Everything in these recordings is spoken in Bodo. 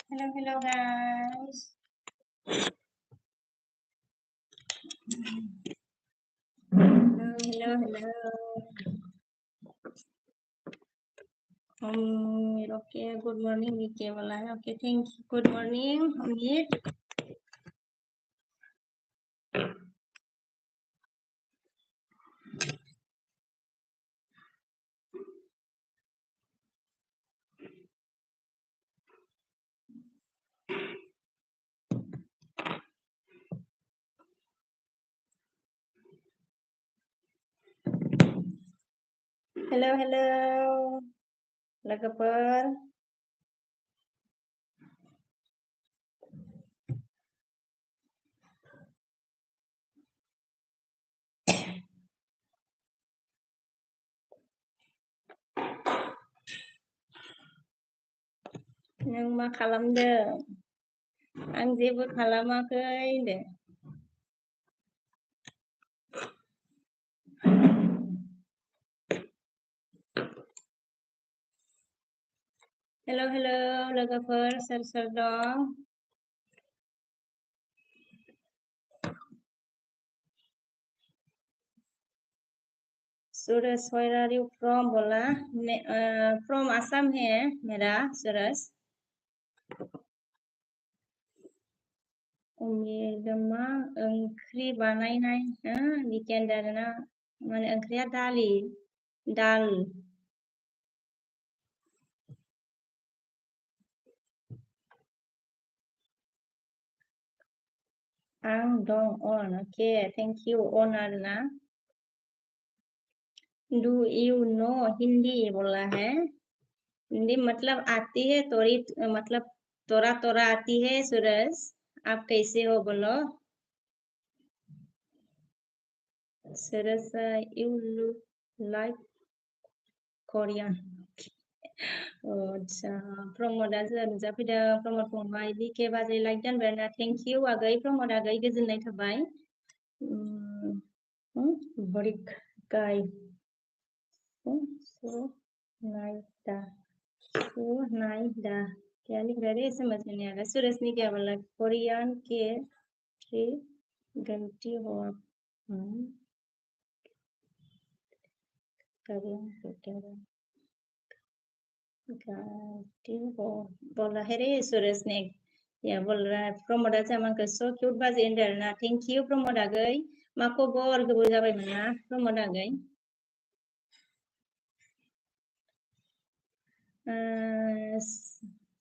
Hello guys. Hello. Okay, good morning. Vike बोला है. Okay, thank you. Good morning. Amit. Hello. Lagaper. Nang ma kalamde. Ang jebu kalamakai deh. Hello. Lagaper. Sir dong. Suraj, where are you from? बोला. From Assam है मेरा Suraj. Umi ओंख्रि बानायनाय weekend आरोना माने ओंख्रिया दाल आं दं on okay thank you on आरोना do you know हिंदी बोला है हिंदी मतलब आती है थोड़ी मतलब थोड़ा आती है सूरज आप कैसे हो बोलो सूरज you look like Korean अच्छा प्रमोदा नुजाफैदों प्रमोद फंबाय बिके बाजै लाइक दोनबाय थेंक इउ आगै प्रमोद आगै गोजोननाय थाबाय बरिक गाय सो नायदा क्या लिख रहा है समझ में नहीं आ रहा सूरज ने क्या बोला कोरियन के गलती हो आप गलती हो बोला है रे सूरज ने या बोल रहा है प्रमोदा जामन को सो क्यूट बाजे इंडर ना थैंक यू प्रमोदा गई माको बोर गोबो जाबाय मोना प्रमोदा गई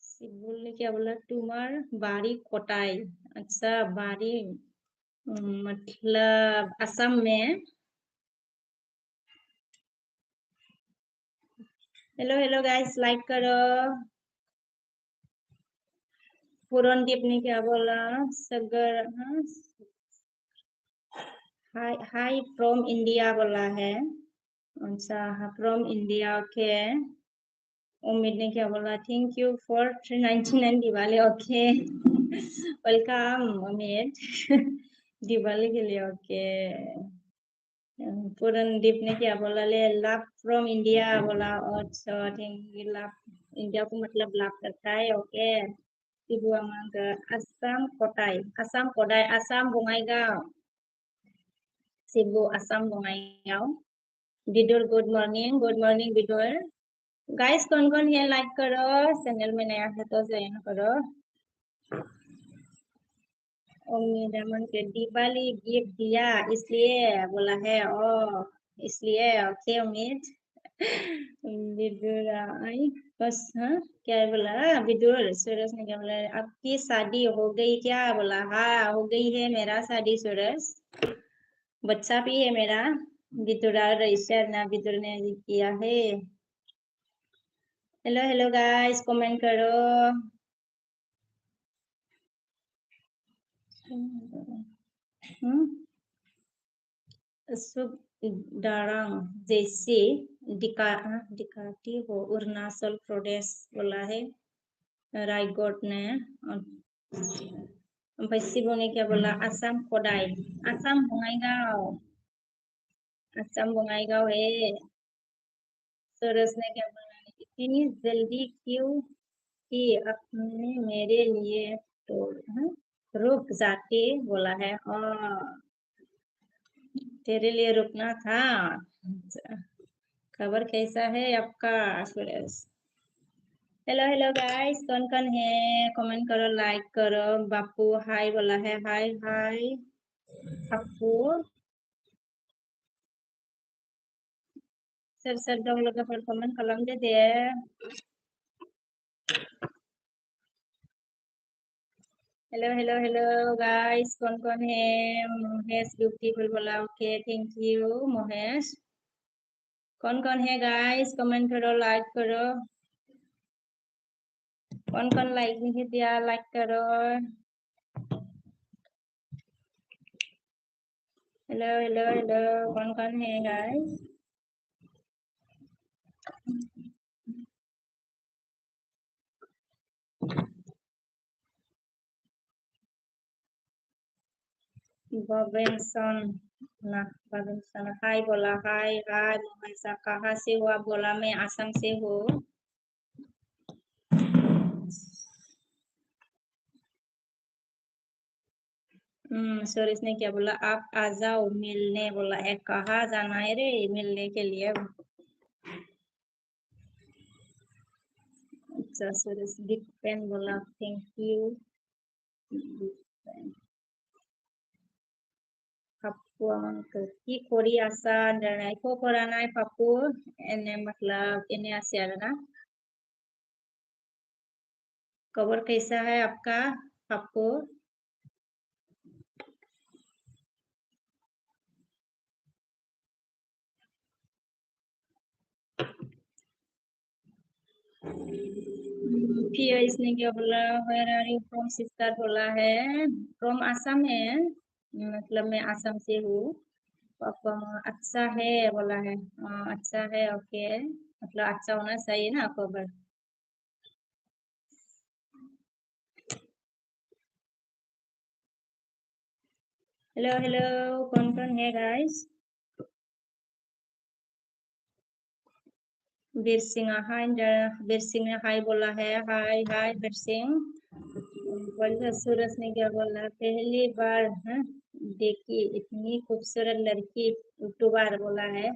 सिबुल ने क्या बोला तुम्हार बाड़ी कोटाई अच्छा बाड़ी मतलब असम में हेलो गाइस लाइक करो पूरनदीप ने क्या बोला सगर हाय फ्रॉम इंडिया बोला है अच्छा फ्रॉम इंडिया ओके उम्मीद ने क्या बोला thank you for 399 Diwali okay welcome उम्मीद दिवाली के लिए ओके पूरनदीप ने क्या बोला ले लव फ्रॉम इंडिया बोला अच्छा थैंक यू लव इंडिया को मतलब लव करता है okay ibu amang ke Asam Kodai Asam Bongaigaon Sibu Asam Bongaigaon Bidur good morning Bidur guys कौन है लाइक करो चैनल में नया है तो ज्वाइन करो उम्मीद अमन के दिवाली गिफ्ट दिया इसलिए बोला है ओ इसलिए ओके उम्मीद विदुर आई बस क्या बोला विदुर सूरज ने क्या बोला आपकी शादी हो गई क्या बोला हाँ हो गई है मेरा शादी सूरज बच्चा भी है मेरा विदुरा रईसर ना विदुर ने किया है हेलो गाइस कमेंट करो सुखदारांग जैसे दिखाती हो अरुणाचल प्रदेश बोला है रायगढ़ ने ओमफ्राय शिबु ने क्या बोला आसाम कोदाय आसाम बङाइगाव है सूरज ने क्या बोला इतनी जल्दी क्यों कि आपने मेरे लिए तो रुक जाके बोला है और तेरे लिए रुकना था। खबर कैसा है आपका सुरेश? हेलो हेलो गाइस, कौन कौन है कमेंट करो, लाइक करो। बापू हाय बोला है, हाय हाय बापू। सर dong लोग पर कमेंट कलम दे दे। हेलो हेलो हेलो गाइस, कौन कौन है? महेश ब्यूटीफुल बोला, ओके थैंक यू महेश। कौन कौन है गाइस, कमेंट करो, लाइक करो। कौन कौन लाइक नहीं दिया, लाइक करो। हेलो हेलो हेलो, कौन कौन है गाइस? बबेंसन ना, बबेंसन हाय बोला, हाय हाय महेशा, कहाँ से हो आप? बोला मैं आसाम से हूँ। सुरेश ने क्या बोला? आप आ जाओ मिलने बोला है। कहाँ जाना है रे मिलने के लिए? अच्छा सुरेश बिग फैन बोला, थैंक यू बिग फैन। Papu কি কৰি আছা? একো কৰা নাই পাপু, এনে मतलब এনে আছে আৰু না। खबर कैसा है आपका पापू? फिर इसने क्या बोला? Where are you from sister बोला है। फ्रॉम आसाम है, मतलब मैं आसाम से हूँ। पापा अच्छा है बोला है। अच्छा है ओके, मतलब अच्छा होना चाहिए ना खबर। हेलो हेलो, कौन कौन है गाइस? बीर सिंह हाय, बीर सिंह ने हाय बोला है, हाय हाय बीर सिंह। बोला सूरज ने क्या बोला? पहली बार देखी इतनी खूबसूरत लड़की यूट्यूबर बोला है।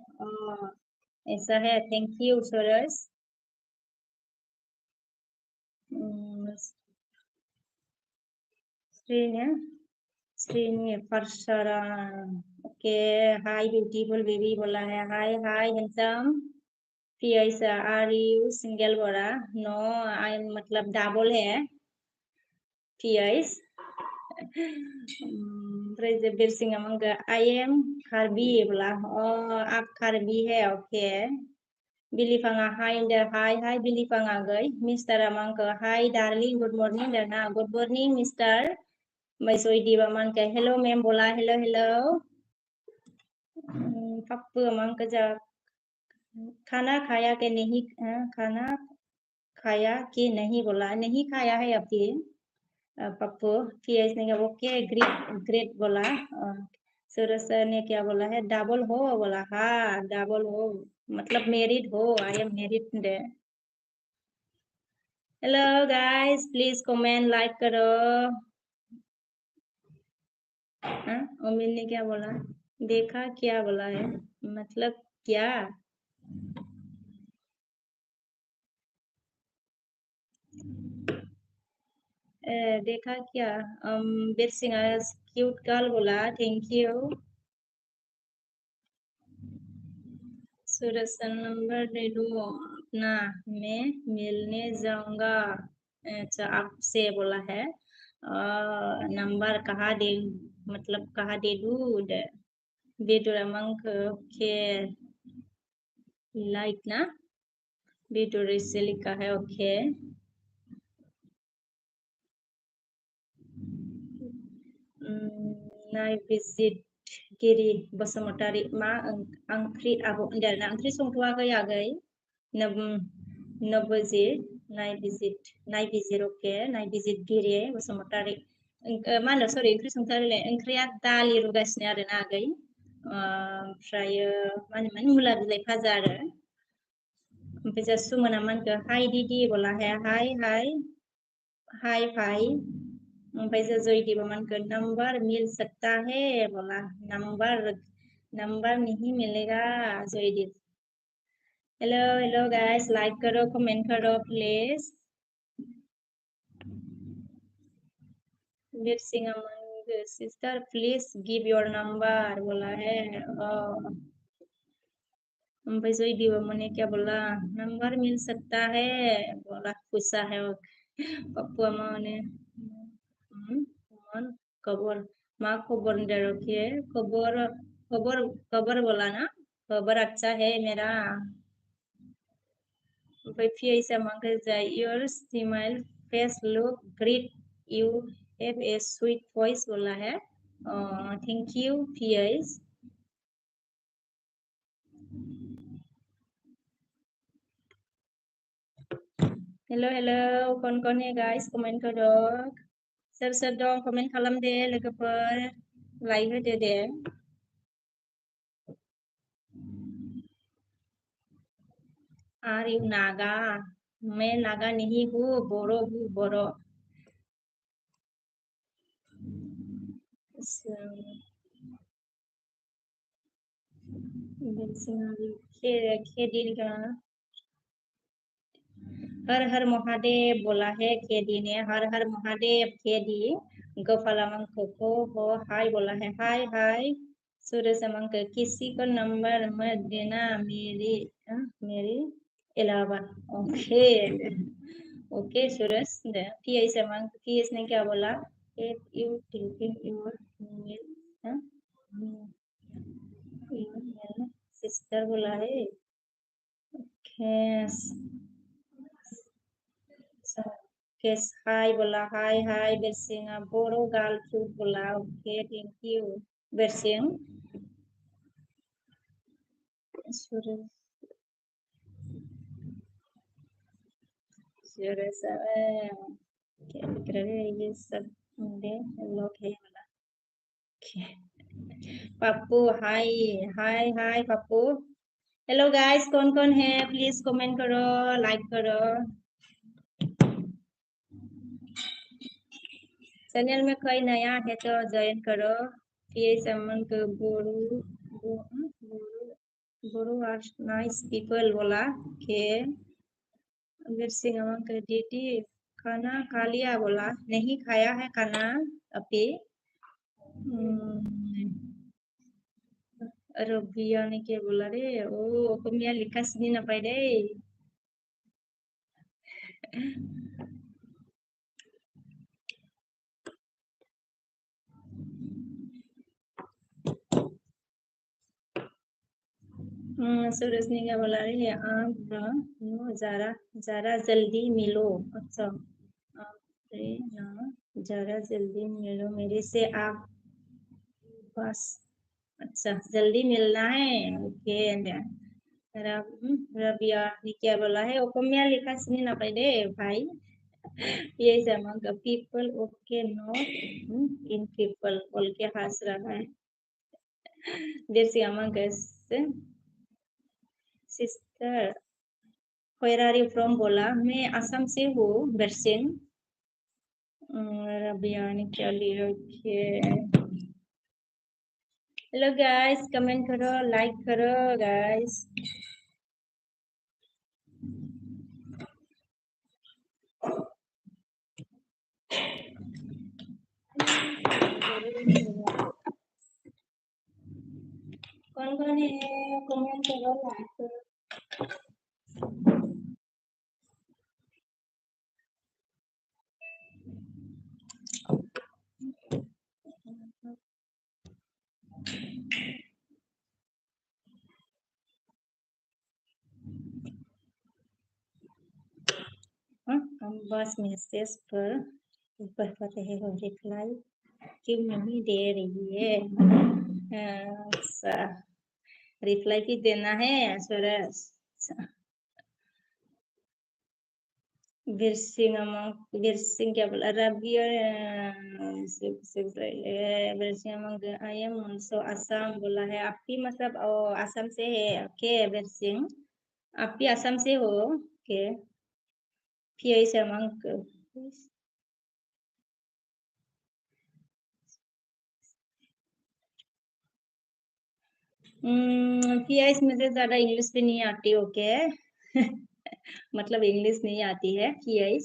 ऐसा है, थैंक यू सूरज। श्रीने श्रीने परशरा, ओके हाय ब्यूटीफुल बेबी बोला है, hi hi handsome. PS are you single बोला? नो आई मतलब डबल है पीएस। बीर सिंह मंगा आई एम खारबी बोला, आप खारबी है ओके। बिलीफांगा हाय हाय हाय बिलीफांगा गई। मिस्टर मंगा हाय डार्लिंग गुड मॉर्निंग ना, गुड मॉर्निंग मिस्टर। मैं सोई दीवा मन के हेलो मैम बोला, हेलो हेलो। पप्पू मंगा जा खाना खाया के नहीं, खाना खाया कि नहीं बोला, नहीं खाया है अभी पप्पू। फिर इसने क्या ओके ग्रेट ग्रेट बोला। सूरज सर ने क्या बोला है? डबल हो बोला, हाँ डबल हो मतलब मैरिड हो, I am married. Hello guys, please comment like करो। अमीन ने क्या बोला? देखा क्या बोला है, मतलब क्या? देखा क्या? बीर सिंह क्यूट गर्ल बोला, thank you. Suraj sir number दे दो अपना, मैं मिलने जाऊंगा। अच्छा आपसे बोला है। नंबर कहाँ दे, मतलब कहाँ दे दूँ? बेटोरा मंक ओके, लाइक ना बेटोरे से लिखा है ओके। नाय visit गिरि बसुमतारी मा ओंख्रि आब' होनदों आरोना, ओंख्रि संथ'वाखै आगै नबजित नाय बिजिर अके, नाय बिजिर गिरि बसुमतारी। मा होनो सरि ओंख्रि संथ'वाखैलाय, ओंख्रिया दालि रुगासिनो आरोना आगै, ओमफ्रायो मा होनोमोन मुला बिलाइ भाजा आरो। bây giờ su mình aman ke hai didi बोला है hai hai hai भाई bây giờ जोई दी aman ke नंबर मिल सकता है बोला नंबर नंबर नहीं मिलेगा जोई दी हेलो हेलो गाइस लाइक करो कमेंट करो please Veer Singh Aman sister please give your number बोला है भाई जोई दी मैंने क्या बोला नंबर मिल सकता है बोला पूछा है पप्पू मैंने खबर माँ खबर दे रखी है खबर खबर खबर बोला ना खबर अच्छा है मेरा भाई फिर ऐसे मांगे जाए your smile face look great you have a sweet voice बोला है thank you fierce hello hello कौन है गाइस कमेंट करो सोर दं कमेंट खालामदे लोगोफोर लाइक होदो दे आर यू नागा मैं नागा नहीं हूँ बोरो हूँ बोरो खेदी का हर हर महादेव बोला है खेदी ने हर हर महादेव खेदी गोपालमंक को हो हाय बोला है हाय हाय सूरज मंक किसी को नंबर मत देना मेरी अलावा ओके ओके सूरज पीएस मंक पीएस ने क्या बोला if you taking your sister बोला है कैस केस हाय बोला हाय हाय बेरसिंग बोरो गाल फूड बोला okay thank you बेरसिंग Suraj Suraj क्या लिख रहे हैं ये सब लोग है बोला पप्पू हाय हाय हाय पप्पू हेलो गाइस कौन है प्लीज कमेंट करो लाइक करो चैनल में कोई नया है तो ज्वाइन करो ये समन को बोरू आर नाइस पीपल बोला के अमीर सिंह अमन के दीदी खाना खा लिया बोला नहीं खाया है खाना अभी रबिया ने क्या बोला रे ओ कमिया लिखा सुनी ना पाई रे सूरज ने क्या बोला रे आप नो जरा जरा जल्दी मिलो अच्छा आप ना जरा जल्दी मिलो मेरे से आप बस अच्छा जल्दी मिलना है ओके रबिया ने क्या बोला है ओकमिया लिखा सुनी ना पाई रे भाई ये जमा का people okay not in people बोल के हंस रहा है देर से among us sister where are you from बोला मैं असम से हूँ बरसिंग रबिया ने क्या लिया हेलो गाइस कमेंट करो लाइक करो गाइस कौन है कमेंट करो लाइक करो हम बस मैसेज पर ऊपर कर रहे हो रिप्लाई क्यों नहीं दे रही है अच्छा रिप्लाई भी देना है सूरज वीरसिंह क्या बोला Rabi Veersingh I am also Assam बोला है आपकी मतलब असम से है ओके वीरसिंह आप भी आसाम से हो? ओके। PI से मांग PI मुझे ज़्यादा इंग्लिश भी नहीं आती, ओके। मतलब इंग्लिश नहीं आती है PI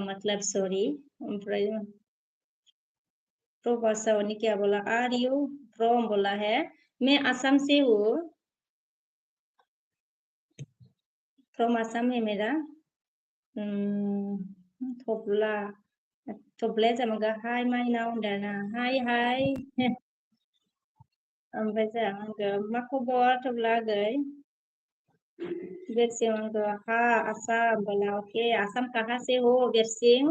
मतलब सॉरी। ओमफ्राय प्रो भाषा ने क्या बोला? आर यू फ्रॉम बोला है। मैं असम से हूँ। फ्रॉम असम है मेरा। थब्ला थब्लाया जामागा हाय माइनाव होनदोंना हाय हाय। ओमफ्राय जामागा मा खबर थब्ला आगै? बेरसिं आंगो हा आसाम बोला ओके आसाम कहाँ से हो बेरसिं?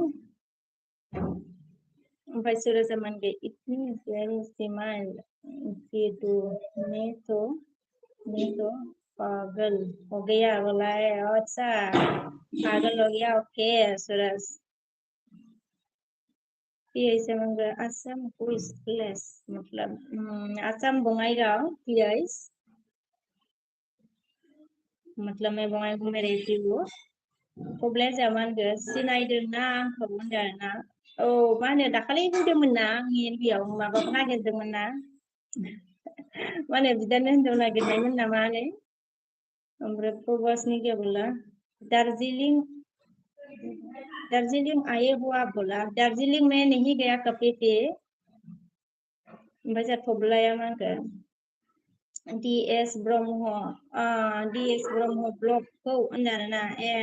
ओमफ्राय सुरज जामानगे इतनी वेरी स्माइल कि मैं तो पागल हो गया बोला है। अच्छा पागल हो गया ओके सूरज। PI से मांगे असम कुछ प्लेस मतलब असम बंगाईगांव PI मतलब मैं बंगाईगांव में रहती हूँ। थब्लाया जामानगे सिनायदोंना आंखौ होनदों आरोना। औ मा होनो दाखालि बुंदोंमोन ना आंनि बेयाव माबाखौ नागिरदोंमोन ना। मा होनो बिदानो हिनजाव नागिरनायमोन नामालै? ओमफ्राय प्रभासनि क्या बोला? दार्जिलिंग दार्जिलिंग आए हो आप बोला। दार्जिलिंग में नहीं गया कभी भी। ओमफ्राय जोंहा थब्लाया मा होनगोन? DS ब्रह्म DS ब्रह्म ब्लगखौ होनदों आरोना ए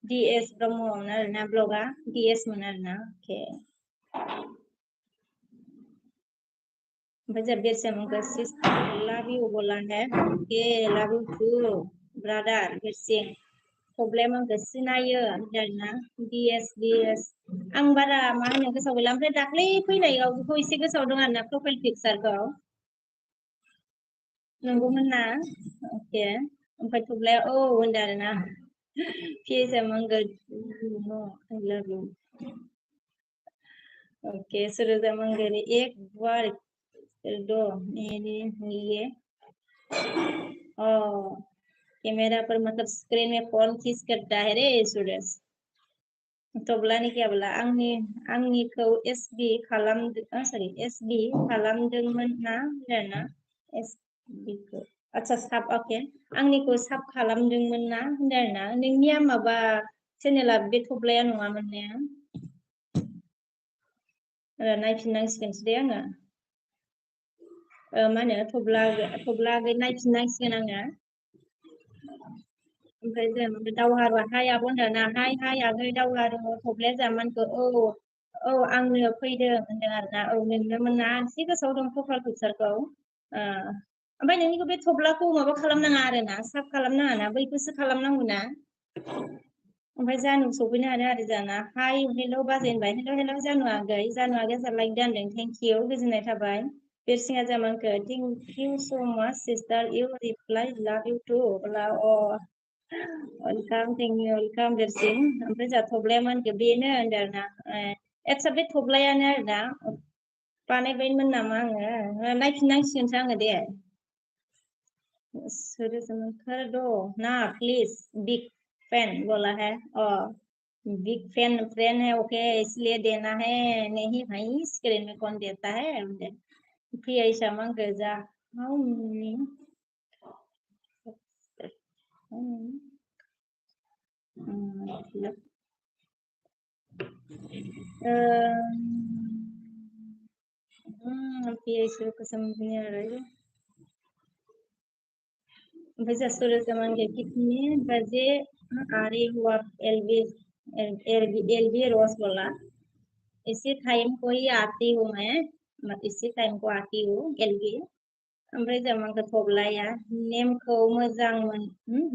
DS ब्रह्ममोन आरोना ब्लगा DS मोन आरोना अके। ओमफ्राय जोंहा बेरसिं मोनखो सिस्टार लाभ इउ बोला है ओके लाभ इउ टु ब्रादार बेरसिं। थब्लाया मोनखो सिनायो होनदों आरोना DS आं बारा मा होनो गोसोआव गैला। ओमफ्राय दाख्लै फैनायाव बेखौ एसे गोसोआव दं आरोना प्रफाइल पिकचारखौ। नंगौमोन ना? ओके। ओमफ्राय थब्लाया औ होनदों आरोना। PI मांगो I love you। ओके सुरजा मंगरी एक बार दो मेरे लिए कैमरा पर मतलब स्क्रीन में कौन किस करता है रे सूरज? थब्लानि क्या बोला? आंनिखौ SB सॉरी SB खालामदोंमोन ना होनदोंना SB खौ अच्छा साब ओके आंनिखौ साब खालामदोंमोन ना होनदों आरोना। नोंनिया माबा चेनेला बे थब्लाया नङामोन ने? नायफिननांसिगोनसो दे आङो। मा होनो थब्ला आगै नायफिननांसिगोन आङो। ओमफ्राय जों दावहारु हाय आब' होनदोंना हाय हाय आगै दावहारु थब्लाया जामानखौ औ आंनो फैदों होनदों आरोना। औ नोंनोमोन ना एसे गोसोआव दं प्रफाइल पिकचारखौ। ओमफ्राय नोंनिखौ बे थब्लाखौ माबा खालामनाङा आरोना साब खालामनाङा ना बैखौसो खालामनांगौ ना। ओमफ्राय जानु सफैनो हादों आरो जाना हाय हेल' बाजै होनबाय हेल' जानु आगै जा लाइक दानदों थेंक इउ गोजोननाय थाबाय। बेरसिङा जामानखो थेंक इउ स' माच सिस्टार इउ रिप्लाइ लाभ इउ टु अब्ला वेलकाम थेंक इउ वेलकाम बेरसिं। ओमफ्राय जोंहा थब्लाया मानखो बेनो होनदों आरोना आदसा बे थब्लायानो आरोना बानायबायमोन नामा आङो नायफिननांसिगोनसो आङो दे। कर दो ना प्लीज बिग फैन बोला है बिग फैन फ्रेंड है ओके इसलिए देना है नहीं भाई स्क्रीन में कौन देता है PI मांगो जा हाउ मेनी मतलब PI को समझ नहीं आ रहा है। वैसे सूरज मांगे कितने बजे आ रही हो आप LB रोज बोला इसी टाइम को ही आती हूँ मैं इसी टाइम को आती हूँ LB। ओमफ्राय जामानखौ थब्लाया नेमखौ मोजां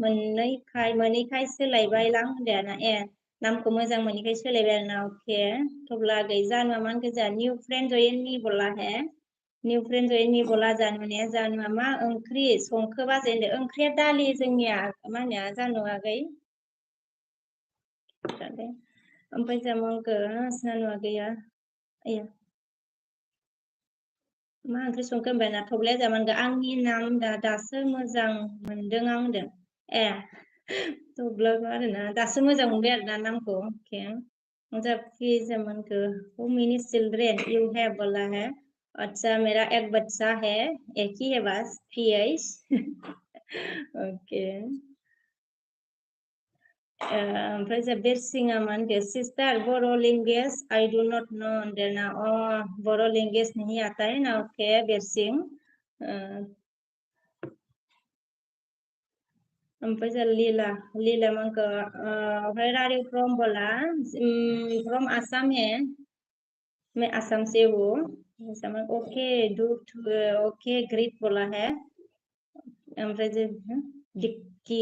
मोनैखाय सोलायबाय लां होनदों आरोना नामखौ मोजां मोनैखाय सोलायबाय आरोना अके थब्ला गै जानुआ मान गोजा निउ फ्रेंड जयेन नि बोला है निउ फ्रेंड जयेन नि बोला जानुआ मा ओंख्रि संखो बाजै होनदों ओंख्रिया दालि जोंनिया मा होनो जानुआ गै ओमफ्राय जामानखौ जानुआ गैया मा ओंख्रि संखो होनबाय ना थब्लाया जामानखो आंनि नाम दासो मोजां मोनदों आं होनदों ए थब्लाबो आरोना दासो मोजां मोनबाय आरोना नामखौ के मतलब कि जमनखो how many children you have बोला है अच्छा मेरा एक बच्चा है एक ही है बस PH ओके ओमफ्राय जा बेरसिङा मा होनखो सिस्टार बर' language I do not know होनदोंना अ बर' लेंगुवेज नहीं आता है ना ओके बेरसिं ओमफ्राय जा लीला लीला मानखो where are you from बोला from आसाम है मैं आसाम से हूँ Assam okay do okay great बोला है ओमफ्राय जे डिक्की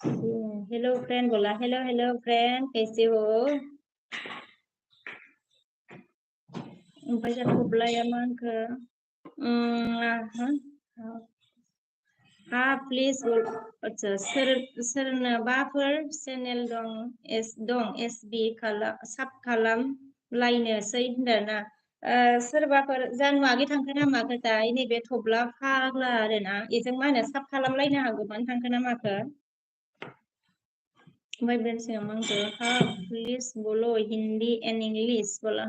हेलो फ्रेंड बोला हेलो हेलो फ्रेंड कैसे हो ओमफ्राय जा थब्लाया मा होनखो हाँ प्लिज अच्छा सोरनोबाफोर चेनेल दं एसबि साब खालामलायनोसै होनदोंना सोरबाफोर जानो आगै थांखो ना माखोथाय नैबे थब्ला फाग्ला आरोना बेजों मा होनो साब खालामलायनो हागौमोन थांखो ना माखो ओमफ्राय बेनसिङा मा होनखो हाँ प्लिज बोलो हिंदी एंड इंग्लिश बोला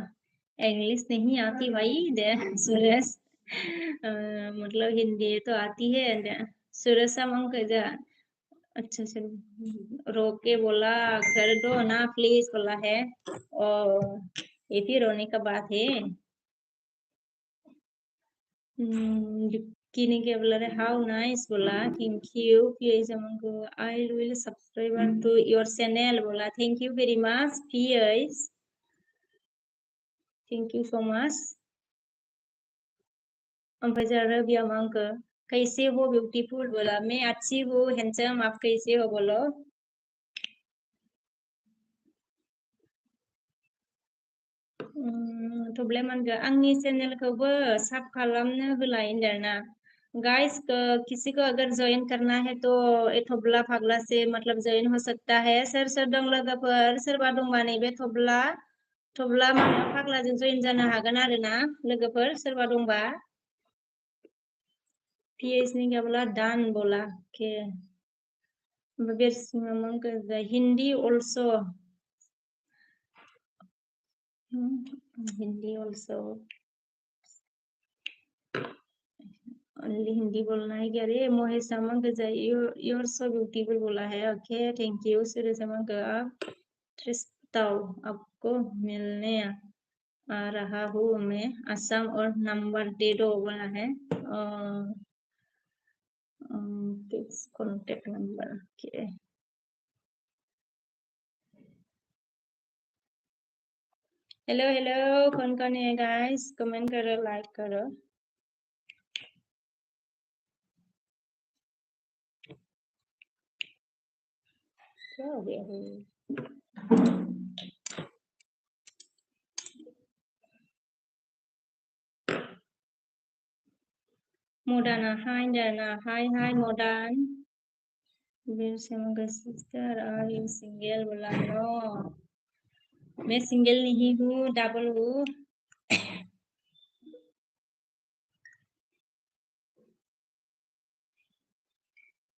इंग्लिश नहीं आती भाई दे सुरेश मतलब हिंदी तो आती है सुरेश मंग जा अच्छा चलो रो के बोला कर दो ना प्लीज बोला है और ये भी रोने का बात है किने के बोला रे हाउ नाइस बोला थैंक यू पीएस हमको I will subscribe to your channel बोला thank you very much PS thank you so much ओमफ्राय जा रबिया मंक कैसे हो ब्यूटीफुल बोला मैं अच्छी हूँ हैंडसम आप कैसे हो बोलो थब्ले मानगो आंनि चैनलखौबो साब खालामनो होलाय होनदोंना गाइस किसी को अगर ज्वाइन करना है तो ए थब्ला फाग्ला से मतलब ज्वाइन हो सकता है सोर सोर दं लोगोफोर सोरबा दंबा नैबे थब्ला थब्ला माबा फाग्लाजों ज्वाइन जानो हागोन आरोना लोगोफोर सोरबा दंबा PH ने क्या बोला डन बोला के Hindi also Hindi also only Hindi बोलना है क्या रे मोहित समंग योर सो ब्यूटीफुल बोला है ओके थैंक यू सूर्य समंग आप बताओ आपको मिलने आ रहा हूँ मैं असम और नंबर दे दो बोला है कॉन्टेक्ट नंबर के हेलो हेलो कौन है गाइस कमेंट करो लाइक करो क्या हो गया Modana, hi Dana, hi Modan. Will Simanga sister, are you single? बोला नो, मैं सिंगल नहीं हूँ, डबल हूँ.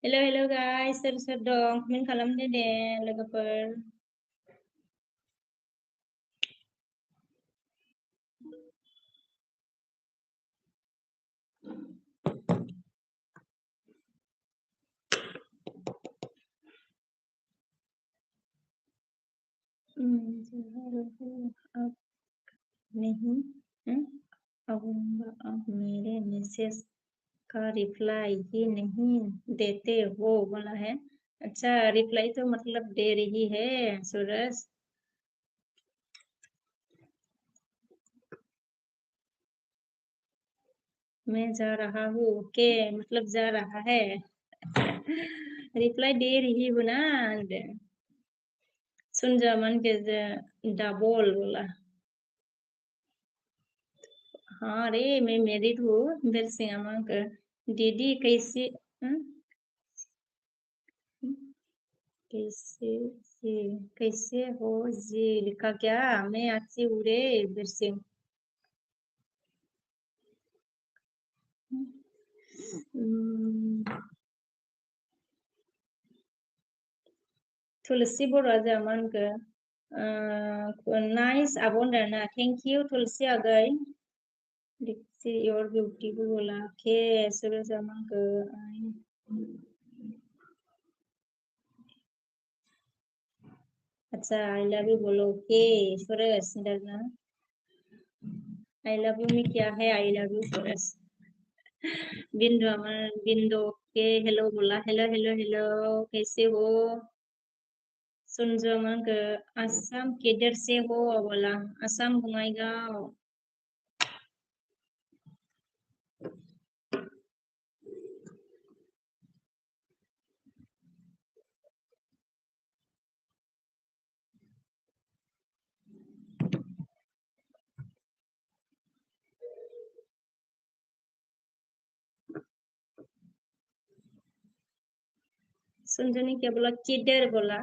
Hello guys, सोर दं, कमेन्ट खालामदो दे लोगोफोर. अब नहीं, अब मेरे मैसेज का रिप्लाई ही नहीं देते हो बोला है अच्छा रिप्लाई तो मतलब दे रही है सूरज मैं जा रहा हूँ के मतलब जा रहा है रिप्लाई दे रही हूँ ना सुन जा मन के डबल बोला हाँ रे मैं मैरिड हूँ मेरे से अमंक दीदी कैसे कैसे कैसे हो जी लिखा क्या मैं अच्छी हूँ रे Birsingh Tulsi Boraja Manka. Nice abundant. Thank you, Tulsi Agai. See your beautiful bola. Okay, Surya Manka. अच्छा I love you बोलो के सुरेश डरना I love you में क्या है I love you सुरेश बिंदु अमर बिंदु के हेलो बोला हेलो हेलो हेलो कैसे हो सुनजो मन के असम किधर से हो बोला असम बंगाईगांव सुनजो ने क्या बोला किधर बोला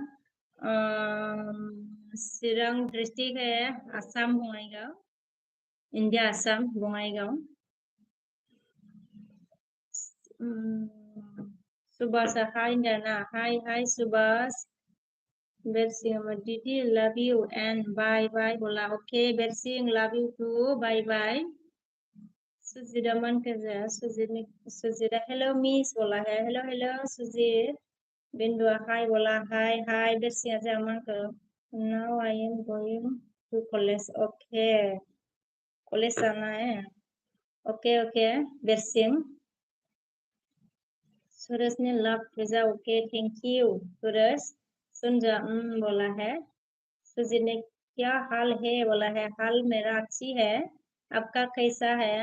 चिरां डिस्ट्रिक्ट है असम बंगाईगांव इंडिया असम बंगाईगांव सुभाष हाय डरना हाय Subhash Bersing Didi love you and bye bye बोला okay Bersing love you too bye bye Sujida मन कर रहा सुजीदा hello miss बोला है hello सुजीद बिंदु hi बोला hi Bersing आजा मन कर now I am going to college okay college जाना है okay Bersing सूरज ने love भेजा okay thank you सूरज सुन जा बोला है सुजी ने क्या हाल है बोला है हाल मेरा अच्छी है आपका कैसा है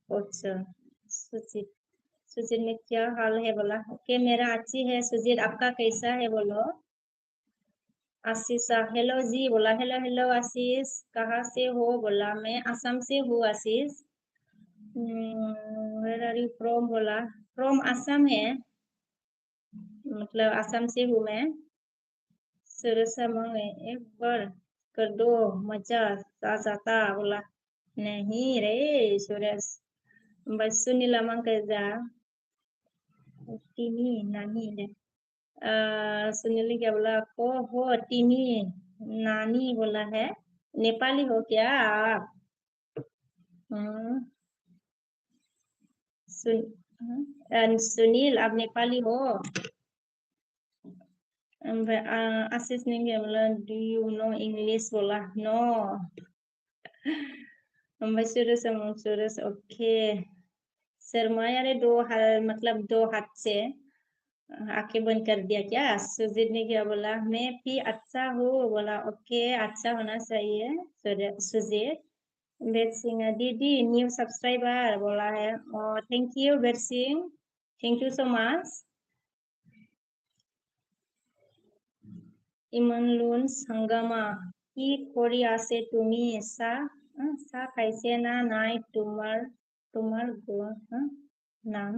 अच्छा सुजी ने क्या हाल है बोला ओके मेरा अच्छी है सुजीत आपका कैसा है बोलो आशीष हेलो जी बोला हेलो आशीष कहाँ से हो बोला मैं असम से हूँ आशीष वेयर आर यू फ्रॉम बोला फ्रॉम असम है मतलब असम से हूँ मैं सरसा मांगे एक बार कर दो मजा आ जाता बोला नहीं रे सुरेश बस सुनीला मांगे जा टीमी नानी ने सुनील क्या बोला को हो टीमी नानी बोला है नेपाली हो क्या आप सुनील आप नेपाली हो आशीष ने क्या बोला डू यू नो इंग्लिश बोला नो सुरेश ओके शर्माया ने दो हाथ मतलब दो हाथ से आंखें बंद कर दिया क्या सुजीत ने क्या बोला मैं भी अच्छा हूँ बोला ओके अच्छा होना चाहिए सुजीत बेट सिंह दीदी न्यू सब्सक्राइबर बोला है थैंक यू बेट Singh thank you so much इमन लुन संगमा কি কৰি আছে তুমি চাহ খাইছে না নাই তোমাৰ নাম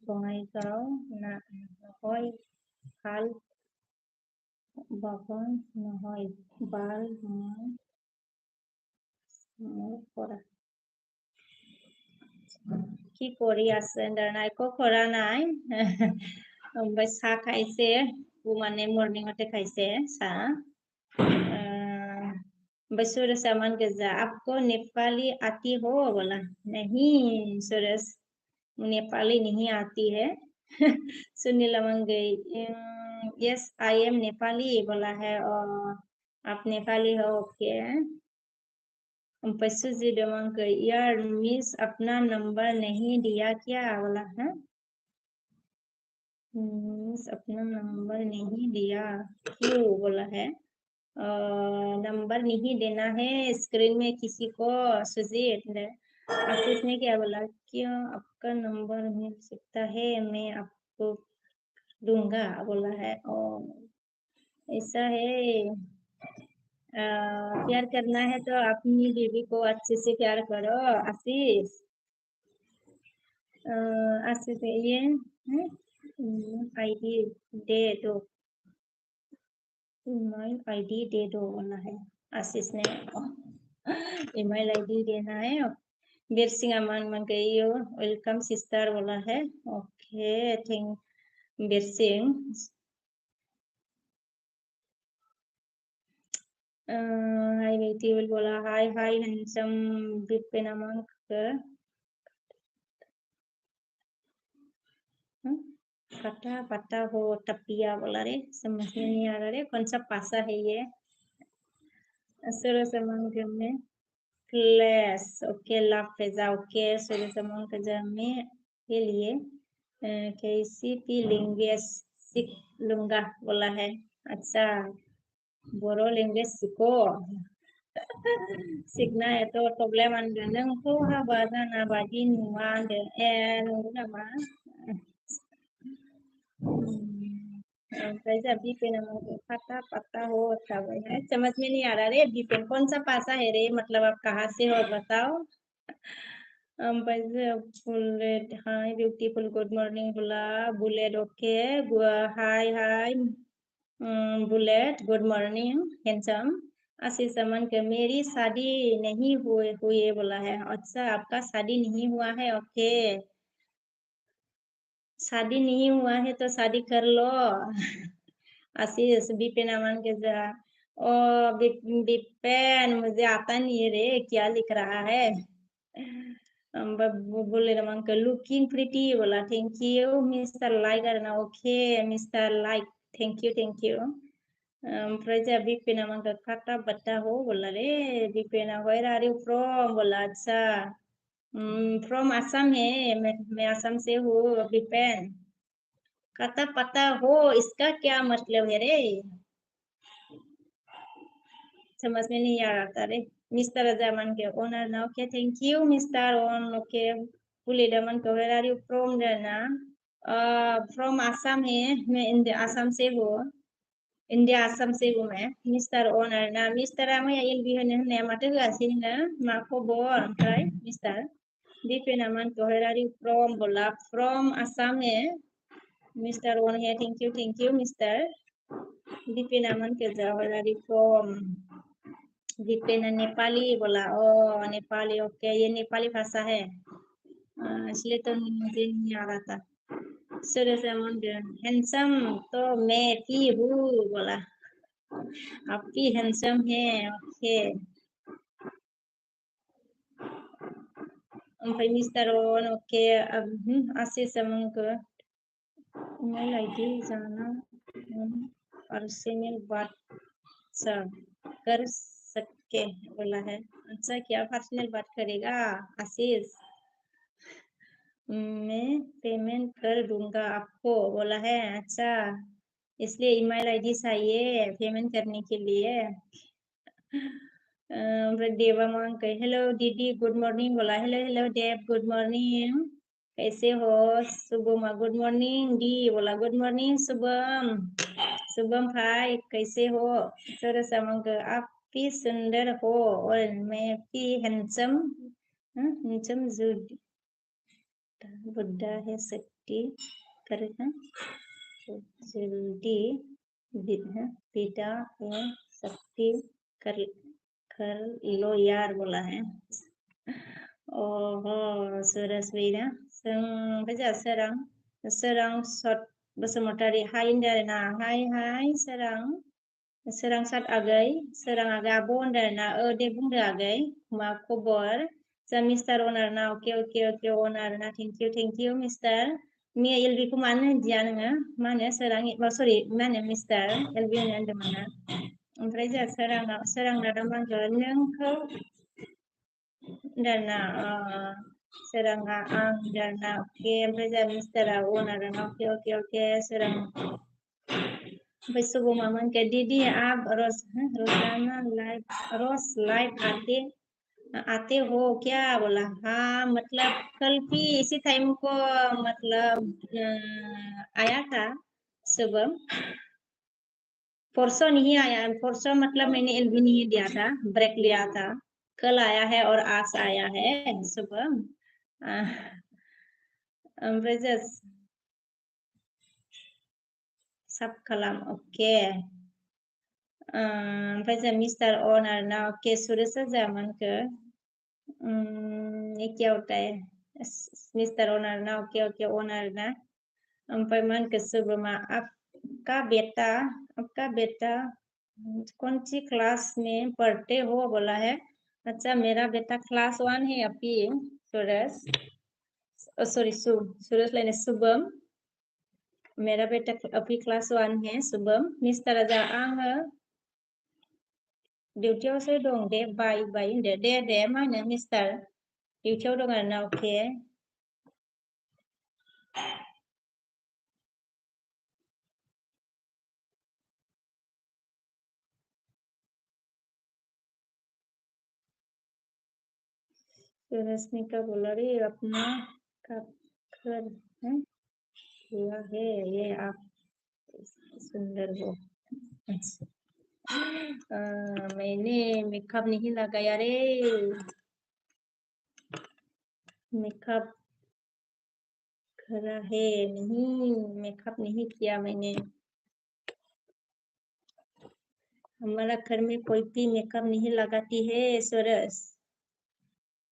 বঙাইগাঁও না হয় ভাল বাগান নহয় বাল পৰা কি কৰি আছে নাই একো কৰা নাই চাহ খাইছে মানে মৰ্ণিঙতে খাইছে চাহ सूरज सामान के जा आपको नेपाली आती हो बोला नहीं सूरज नेपाली नहीं आती है सुनील अमन गई यस आई एम नेपाली बोला है और आप नेपाली हो ओके पशु जी डमन गई यार मिस अपना नंबर नहीं दिया क्या बोला है मिस अपना नंबर नहीं दिया क्यों बोला है नंबर नहीं देना है स्क्रीन में किसी को सुजीत आशीष ने क्या बोला क्यों आपका नंबर मिल सकता है मैं आपको दूंगा बोला है ऐसा है प्यार करना है तो अपनी बीवी को अच्छे से प्यार करो आशीष आशीष ये आईडी दे दो ईमेल आईडी दे दो बोला है आशीष ने ईमेल आईडी देना है बिरसिंग अमन के यो वेलकम सिस्टर बोला है। Okay thank Birsing. Hi beautiful बोला हाय हाय हैंडसम बिपिन अमन के कटा पता हो टपिया बोला रे, समझ में नहीं आ रहा रे कौन सा पासा है ये। सुर समंग में क्लेस ओके लाफेजा ओके सुर समंग में के लिए कैसी पी लैंग्वेज सीख लूंगा बोला है। अच्छा बोरो लैंग्वेज सीखो। सीखना है तो प्रॉब्लम आंदो नोंखौ हाबा जाना बादि नुवा आंदो ए नंगौ नामा? ओमफ्राय जोंहा बिपेन पता पता हो थाबाय है समझ में नहीं आ रहा रे बिपेन कौन सा पासा है रे मतलब आप कहाँ से हो बताओ। ओमफ्राय जोंहा बुलेट हाय ब्यूटीफुल गुड मॉर्निंग बोला बुलेट ओके हाय हाय बुलेट गुड मॉर्निंग हैंडसम आशीष अमन के मेरी शादी नहीं हुए बोला है। अच्छा आपका शादी नहीं हुआ है ओके शादी नहीं हुआ है तो शादी कर लो। आशीष बिपिन अमन के जा ओ बिपेन मुझे आता नहीं रे क्या लिख रहा है। बोले रमन के लुकिंग प्रिटी बोला थैंक यू मिस्टर लाइक करना okay mister like thank you ओमफ्राय जोंहा बिपिन अमन के काटा बट्टा हो बोला रे Bipin where are you from बोला अच्छा फ्रॉम असम है मैं असम से हूँ बिपेन कता पता हो इसका क्या मतलब है रे समझ में नहीं आ रहा था रे। मिस्टर अजमान के ओनर ना ओके थैंक यू मिस्टर ओन ओके पुलिस अमन के वेयर आर यू फ्रॉम ना फ्रॉम असम है मैं इंडिया असम से हूँ इंडिया आसाम से हूँ मैं मिस्टर ओनर ना मिस्टरा मैया एलबि होनो होननाया माथो होआसै नोङो मा खबर ओमफ्राय मिस्टर बिपिन अमन के वेयर आर यू फ्रॉम बोला फ्रॉम आसाम है मिस्टर ओन है thank you mister Bipin Aman के where are you from Bipin Nepali बोला ओ नेपाली ओके ये नेपाली भाषा है इसलिए तो मुझे नहीं आ रहा था सूरज अमन हैंडसम तो मैं भी हूँ बोला आप भी हैंडसम है ओके ओमफ्राय मिस्टर ओन ओके आशीष अमन के ईमेल आईडी जाना पर्सनल बात कर सके बोला है। अच्छा क्या पर्सनल बात करेगा आशीष मैं पेमेंट कर दूंगा आपको बोला है। अच्छा इसलिए ईमेल आईडी चाहिए पेमेंट करने के लिए देवा मांग के हेलो दीदी गुड मॉर्निंग बोला हेलो हेलो देव गुड मॉर्निंग कैसे हो शुभम गुड मॉर्निंग डी बोला गुड मॉर्निंग शुभम शुभम भाई कैसे हो सरसा मांग आप भी सुंदर हो और मैं भी हैंडसम हैंडसम बुड्ढा है शक्ति कर जल्दी बेटा है शक्ति कर कर लो यार बोला है। ओहो सरस बेना जों सोरां सत बसुमतारी हाय होनदों आरोना हाय हाय सोरां सात आगै सोरां आगै आब' होनदों आरोना दे बुंदो आगै मा खबर जा मिस्टार अनार ना अके अनार ना थेंक इउ मिस्टार मिया एलबि खौ मानो होनदिया नोङो मा होनो सोरां सरि मा होनो मिस्टार एलबि होनो होनदोंमोन ना ओमफ्राय जोंहा सोरां दादा मांगो नोंखौ होनदोंना सोराङा आं होनदोंना अके ओमफ्राय जोंहा मिस्टारा अनार ना अके सोरां ओमफ्राय शुभमामोन के दीदी आप रोजाना लाइव आते हो क्या बोला हाँ मतलब कल भी इसी टाइम को मतलब आया था शुभम परसों नहीं आया परसों मतलब मैंने एलबी नहीं दिया था ब्रेक लिया था कल आया है और आज आया है शुभम ओमफ्राय जस्ट सब खालाम अके ओमफ्राय जों मिस्टार अनार ना अके सुरेशा जामोनखो ये क्या होता है? मिस्टर ओनर ना, ओके ओके ओनर ना। ओमफ्राय मा होनखो सोद्रोमा आपका बेटा कौन सी क्लास में पढ़ते हो बोला है। अच्छा मेरा बेटा क्लास 1 है अभी सूरज। सॉरी सूरज लाइने शुभम। मेरा बेटा अभी क्लास 1 है शुभम। मिस्टर राजा आङो डिउटियावसो दं दे बाय होनदो दे मा होनो मिस्टार डिउटियाव दं आरोना अके। सूरज का बोला रे अपना कब कर हैं किया है ये आप सुंदर हो। मैंने मेकअप नहीं लगाया रे। मेकअप करा है नहीं, मेकअप नहीं किया मैंने। हमारा घर में कोई भी मेकअप नहीं लगाती है सूरज।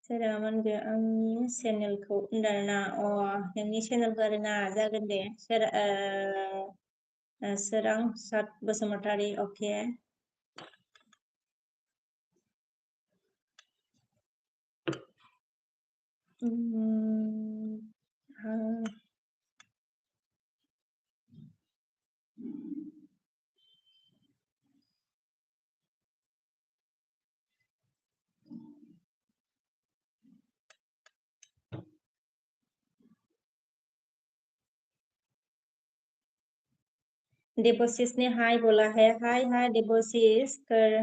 सोरा मानगो आंनि चेनेलखौ होनदों आरोना नोंनि चेनेलखौ आरोना जागोन दे सोरां सात बसुमतारी अके। देवोशीष ने हाय बोला है। हाय हाय देवोशीष कर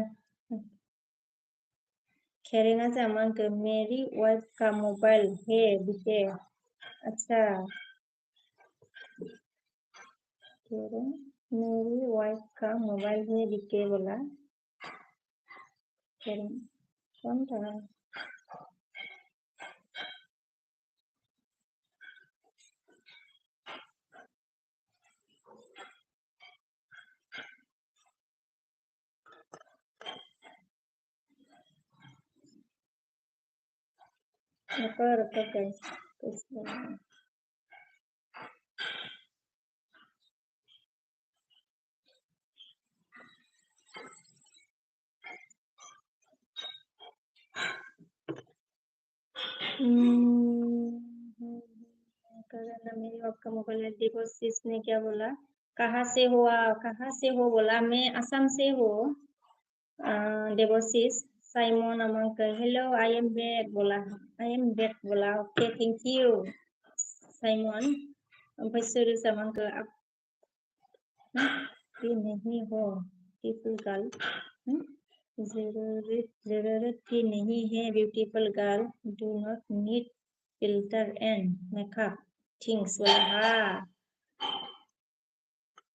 खेरेंगा जामंग मेरी वाइफ का मोबाइल है दिखे। अच्छा मेरी वाइफ का मोबाइल है दिखे बोला। कौन था? रुको guys। मेरी आपका मोबाइल है। देवोशीष ने क्या बोला? कहाँ से हो आप? कहाँ से हो बोला? मैं असम से हूँ। देवोशीष साइमन अमंक हेलो आई एम बैक बोला। आई एम बैक बोला। Okay thank you Simon. ओमफ्राय सूरज अमंक आप भी नहीं हो ब्यूटीफुल गर्ल। जरूरत की नहीं है beautiful girl. Do not need filter and makeup things बोला। हाँ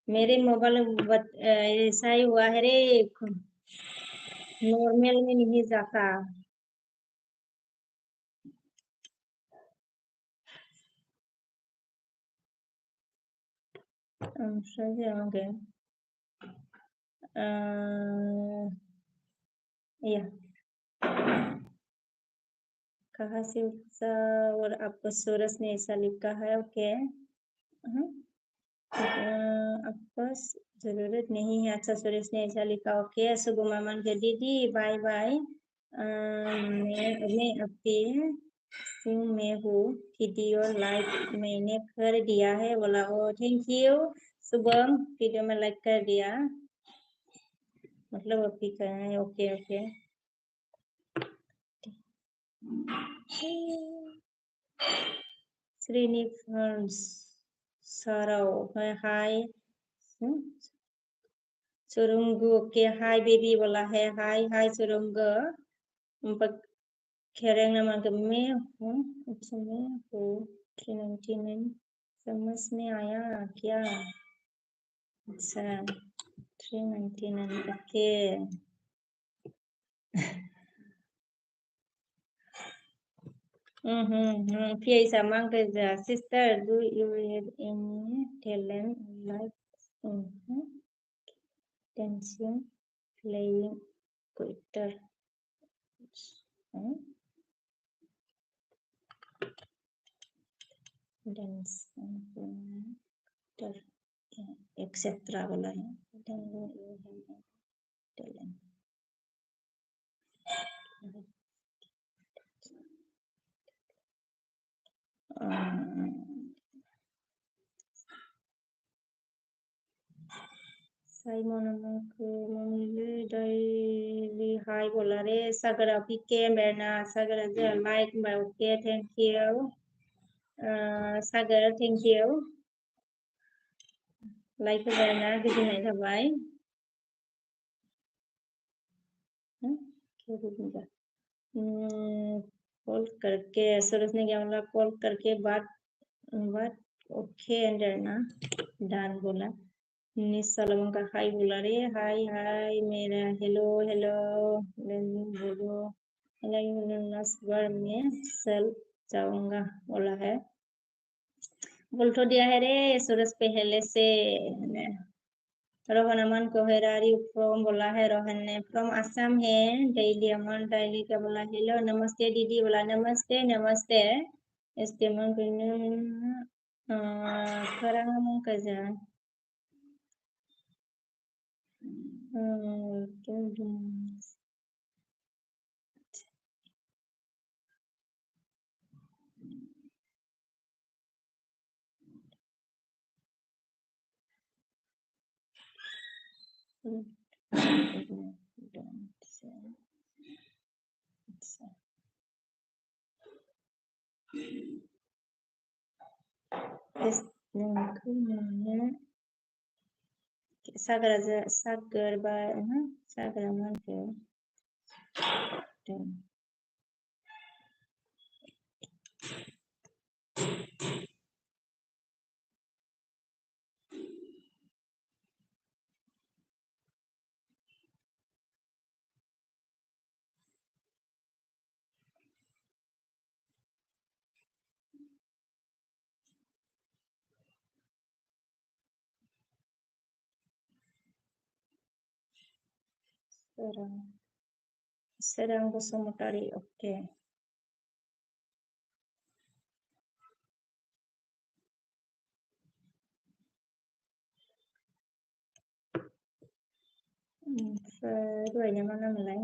मेरे मोबाइल ऐसा ही हुआ है रे। नॉर्मल में नहीं जाता। ओमफ्राय या कहाँ से और आपको सूरज ने ऐसा लिखा है ओके। आपको जरूरत नहीं है। अच्छा सूरज ने ऐसा लिखा ओके। शुभ मामन के दीदी बाय बाय। मैं अभी में हूँ वीडियो लाइक मैंने कर दिया है बोला। ओ थैंक यू शुभम वीडियो में लाइक कर दिया मतलब अभी कर रहे हैं। ओके ओके श्रीनिवास सराव हाय सुरुंगु ओके हाय बेबी बोला है। हाय हाय सुरुंगु। खेरेंग नाम मैं हूँ। अच्छा मैं हूँ 399 समझ में आया क्या? अच्छा 399 okay. P.A. Samantha, sister, do you have any talent like dancing, playing guitar? dan etc बोला है Simon daily hi बोला रे Sagara PK Berna Sagara like my okay thank you Sagara thank you like Berna गोजोननाय थाबाय कॉल करके सूरज ने क्या बोला कॉल करके बात ओके एंडर ना डान बोला निसलम का हाय बोला रे हाय हाय मेरा हेलो हेलो बोलो नस्बर में चल जाऊंगा बोला है बोल तो दिया है रे सूरज पहले से रोहन अमन को हेरारी फ्रॉम बोला है रोहन ने फ्रॉम असम है डेली अमन डेली का बोला हेलो नमस्ते दीदी बोला नमस्ते नमस्ते इस्तेमाल करने खराब कजा सागर मान के Serang Bosomotari oke duanya mana mulai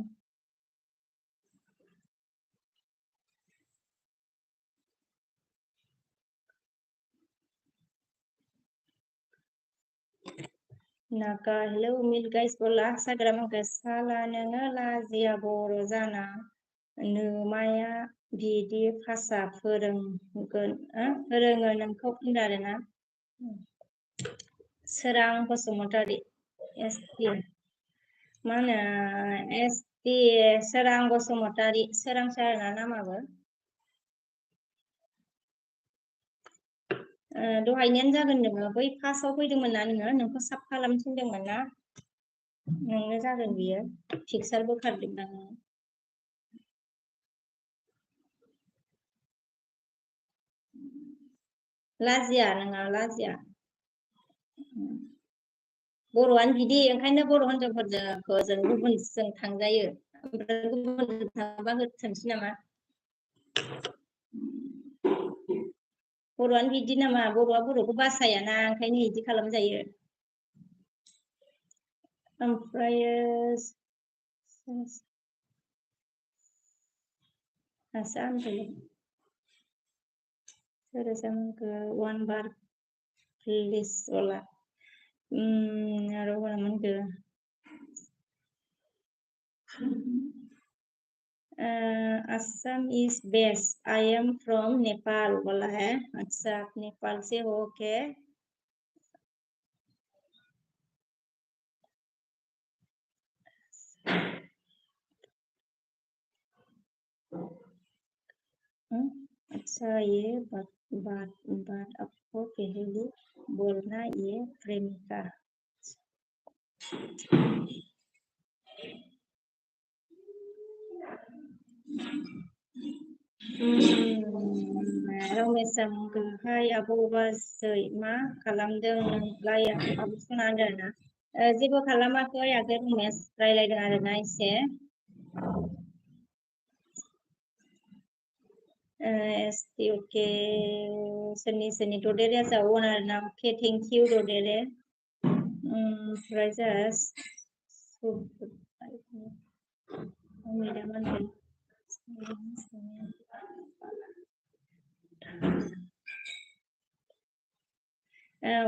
Naka hello mil guys bola sagram kesala nengala zia boro jana maya बिदि भाषा फोरोङो नोंखौ बुंदों आरोना सोरां बसुमतारी एसटि मा होनो एसटि सोरां बसुमतारी सोरां सारना नामाबो दहायनियानो जागोन नोङो बै फार्स्टआव फैदोंमोन ना नोंखौ साब खालामफिनदोंमोन ना नोंनो जागोन बियो पिक्सार बोखारदों नोङो लाजिया नोङा लाजिया बर'आनो बिदि ओंखायनो बर' हिनजावफोरजों जों गुबुनजों थांजायो ओमफ्राय गुबुनजों थांबा होथोंसै नामा बर'आनो बिदि नामा बर'आ बर'खौ बासायाना ओंखायनो बिदि खालामजायो ओमफ्रायो one bar please ola Assam is best. I am from Nepal बोला है अच्छा आप नेपाल से हो के अच्छा ये बात आपको पहले बोलना ये प्रेमिका रमेशहाय आबौ बाजै मा खालामदों नोंलाय आबौ सना आरोना जेबो खालामाखै आगै रमेश रायलायदों आरोना एसे STOK seni dodere jauh arena. Oke, thank you dodere. Oमफ्राय just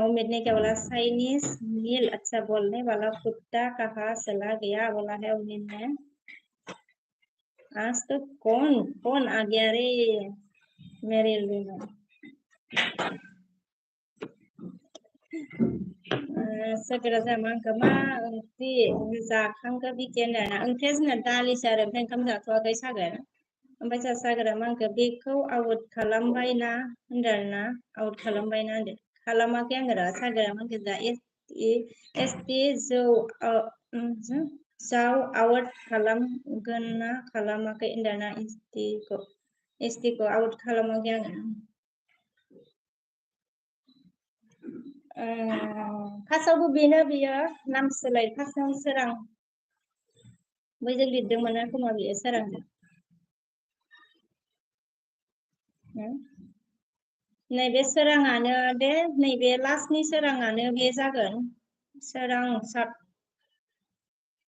उम्मीद ने क्या बोला चाइनीज मील अच्छा बोलने वाला कुत्ता कहाँ चला गया बोला है उम्मीद ने। आज तो कौन आ गया रे मेरे लिए। segera जामा मा ओंख्रि जाखांखो बिगियान आरोना ओंख्रिया जोंना दालिसो आरो ओमफ्राय ओंखाम जाथ'वाखै सागोन ओमफ्राय जोंहा सागोरा मा होनखो बेखौ आउट खालामबाय ना होनदों आरोना आउट खालामबाय ना होनदों खालामाखै आङो र' सागोरा मा होनखो दा एसटि जाव आउट खालामगोन ना खालामाखै होनदों आरोना एसटिखौ आउट खालामाखै आङो। फार्स्टआवबो बेनो बियो नाम सोलाय फार्स्टआव सोरां बैजों लिरदोंमोन खोमा बियो सोरांजों नैबे सोराङानो दे नैबे लास्टनि सोराङानो बे जागोन सोरां सात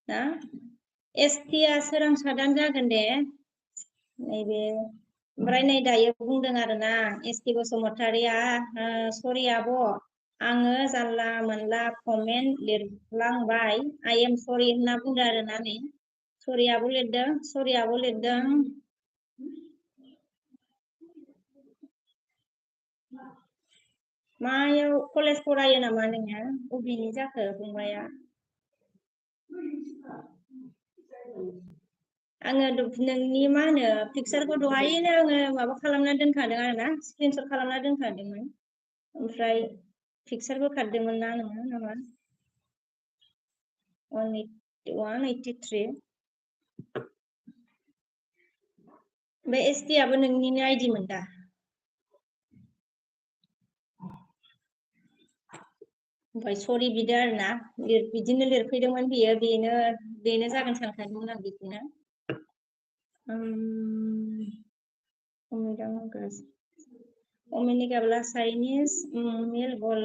ना एसटिया सोरां सादान जागोन दे नैबे ओमफ्राय नै दायो बुंदों आरोना एसटि बसुमतारिया सरि आब' आङो जानला मोनला कमेन्ट लिरलांबाय आइ एम सरि होनना बुंदों आरोना नै सरियाबो लिरदों मायाव कलेज फरायो नामा नोङो बबेनि जाखो फंबाया आङो नोंनि मा होनो पिक्सारखौ दहायनो आङो माबा खालामना दोनखादों आरोना स्क्रिनशट खालामना दोनखादोंमोन ओमफ्राय पिक्सारबो खादोंमोन ना नोङो नामा 183 बे एसटि आबो नोंनिनो आइडि मोन दा ओमफ्राय सरि बिदो आरोना बिदिनो लिरफैदोंमोन बेनो जागोन सानखादोंमोन आं बिदिनो Omni habla Chinese mil bol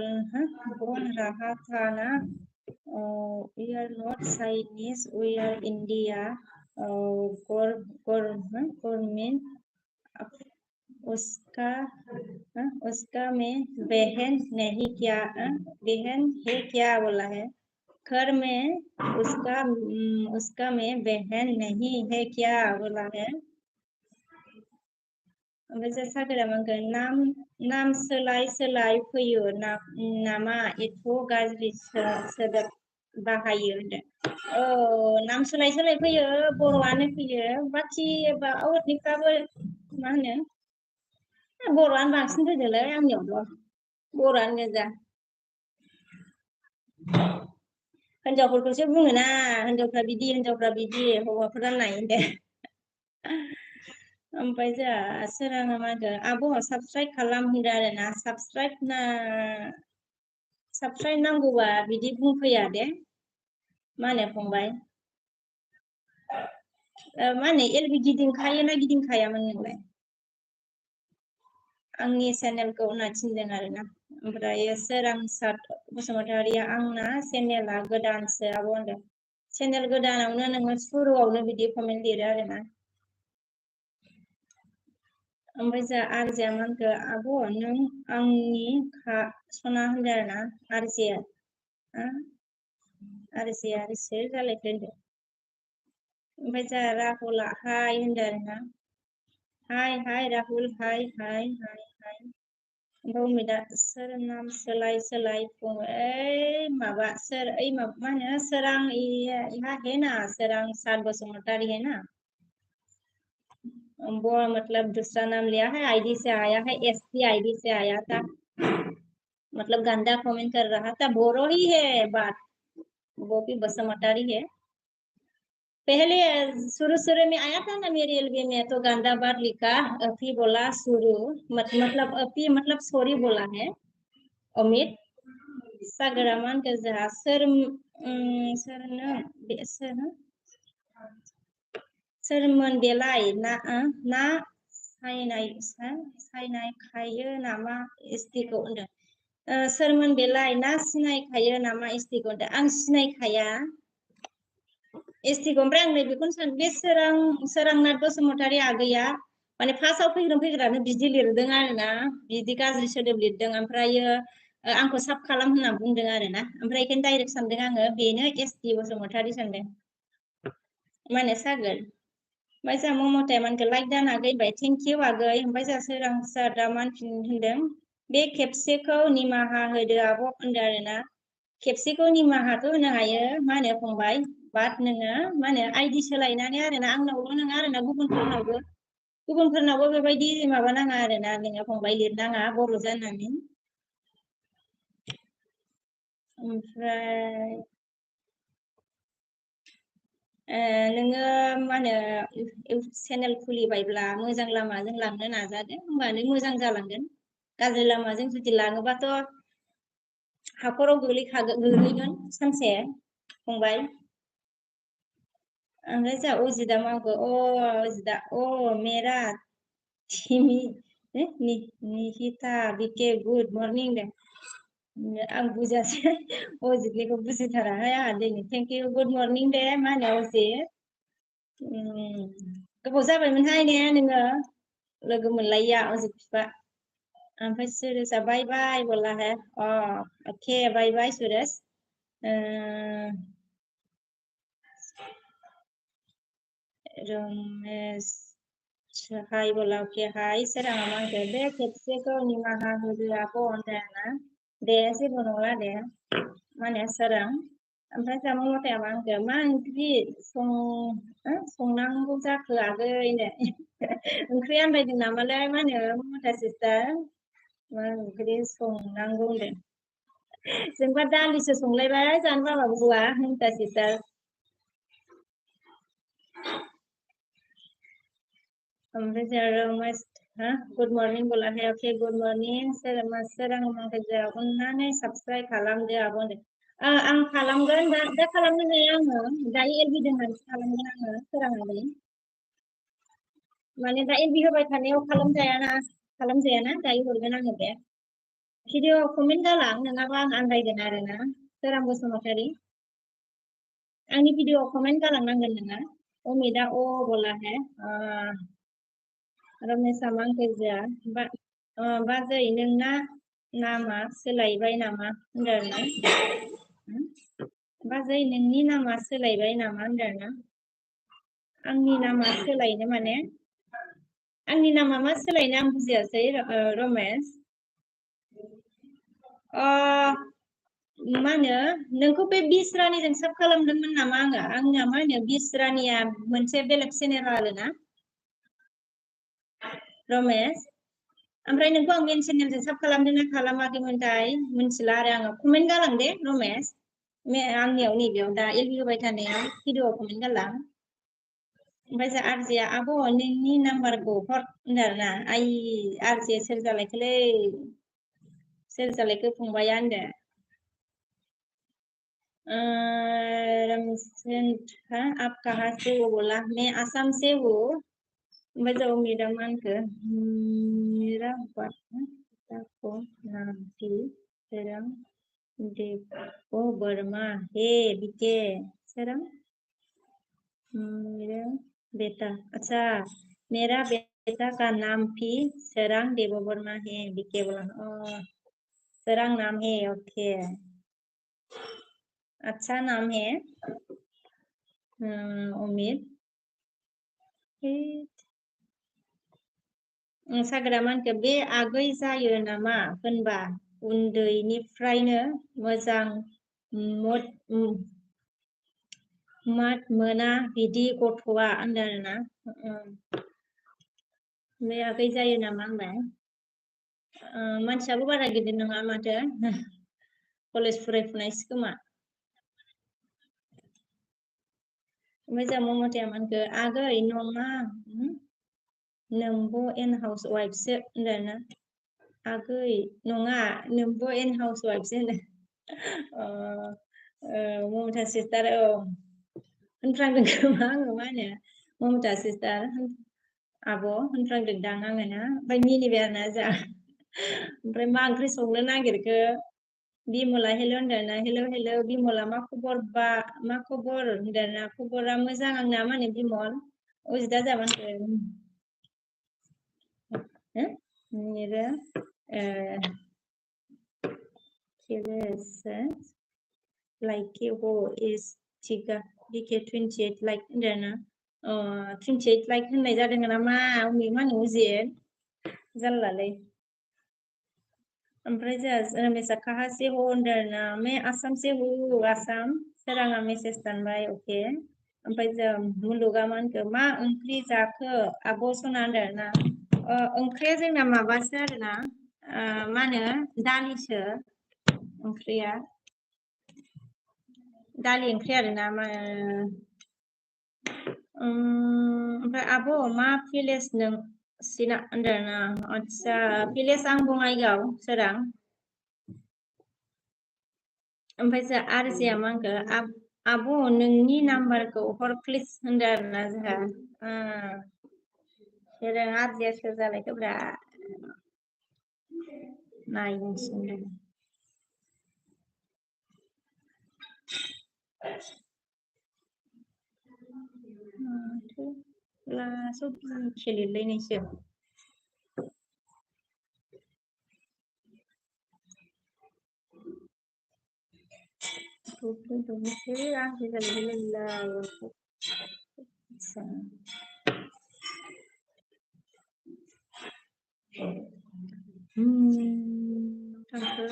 raha था ना we are not Chinese we are India government उसका में बहन नहीं क्या बहन है क्या बोला है घर में उसका में बहन नहीं है क्या बोला है ओमफ्राय सागोरा मोनगोन नाम सोलाय फैयो नामा एथ' गाज्रि सोदोब बाहायो होनदों नाम सोलाय फैयो बर'आनो फैयो बाखि आउटनिफ्राबो मा होनो बर'आनो बांसिन फैदोंलै आंनियावथ' बर'आनो गोजा हिनजावफोरखौसो बुङोना हिनजावफ्रा बिदि हौवाफोरा नाय दे ओमफ्राय जोंहा सोराङा मा होनदों आब' साबस्क्राइब खालाम होनदों आरोना साबस्क्राइब नांगौबा बिदि बुंफैया दे मा होनो फंबाय मा होनो एलबि गिदिंखायो ना गिदिंखायामोन नोंलाय आंनि चेनेलखौ होनना थिनदों आरोना ओमफ्राय सोरांसार बसुमतारिया आंना चेनेला गोदानसो आब' होनदों चेनेल गोदानावनो नोङो सुरुआवनो बिदि कमेन्ट लिरो आरोना ओमफ्राय जोंहा आरजिया मा होनखो आब' नों आंनि सना होनदों आरोना आरजिया सोर जालायखो होनदों ओमफ्राय जोंहा राहुला हाय होनदों आरोना हाय राहुल हाय ओमफ्राय उमेदा सोर नाम सोलाय माबा सोर मा होनो सोरां यहाँ है ना सोरां सात बसुमतारी है ना वो मतलब दूसरा नाम लिया है आईडी से आया है एसटी आईडी से आया था मतलब गंदा कमेंट कर रहा था बोरो ही है बात वो भी बसुमतारी है पहले शुरू में आया था ना मेरे एलबी में तो गंदा बात लिखा अपी बोला शुरू मतलब अपी मतलब सॉरी बोला है अमित सागरामान के जहा सोरमोन बेलाय ना सिनायखायो नामा STखौ होनदों सोरमोन बेलाय ना सिनायखायो नामा STखौ होनदों आं सिनायखाया STखौ ओमफ्राय आं नैबेखौनो सानो बे सोरांनाथ बसुमतारी आगैया माने फार्स्टआव फैग्रानो बिदि लिरदों आरोना बिदि गाज्रि सोदोब लिरदों ओमफ्रायो आंखौ साब खालाम होनना बुंदों आरोना ओमफ्राय बेखायनो डाइरेक्ट सानदों आङो बेनो ST बसुमतारी सानदों माने सागोर ओमफ्राय जोंहा ममताया मानखौ लाइक दान आगै होनबाय थेंक इउ आगै ओमफ्राय जोंहा सोरांसारा मानफिन होनदों बे खेबसेखौ निमाहा होदो आब' होनदों आरोना खेबसेखौ निमाहाथ' होनो हायो मा होनो फंबाय बाट नोङो मा होनो आइडि सोलायनानै आरोना आंनावल' नङा आरोना गुबुनफोरनावबो बेबायदि माबा नाङा आरोना नोङो फंबाय लिरनाङा बर' जानानै ओमफ्राय नोङो मा होनो इउटुब चेनेल खुलिबायब्ला मोजां लामाजों लांनो नाजादो होमबानो मोजां जालांगोन गाज्रि लामाजों जुदि लाङोबाथ' हाखराव गोग्लैगोन सानसे फंबाय ओमफ्राय जोंहा अजिदा मावगो अजिदा मेरा थिमि निहिता बिके गुड मर्निं दे आं बुजियासै अजितनिखौ बुजिथाराहाय आंहा दिनै थेंक इउ गुड मर्निं दे मा होनो अजित गोबाव जाबायमोनहाय ने नोङो लोगो मोनलायिया अजित बिफा ओमफ्राय सुरेशआ बाय बाय बोला है अके बाय बाय सुरेश रमेश हाय बोला अके हाय सोराङा मांखो बे खेबसेखौ निमाहा होदो आब' होनदों दे जेबो नंला दे मा होनो सोरां ओमफ्राय जोंहा ममताया मा होनखो मा ओंख्रि संनांगौ जाखो आगैनो ओंख्रि आन्दायदों नामालाय मा होनो ममता सिस्टार मा ओंख्रि संनांगौ होनदों जोंबा दालिसो संलायबाय जानो बाबाबो गवा ममता सिस्टार ओमफ्राय जोंहा रमेश गुड मर्निं बोला है अके गुड मर्निं सोरां माखासे अननानै साबस्क्राइब खालामदो आब' होनदों आं खालामगोन दा खालामनो हाया आङो दायो एलबि दोननानैसो खालामगोन आङो सोराङालै माने दा एलबि होबाय थानायाव खालामजायाना दायो हरगोन आङो बे भिडिअ कमेन्ट गालां नङाबा आं आन्दायगोन आरोना सोरां बसुमतारी आंनि भिडिअ कमेन्ट गालांनांगोन नोङो अमिता बोला है रमेशआ मांखोजा बाजै नोंना नामा सोलायबाय नामा होनदों आरोना बाजै नोंनि नामा सोलायबाय नामा होनदों आरोना आंनि नामा सोलायनो माने आंनि नामा मा सोलायनो आं बुजियासै रमेश मा होनो नोंखौ बे बिस्रानिजों साब खालामदोंमोन नामा आंना मा होनो बिस्रानिया मोनसे बेलेग चेनेल आरोना रमेश ओमफ्राय नोंखौ आं मेन चेनेलजों साब खालामदोंना खालामाखैमोनथाय मिथिला आरो आङो कमेन्ट गालां दे रमेश आंनियाव नैबेयाव दा एलबि होबाय थानायाव भिडिअ कमेन्ट गालां ओमफ्राय जों आरजेया आब' नोंनि नाम्बारखौ हर होनदों आरोना आइ आरजे सोर जालायखोलै सोर जालायखो फंबाया होनदों रमचंद्र आप कहाँ से हो बोला मैं असम से हूँ बजाओ मेरा मन कर मेरा पिता को नाम भी सरम देवो वर्मा हे बीके सरम मेरा बेटा अच्छा मेरा बेटा का नाम भी सरंग देवो वर्मा है बीके बोला सरंग नाम है ओके अच्छा नाम है उम्मीद सागरा मानखो बे आगै जायो नामा होनबा उन्दैनिफ्रायनो मोजां मात मोना बिदि गथ'आ होनदों आरोना बे आगै जायो नामा होनबाय मानसियाबो बारा गिदिर नङा माथो कलेज फरायफुनायसो खोमा ओमफ्राय जोंहा ममताया मानखो आगै नङा नोंबो एन हाउस वाइफसो होनदों ना आगै नङा नोंबो एन हाउस वाइफसो होनो ममता सिस्टार होनफ्रांदों खोमा आङो मा होनो ममता सिस्टार आब' होनफ्रांदोंदां आङो ना ओमफ्राय मिनिबाय आरोना जा ओमफ्राय मा ओंख्रि संनो नागिरखो बिमला हेल' होनदोंना हेल' बिमला मा खबर बा मा खबर होनदोंना खबरा मोजां आंना माने Bimal उजिदा जाबान like who is Chica DK28 like होनदोंना 28 like होननाय जादों नामा मा होनो उजिद जारलालै ओमफ्राय जोंहा रमेशा कहाँ से हो होनदोंना मैं आसाम से हूँ आसाम सोराङा मेसेज दानबाय अके ओमफ्राय जों मुलुगा मा ओंख्रि जाखो आब' सना होनदोंना ओंख्रिया जोंना माबासो आरोना मा होनो दालिसो ओंख्रिया दालि ओंख्रि आरोना ओमफ्राय आब' मा भिलेज नों सिना होनदोंना आदसा भिलेज आं बङाइगाव सोरां ओमफ्राय जोंहा आरजिया मा होनखो आब' नोंनि नाम्बारखौ हर प्लिज होनदों आरोना जोंहा सोरां आरजिया सोर जालायखोब्रा नायनोसै सब खेलेलायनायसो आंसो जालायलाय थांखो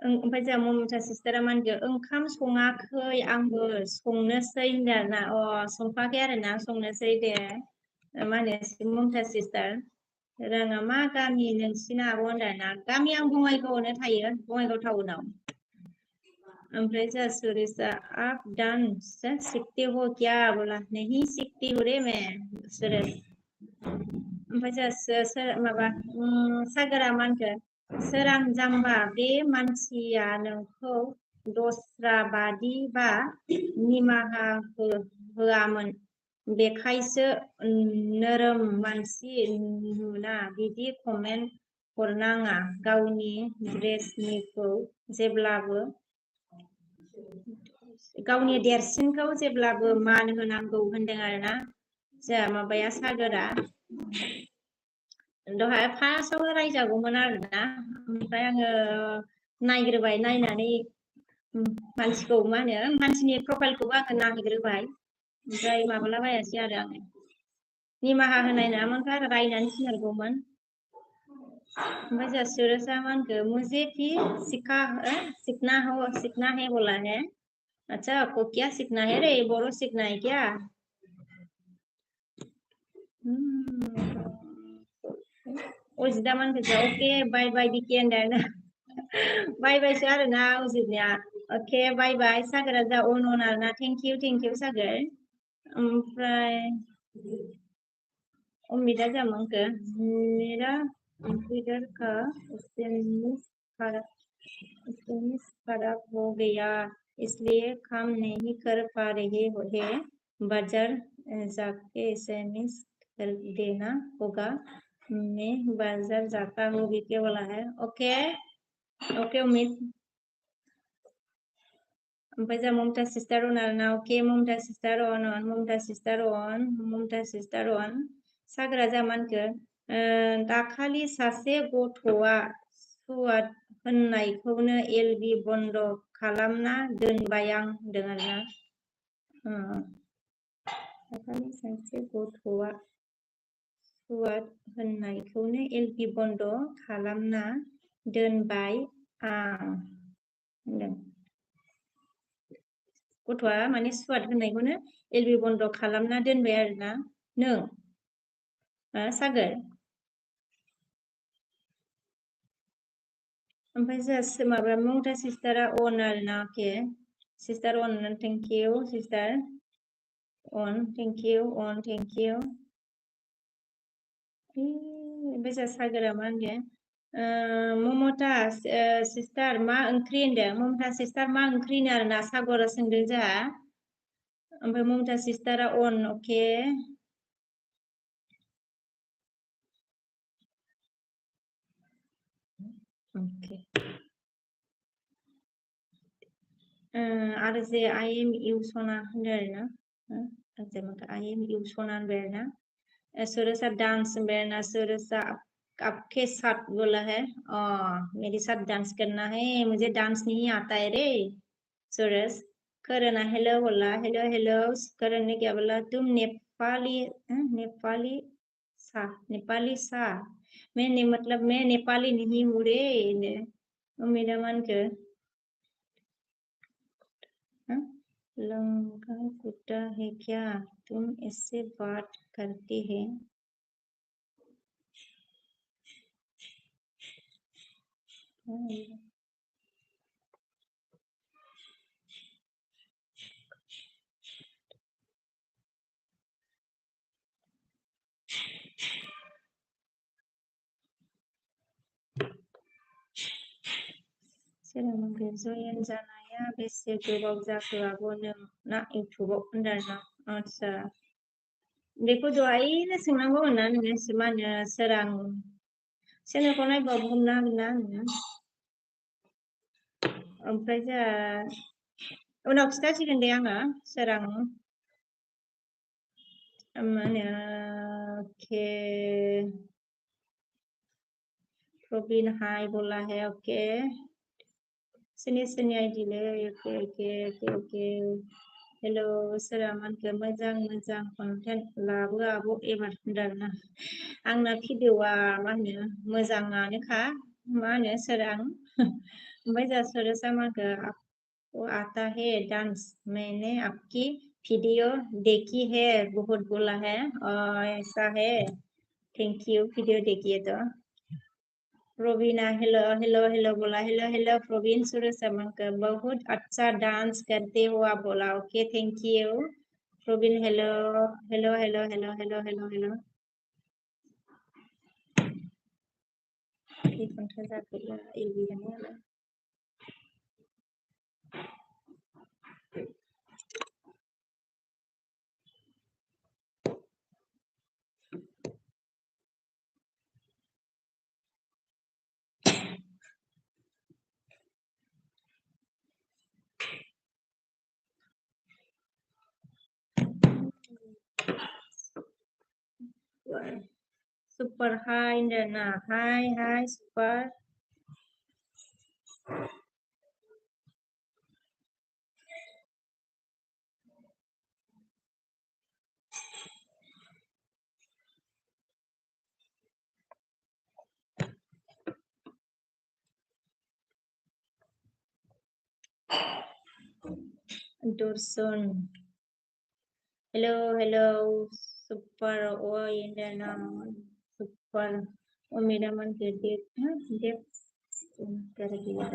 ओमफ्राय जोंहा ममता सिस्टारा मा होनखो ओंखाम सङाखै आंबो संनोसै होनदों आरोना संथ'वाखै आरोना संनोसै दे मा होनो ममता सिस्टार रोङा मा गामि नोंसिना आब' होनदोंना गामि आं बङाइगावआवनो थायो बङाइगाव टाउनाव ओमफ्राय जोंहा सुरेशा आप डांस सीखते हो क्या बोला नहीं सीखती हूँ रे मैं सुरेश ओमफ्राय जोंहा माबा सागोरा मा होनखो सोरां जाम्बा बे मानसिया नोंखौ दस्रा बादि बा निमाहा होआमोन बेखायसो नोरोम मानसि नुना बिदि कमेन्ट हरनाङा गावनि ड्रेसनिखौ जेब्लाबो गावनि देरसिनखौ जेब्लाबो मान होनांगौ होनदों आरोना जोंहा माबाया सागोरा दहाय फार्स्टआव रायजागौमोन आरोना ओमफ्राय आङो नायग्रोबाय नायनानै मानसिखौ मा होनो मानसिनि प्रफाइलखौबो आङो नायग्रोबाय ओमफ्राय माबालाबायासै आरो आङो निमाहा होनाय नङामोनथ' आरो रायनानै थिनहरगौमोन ओमफ्राय जोंहा सुरेशा मा होनखो मुझे भी सीखना है बोला है अच्छा आपको क्या सीखना है रे बोरो सीखना है क्या उजिदा मा होनखो ओके बाय बाय दिके होनदों बाय बायसो आरोना उजिदनिया ओके बाय बाय सागोरा जा अन आरोना थेंक इउ सागोर ओमफ्राय उम्मीदा जा मा होनखो मेरा कंप्यूटर का स्टेमिस खराब हो गया इसलिए काम नहीं कर पा रहे है बाजार जाके एसएमएस कर देना होगा मैं बाजार जाता हूँ बीते वाला है ओके ओके उम्मीद ओमफ्राय जोंहा ममता सिस्टार अन आरोना ओके ममता सिस्टार अन सागोरा जा मा होनखो दाखालि सासे गथ'आ सुवाद होननायखौनो एलबि बन्द खालामना दोनबाय आं होनदों आरोना दाखालि सासे गथ'आ सुवाद होननायखौनो एलबि बन्द खालामना दोनबाय आं होनदों गथ'आ माने सुवाद होननायखौनो एलबि बन्द खालामना दोनबाय आरोना नों सागोर ओमफ्राय जोंहा माबा ममता सिस्टारा अन आरोना अके सिस्टार अन थेंक इउ सिस्टार अन थेंक इउ ओमफ्राय जोंहा सागोरा मा होनगोन ममता सिस्टार मा ओंख्रि होनदों ममता सिस्टार मा ओंख्रि होनो आरोना सागरा सोंदों जोंहा ओमफ्राय ममता सिस्टारा अन अके अके आरो जे आई एम इउ सना होनदों आरोना आरो मत आई एम इउ सना होनबाय आरोना सुरसा डांस होनबाय आरोना सुरसा आपके साथ बोला है मेरे साथ डांस करना है मुझे डांस नहीं आता है रे सुरस करना हेलो बोला हेलो हेलो करण ने क्या बोला तुम नेपाली नेपाली सा मैं मतलब मैं नेपाली नहीं हूँ रे मेरा मन कर लंका कुत्ता है क्या तुम इससे बात करते हैं सोलोंनो जयेन जानाया बेसे गोबाव जाखो आब' नोंना इउटुबाव होनदों आरोना आदसा बेखौ दहायनो सोंनांगौमोन ना नोङो मा होनो सोरां चेनेलखौ नायबा हमनो हागोन ना आङो ओमफ्राय जोंहा उनाव खिथासिगोन दे आङो सोरां मा होनो के प्रवीण हाय बोला है ओके सिनि आइडि ले okay okay okay okay hello सोरा मानखो मोजां मोजां कन्टेन्ट लाबो आब' एबार होनदों आरोना आंना भिडिअ'आ मा होनो मोजाङानोखा मा होनो सोरां ओमफ्राय जोंहा सोरसा मानखो आपको आता है डांस मैंने आपकी वीडियो देखी है बहुत बोला है ऐसा है थैंक यू वीडियो देखिए तो प्रोवीना हेलो हेलो हेलो बोला हेलो हेलो प्रोवीन सुरसमंकर बहुत अच्छा डांस करते हो आप बोला okay thank you Probin hello hello hello hello hello hello hello ये कौन सा जाकर एलबी है ना super hi na hi hi super Dorson hello hello super oh ini na super oh मेरा मन कर देख कर दिया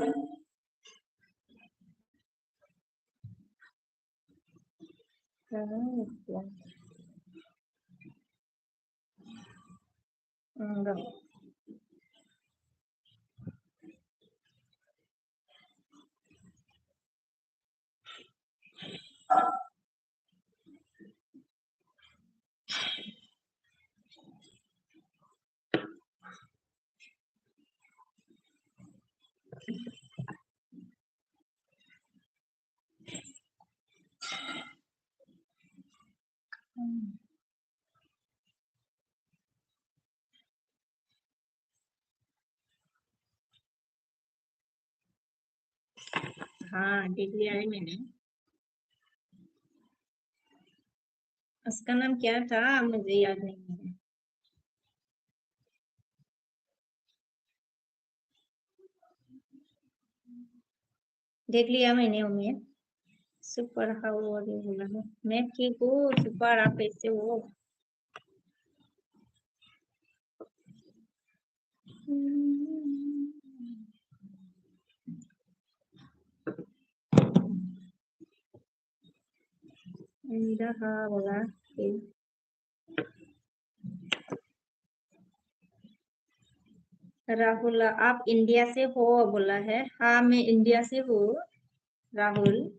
enggak हाँ देख लिया है मैंने उसका नाम क्या था मुझे याद नहीं है देख लिया मैंने उम्मीद सुपर हाउ आर यू बोला है मैं ठीक हूँ सुपर आप कैसे हो हाँ बोला राहुल आप इंडिया से हो बोला है। हाँ मैं इंडिया से हूँ राहुल।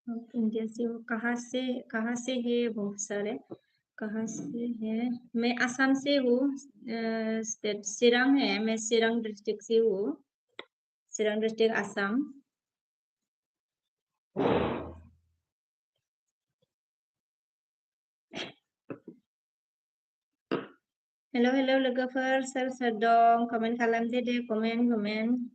आप इंडिया से हो, कहाँ से है बहुत सारे, कहाँ से है। मैं असम से हूँ, स्टेट चिरां है, मैं चिरां डिस्ट्रिक्ट से हूँ, चिरां डिस्ट्रिक्ट आसाम। हेलो हेलो लोगोफोर, सोर सोर दं, कमेन्ट खालामदो दे, कमेन्ट।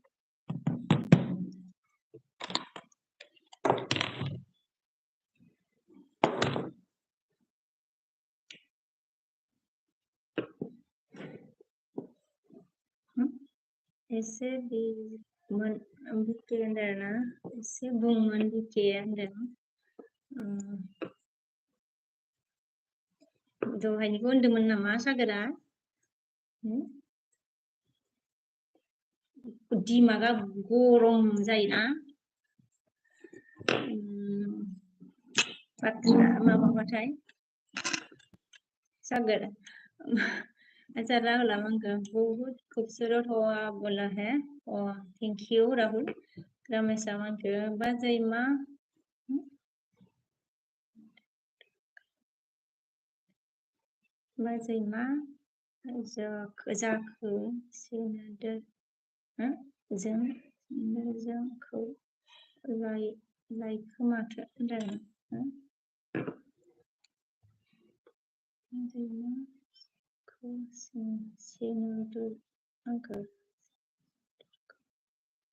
एसे बिके होनदों ना, एसे बुंमोन बिके होनदों। दहायनिखौ होनदोंमोन नामा सागोरा? दिमागा गरम जायोना, बाथ्रा माबाबाथाय सागर। अच्छा राहुल अमंक बहुत खूबसूरत हुआ बोला है। Thank you Rahul. रमेश अमंक बाजै मा जाखो जोंखौ लायखोमाखो होनदों। आंखौ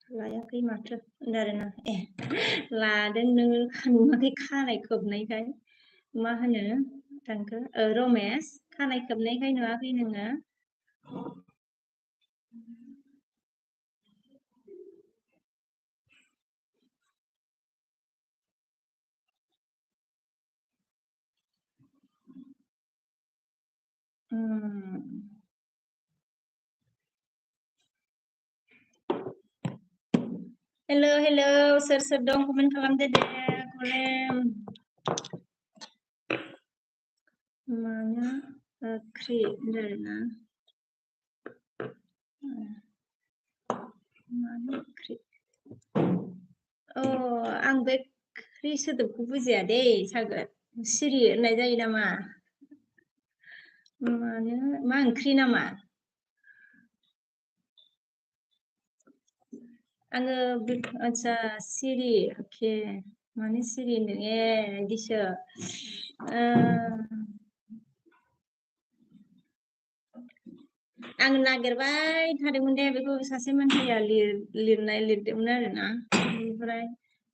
लायाखै माथो होनदों आरोना। लादों नोङो नुवाखै खानाय खोबनायखाय। मा होनो थांखो रमेश, खानाय खोबनायखाय नुवाखै नोङो। हेलो हेलो, सोर सोर दं कमेन्ट खालामदो दे, कलेम। मानो ओंख्रि होनदोंना, मानो ओंख्रि। आं बे ओंख्रि सोदोबखौ बुजिया दे सागोर, सिरि होननाय जायो नामा? मानो मा ओंख्रि नामा? आङो आच्छा सिरि, अके माने सिरि होनदों बिदिसो। आं नागिरबाय थादोंमोन दे बेखौ, सासे मानसिया लिरदोंमोन आरोना, ओमफ्राय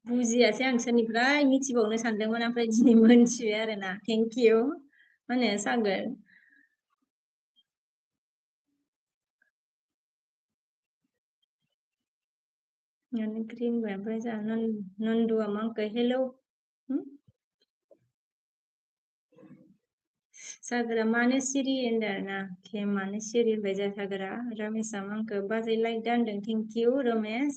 बुजियासै आं सोरनिफ्राय मिथिबावनो सानदोंमोन, ओमफ्राय दिनै मोनथिबाय आरोना। थेंक इउ मा होनो सागोर। ग्रीन ओमफ्राय जोंहा नन्दुआ मांखो हेलौ। सागरा मानो सिरि होनदों आरोना, मानो सिरि होनबाय जों सागरा। रमेशआ मांखो बाजै लाइक दानदों, थेंक इउ रमेश।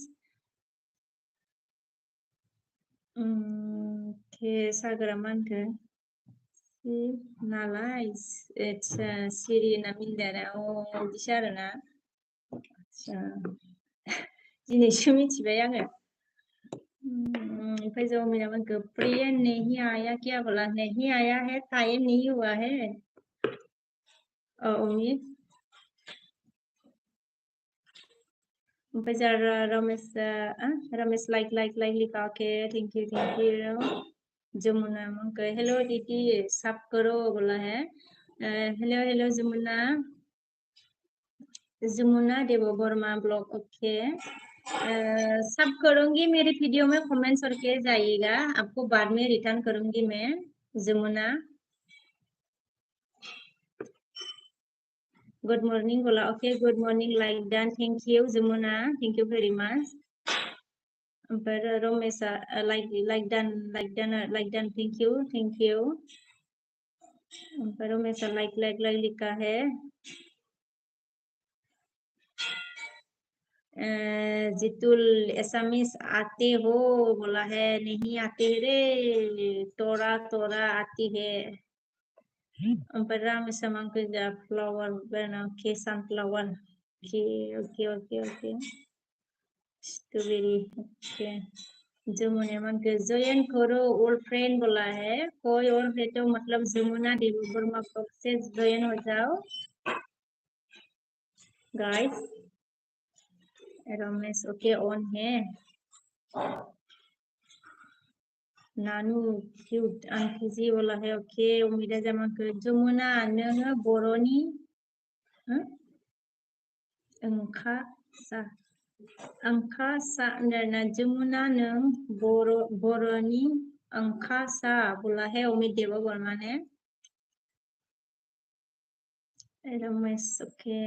सागरा मानखो नालाय सिरि होनना मिनदों आरो, बिदिसो आरोना। आच्छा दिनैसो मिथिबाय आङो। फिर जो मेरा मन प्रिय नहीं आया, क्या बोला नहीं आया है, टाइम नहीं हुआ है। उम्मीद रमेश लाइक लिखा के, थैंक यू। जमुना मंके हेलो दीदी सब करो बोला है। हेलो हेलो जमुना देव वर्मा ब्लॉग, ओके। सब करूंगी, मेरी वीडियो में कमेंट्स करके जाइएगा, आपको बाद में रिटर्न करूंगी मैं। Jumuna. Good morning bola. Okay, good morning like done. Thank you Jumuna. Thank you very much. But Romesa like done. Thank you. Four Romesa like लिखा है. जितुल एसामिस आते हो बोला है नहीं आते रे तोरा आती है Ampera sama kerja flower bernama ke sunflower okay strawberry okay Jamuna मन के join करो old friend बोला है कोई और है तो मतलब जमुना देवबर्मा ब्लॉग से join हो जाओ guys रमेश ओके ऑन है नानू क्यूट आंखिजी बोला है ओके उम्मीद है जमा कर जमुना नोङो बर'नि अंखा सा ना जमुना नों बर'नि अंखा सा बोला है उम्मीद देव वर्मा ने रमेश ओके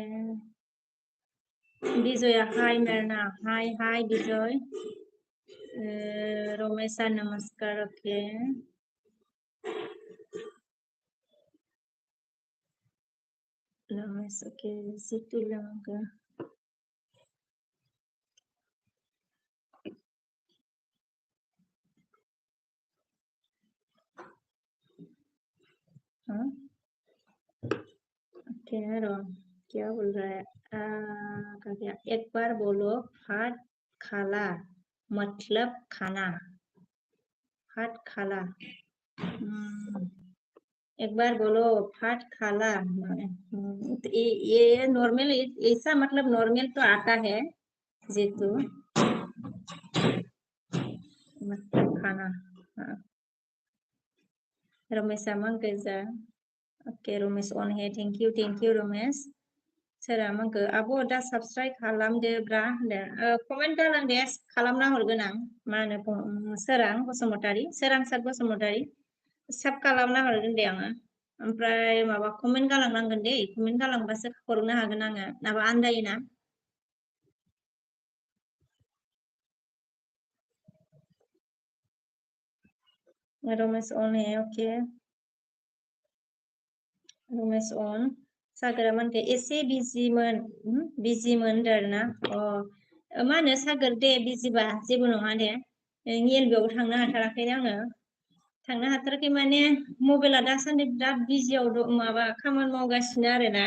विजय हाय मेरना हाय विजय रोमेशा नमस्कार ओके रमेश ओके सितु लंगा हाँ ओके रो क्या बोल रहा है क्या एक बार बोलो फाट खाला मतलब खाना फाट खाला एक बार बोलो फाट खाला ये नॉर्मल ऐसा मतलब नॉर्मल तो आता है जेतु मतलब खाना हाँ रमेश आमंग जा ओके रमेश ऑन है थैंक यू रमेश सोरा आमंग आबो दा सब्सक्राइब खालामदो ब्रा कमेन्ट गालांदे खालामना हरगोन आं मा होनो सोरां बसुमतारी सोरांसार बसुमतारी सब खालामना हरगोन दे आङो ओमफ्राय माबा कमेन्ट गालांनांगोन दे कमेन्ट गालांबासो हरनो हागोन आङो नाबा आन्दायोना रमेश ऑन है ओके रमेश ऑन सागरा मानके एसे बिजिमोन आरोना मा होनो सागोर दे बिजिबा जेबो नङा दे एल बेयाव थांनो हाथाराखै आङो थांनो हाथाराखै माने मबाइला दासान्दि बिराद बिजियाव माबा खामानि मावगासिनो आरोना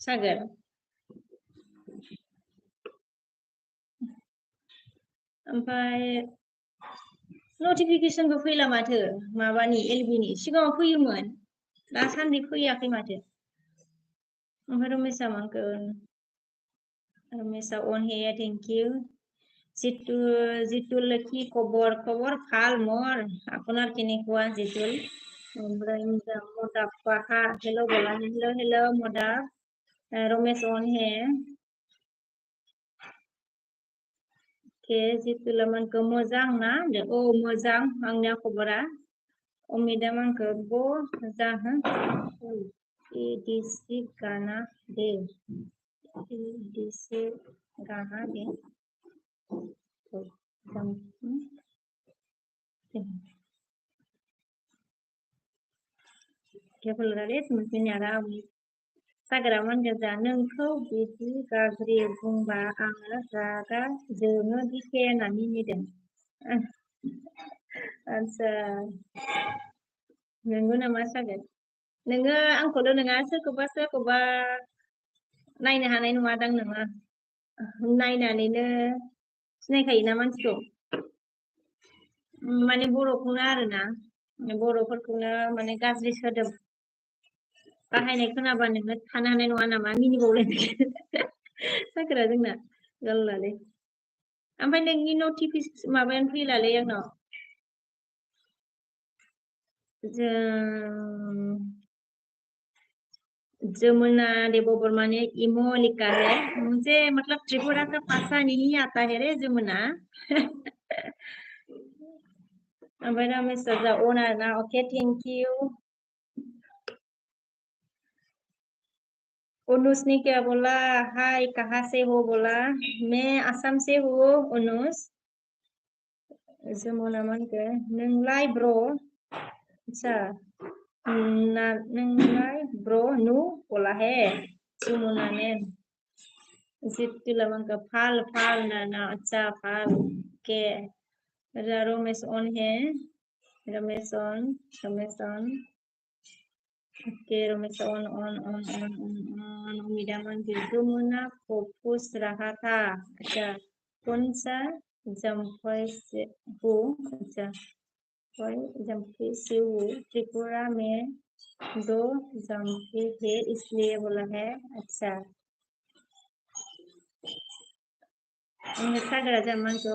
सागोर ओमफ्राय नटिफिकेशनबो फैला माथो माबानि एलबिनि सिगाङाव फैयोमोन दासान्दि फैयाखै माथो ओमफ्राय रमेशा अन है थैंक यू जितुल কি খবর ভাল মোর আপনার কেনেকুৱা জিতুল ओमफ्राय मोदाब पाहा हेलो बोला हेलो मोदाब रमेश ऑन है के जितुला मानखौ मोजां ना मोजां आंनिया खबरा उम्मीदा मानखौ मोजां इदिसि गाना दे क्या बोल रहा है तुमसे न्यारा सागरा मानगोजा नोंखौ बिदि गाज्रि बुंबा आङो रागा जोङो दिखे होनना मिनिदों आदसा नंगौ नामा सागोर नोङो आंखौल' नङा सोरखौबा नायनो हानाय नङादां नोङो नायनानैनो सिनायखायोना मानसिखौ माने बर'खौनो आरोना बर'फोरखौनो माने गाज्रि सोदोब बाहायनाय खोनाबा नोङो थानो हानाय नङा नामा मिनिबावलायनाय सागोरा जोंना गल्लालै ओमफ्राय नोंनि नटिफिकेसन माबायानो फैलालै आंनाव जमुना देवबर्मा ने इमो लिखा है मुझे मतलब त्रिपुरा का भाषा नहीं आता है रे जमुना ओमफ्राय रामेश्वर जा अन आरोना ओके थेंक इउ उनुस ने क्या बोला हाय कहाँ से हो बोला मैं आसाम से हूँ उनुस जमुना मानके नोंलाय ब्र अच्छा नोंलाय ब्र नु बोला है जमुना ने जितुला मानके फाल ना अच्छा फाल के रमेश ऑन है Ramesh on okay Ramesh on उम्मीदा मानके जमुना को पूछ रहा था अच्छा कौन सा जम्फई से हूँ अच्छा जम्फई से हूँ त्रिपुरा में 2 जम्फई है इसलिए बोला है अच्छा सागरा जमान को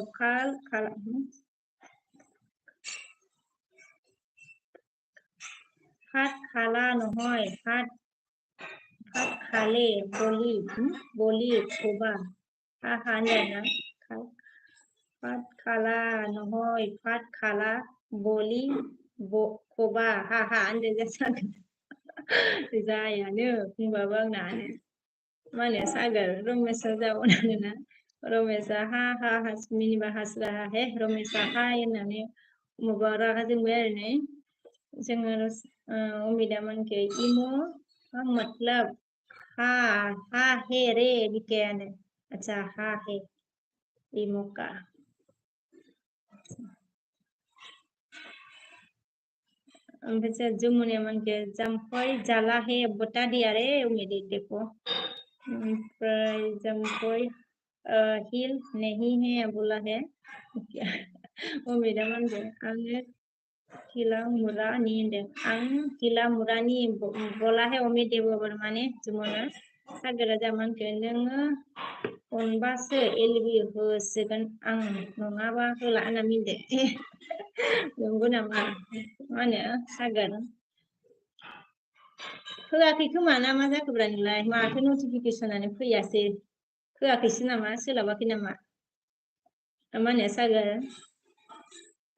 फाट खाला নহয় फाट खाले बोली खोबा हाना फाट खाला নহয় फाट खाला बोली खोबा हा होनदों जायानो बुंबाबो आंना मा होनो सागर रमेशआ जाबावनानैना रमेशआ हा मिनिबा हास्रा हे रमेशआ हाय होननानै माबा रागा जोंबाय आरो ने जोङो उम्मीदा मानके इमो मतलब हा हे रे बिकायानो अच्छा हा हे इमो का ओमफ्राय जमुना मानके जाम्फै जाला हे बता दिया रे उम्मीद देखो ओमफ्राय जाम्फै हिल नहीं है बोला है उम्मीदा मानके आङो किला मुरानी होनदों आं किला मुरानी बोला है उम्मीद देबो माने जमुना सागरा जामानके नोङो अनबासो एलबि होसिगोन आं नङाबा होला होनना मिनदो नंगौ नामा मा होनो सागर होआखै खोमा ना मा जाखोब्रा नोंलाय माथो नटिफिकेसनानो फैयासै होआखैसो नामा सोलाबाखै नामा मा होनो सागर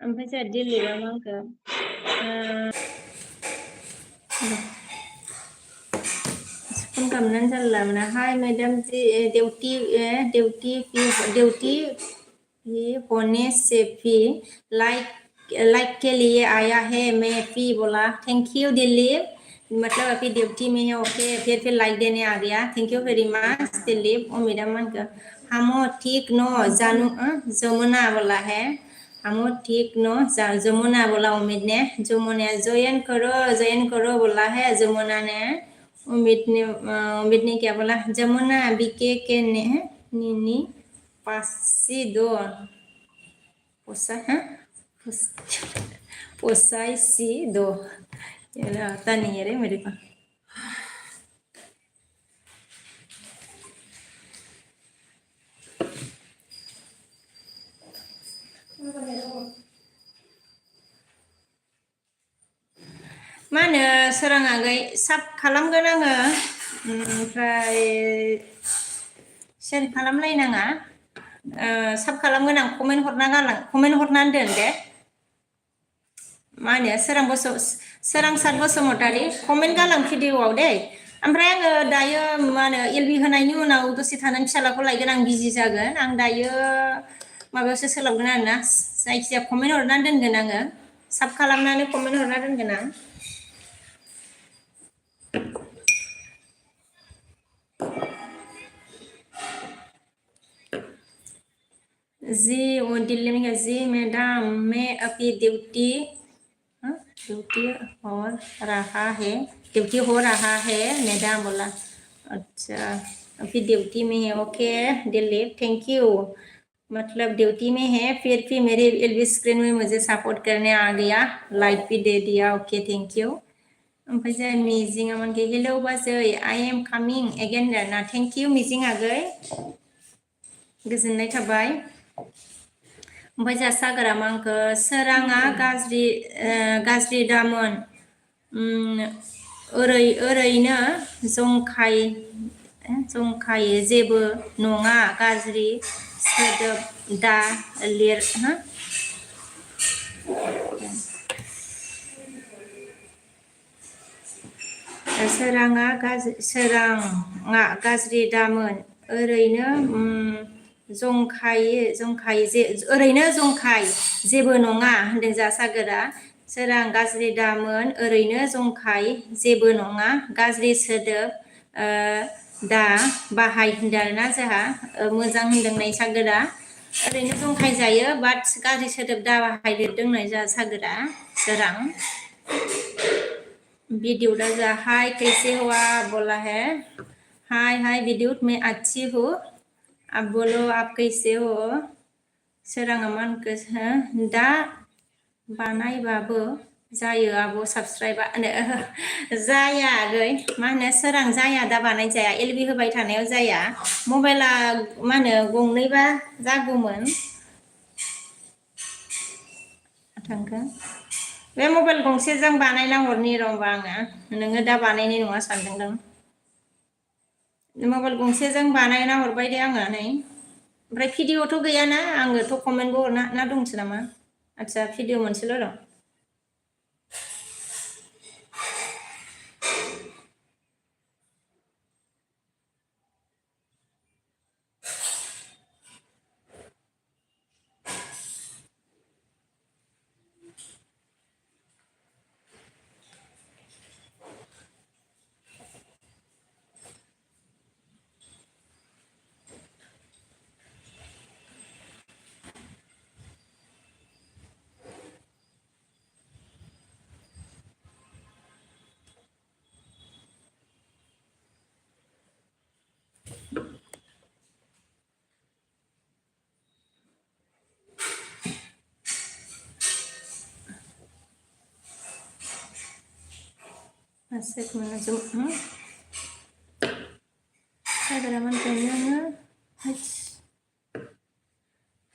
ओमफ्राय जोंहा दिल्लीयाव मा होनखो फोन खालामनानै जानला मोना हाय मैडम जी ड्यूटी भी होने से भी लाइक के लिए आया है मैं भी बोला थैंक यू दिलीप मतलब अभी ड्यूटी में है ओके फिर लाइक देने आ गया thank you very much Dilip उम्मीदा मानकर हम ठीक नो जानू जमुना बोला है हम ठीक नो जमुना बोला उम्मीद ने जमुना ज्वाइन करो बोला है जमुना ने उम्मीद ने क्या बोला जमुना बीके के ने नीनी पासी दो पोसाइसी दो ये आता नहीं है रे मेरे पास मा होनो सोरां आगै साब खालामगोन आङो ओमफ्राय शेयार खालामलायनाङा साब खालामगोन आं कमेन्ट हरनानै दोन दे मा होनो सोरांसार बसुमतारी कमेन्ट गालां भिडिअआव दे ओमफ्राय आङो दायो मा होनो एलबि होनायनि उनाव दसे थानानै फिसालाखौ लायगोन आं बिजि जागोन आं दायो माबायावसो सोलाबगोन आरोना जायखिजाया कमेन्ट हरनानै दोनगोन आङो साब खालामनानै कमेन्ट हरना दोनगोन आं जी दिल्ली में जी मैडम मैं अभी ड्यूटी हो रहा है मैडम बोला अच्छा अभी ड्यूटी में है ओके दिलीप थैंक यू मतलब ड्यूटी में है फिर मेरे एलबी स्क्रीन में मुझे सपोर्ट करने आ गया लाइक भी दे दिया ओके थैंक यू ओमफ्राय जों मिजिङा मानके हेलौ बाजै आई एम कामिं एगेन ना थैंक यू मिजिं आगै गोजोननाय थाबाय ओमफ्राय जोंहा सागरा मांखो सोराङा गाज्रि दामोन ओरैनो जंखायो जेबो नङा गाज्रि सोदोब दा लिर सोराङा गाज्रि दामोन ओरैनो ओरैनो जंखाय जेबो नङा होनदों जा सागोरा सोरां गाज्रि दामोन ओरैनो जंखाय जेबो नङा गाज्रि सोदोब दा बाहाय होनदों आरोना जोंहा मोजां होनदों सागोरा ओरैनो जंखाय जायो बाट गाज्रि सोदोब दा बाहायदेरदों जा सागोरा सोरां विद्युत जा हाय कैसे हो आप बोला है हाय विद्युत मैं अच्छी हूँ आप बोलो आप कैसे हो सोराङा मा होनखो दा बानायबाबो जायो आब' साबस्क्राइबा जाया आगै मा होनो सोरां जाया दा बानाय जाया एलबि होबाय थानायाव जाया मबाइला मा होनो गंनैबा जागौमोन थांखो बे मबाइल गंसेजों बानायना हरनि र'बा आङो नोङो दा बानायनाय नङा सानदोंदां मबाइल गंसेजों बानायना हरबाय दे आङो नै ओमफ्राय भिडिअ'थ' गैयाना आङोथ' कमेन्टबो हरना ना दंसो नामा आदसा भिडिअ मोनसेल' दं Asik menajum Sagraman kayaknya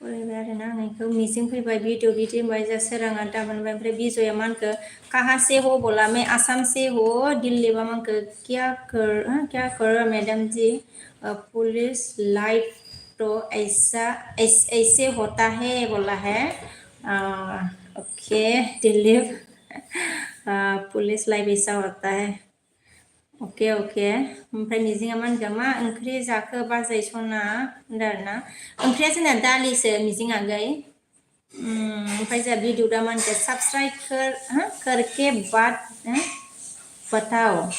फरायबाय आरोना आं इखौ मिजिं फैबाय भिडिअ बिदि होनबाय जा सोराङा दा मोनबाय ओमफ्राय बिजया मानखो कहाँ से हो बोला मैं आसाम से हो दिल्ली बा मानखो क्या कर मैडम जी पुलिस लाइफ तो ऐसे होता है बोला है ओके दिल्ली पुलिस लाइफ ऐसा होता है ओके ओमफ्राय मिजिङा मा होनखो मा ओंख्रि जाखो बाजै सना होनदों आरोना ओंख्रिया जोंना दालिसो मिजिं आगै ओमफ्राय जोंहा भिडिअ मा होनखो साबस्क्राइब करके बात बताओ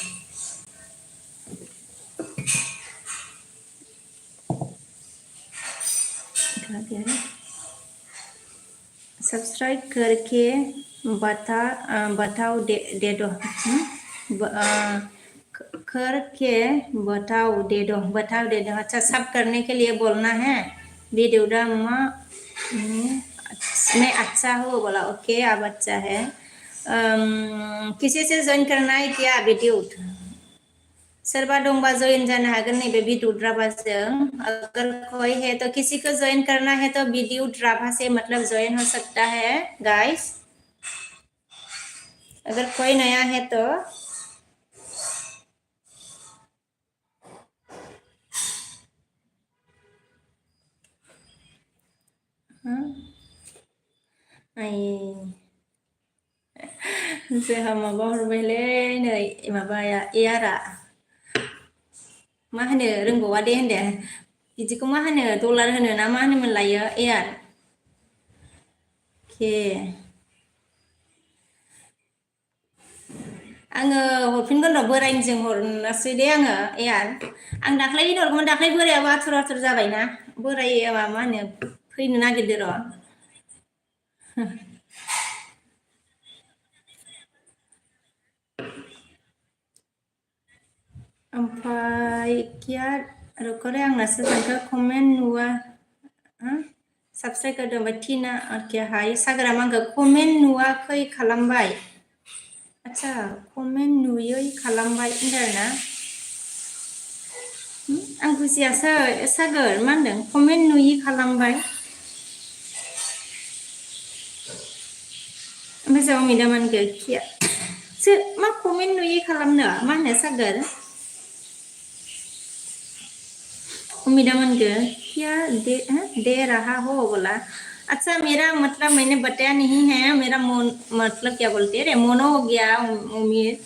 सब्सक्राइब करके बताओ दे दो करके बताओ दे दो अच्छा सब करने के लिए बोलना है वीडियो डामा मैं अच्छा हूँ बोला ओके अब अच्छा है किसी से ज्वाइन करना है क्या वीडियो सोरबा दंबा जॉइन जानो हागोन नैबे वीडियो ड्राबाजों अगर कोई है तो किसी को ज्वाइन करना है तो वीडियो ड्राबा से मतलब ज्वाइन हो सकता है गाइस अगर कोई नया है तो जोंहा माबा हरबायलै नै माबाया एयारा मा होनो रोंबावा दे होनदो बिदिखौ मा होनो डलार होनो ना मा होनोमोन लायो एयार के आङो हरफिनगोन र' बोराइनिजों हरनोसै दे आङो एयार आं दाख्लै हरगौमोन दाख्लै बोरायाबो आथुर जाबायना बोराया मा होनो फैनो नागिरदो र' ओमफ्राय क्या रुको आंनासो थांखो कमेन्ट नुवा साबस्क्राइब करदों ओमफ्राय टिना के हाय सागरा आंखौ कमेन्ट नुवाखै खालामबाय आच्छा कमेन्ट नुयै खालामबाय होनदों आरोना आं बुजियासै सागोर मा होनदों कमेन्ट नुयै खालामबाय ओमफ्राय जाव मिदामानखौ खिया मा कमेन्ट नुयै खालामनो मा होनो सागोर उम्मीदा मन के क्या दे रहा हो बोला अच्छा मेरा मतलब मैंने बताया नहीं है मेरा मतलब क्या बोलते हैं मोनो हो गया उम्मीद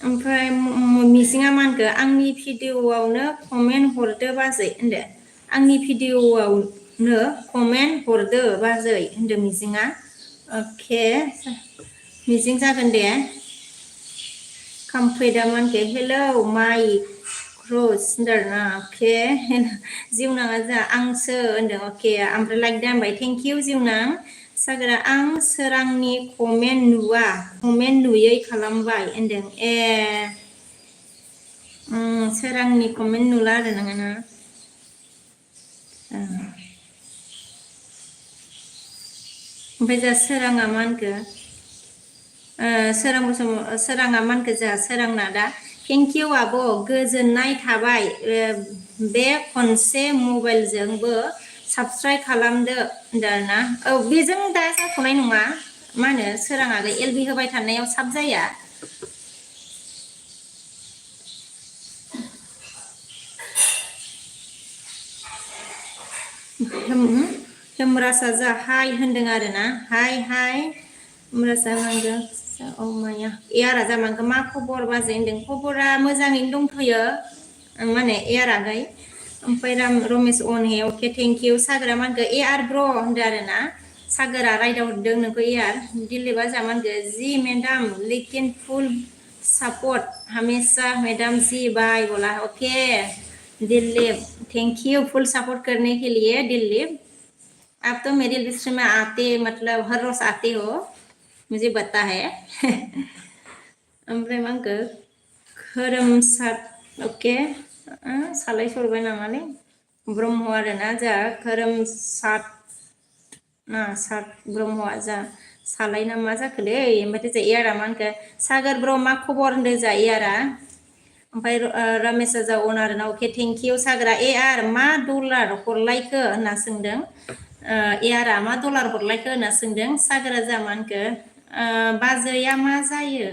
ओमफ्राय मिजिङा मा होनखो आंनि भिडिअ'आवनो कमेन्ट हरदो बाजै होनदो आंनि भिडिअ'आवनो कमेन्ट हरदो बाजै होनदो मिजिङा अके मिजिं जागोन दे खामफैदा मा होनखो हेलौ माइ क्रस होनदों आरोना अके जिउनाङा जा आंसो होनदों अके ओमफ्राय लाइक दा होनबाय थेंक इउ जिउनां सागोरा आं सोरांनि कमेन्ट नुवा कमेन्ट नुयै खालामबाय होनदों ए सोरांनि कमेन्ट नुला आरो नोङो ना ओमफ्राय जा सोराङा मा होनखो सोराङा मा होनखो जोंहा सोरांना दा थेंक इउ आब' गोजोननाय थाबाय बे खनसे मबाइलजोंबो साबसक्राइब खालामदो होनदों आरोना औ बेजों दा जाथ'नाय नङा मा होनो सोराङा एल बि होबाय थानायाव साब जाया हेमरासा जा हाय होनदों आरो ना हाय हाय हेमरासा होनदों औ माया एयारा जामाखौ मा खबर बाजै होनदों खबरा मोजाङैनो दंथ'यो माने एयाराहाय ओमफ्राय रमेश अन हे अके थेंक इउ सागोरा मा होनखो ए आर ब्र' होनदों आरो ना सागोरा रायदाव हरदों नोंखौ एयार दिलीपआ जा मा होनखो जि मेदाम लेकिन फुल सपोर्ट हमेशा मैडम जी बाय बोला okay Dilip thank you full support करने के लिए दिलीप आप तो मेरे लिस्ट में आते मतलब हर रोज आते हो मुझे पता है ओमफ्राय मा होनखो खोरोमसाद अके सालाय सरबाय नामालै ब्रह्म आरोना जोंहा खोरोमसाद सात ब्रह्मआ जा सालायना मा जाखोलै ओमफ्राय जा इयारा मा होनखो सागोर ब्र मा खबर होनदों जा इयारा ओमफ्राय रमेश जा अनार ना अके थेंक इउ सागोरा ए आर मा डलार हरलायखो होनना सोंदों एयारा मा डलार हरलायखो होनना सोंदों सागोरा जा मा होनखो बाजैया मा जायो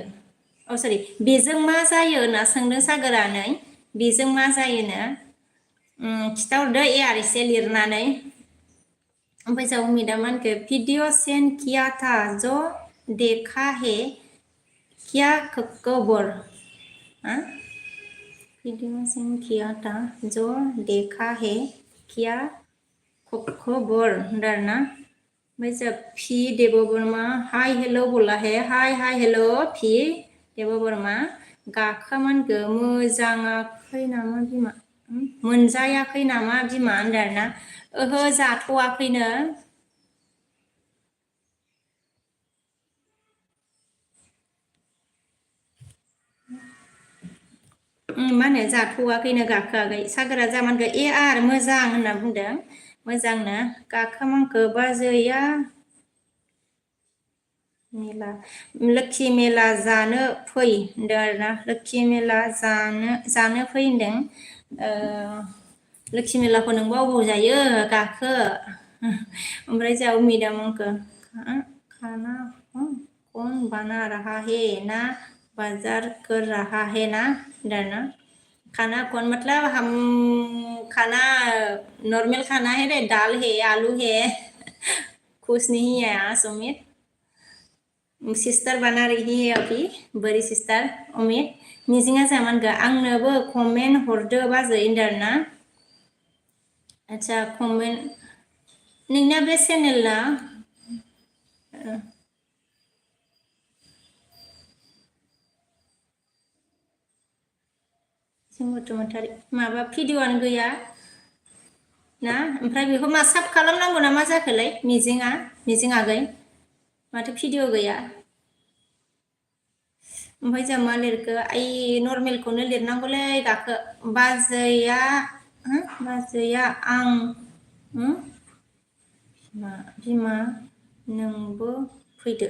औ सरि बेजों मा जायो होनना सोंदों सागोरा नै बेजों मा जायोनो खिथाहरदो एयार एसे लिरनानै ओमफ्राय जा उमिदा मा होनखो भिडिअ सेन्ड किया था जो देखा है क्या खबर हाँ वीडियो सेंड किया था जो देखा है क्या खबर होनदों आरोना ओमफ्राय जा फि देब बर्मा हाय हेल' बोला है हाय हाय हेल' फि देब बर्मा गाखोमानखो मोजाङाखै नामा बिमा मोनजायाखै नामा बिमा होनदों आरोना ओहो जाथ'वाखैनो मा होनो जाथ'वाखैनो गाखोआखै सागोरा जामानखो ए आर मोजां होनना बुंदों मोजांनो गाखोमांखो बाजैया मेला लोक्षि मेला जानो फै होनदों आरोना लोक्षि मेला जानो फै होनदों लोक्षि मेलाखौ नोंबो अबाव जायो गाखो ओमफ्राय जा उमिदा मोनखो खाना कौन बना रहा है ना बाजार कर रहा है ना डरना खाना कौन मतलब हम खाना नॉर्मल खाना है रे दाल है आलू है खुश नहीं है सुमित सिस्टार बना रही है अभी बोरी सिस्टार अमित मिजिङा जामानगो आंनोबो कमेन्ट हरदो बाजै होनदों आरोना आच्छा कमेन्ट नोंना बे चेनेला जों बसुमतारी माबा भिडिअ'आनो गैया ना ओमफ्राय बेखौ मा साब खालामनांगौ ना मा जाखोलै मिजिं आगै माथो भिडिअ' गैया ओमफ्राय जों मा लिरखो आइ नर्मेलखौनो लिरनांगौलै गाखो बाजैया आं बिमा नोंबो फैदो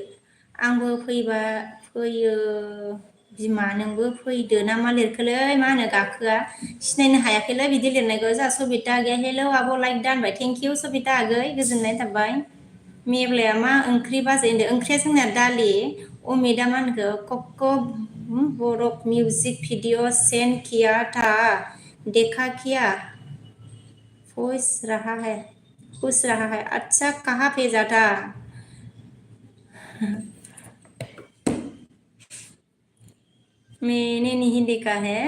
आंबो फैयो बिमा नोंबो फैदो ना मा लिरखोलै मा होनो गाखोआ सिनायनो हायाखैलै बिदि लिरनायखौ जोंहा सबिता आगैया हेलौ आब' लाइक दानबाय थेंक इउ सबिता आगै गोजोननाय थाबाय मेब्लाया मा ओंख्रि बाजै होनदों ओंख्रिया जोंना दालि अमिदा मा होनखो कक्क' बरफ मिउजिक भिडिअ सेन्ड किया था देखा क्या खुश रहा है अच्छा कहाँ भेजा था मैंने नहीं देखा है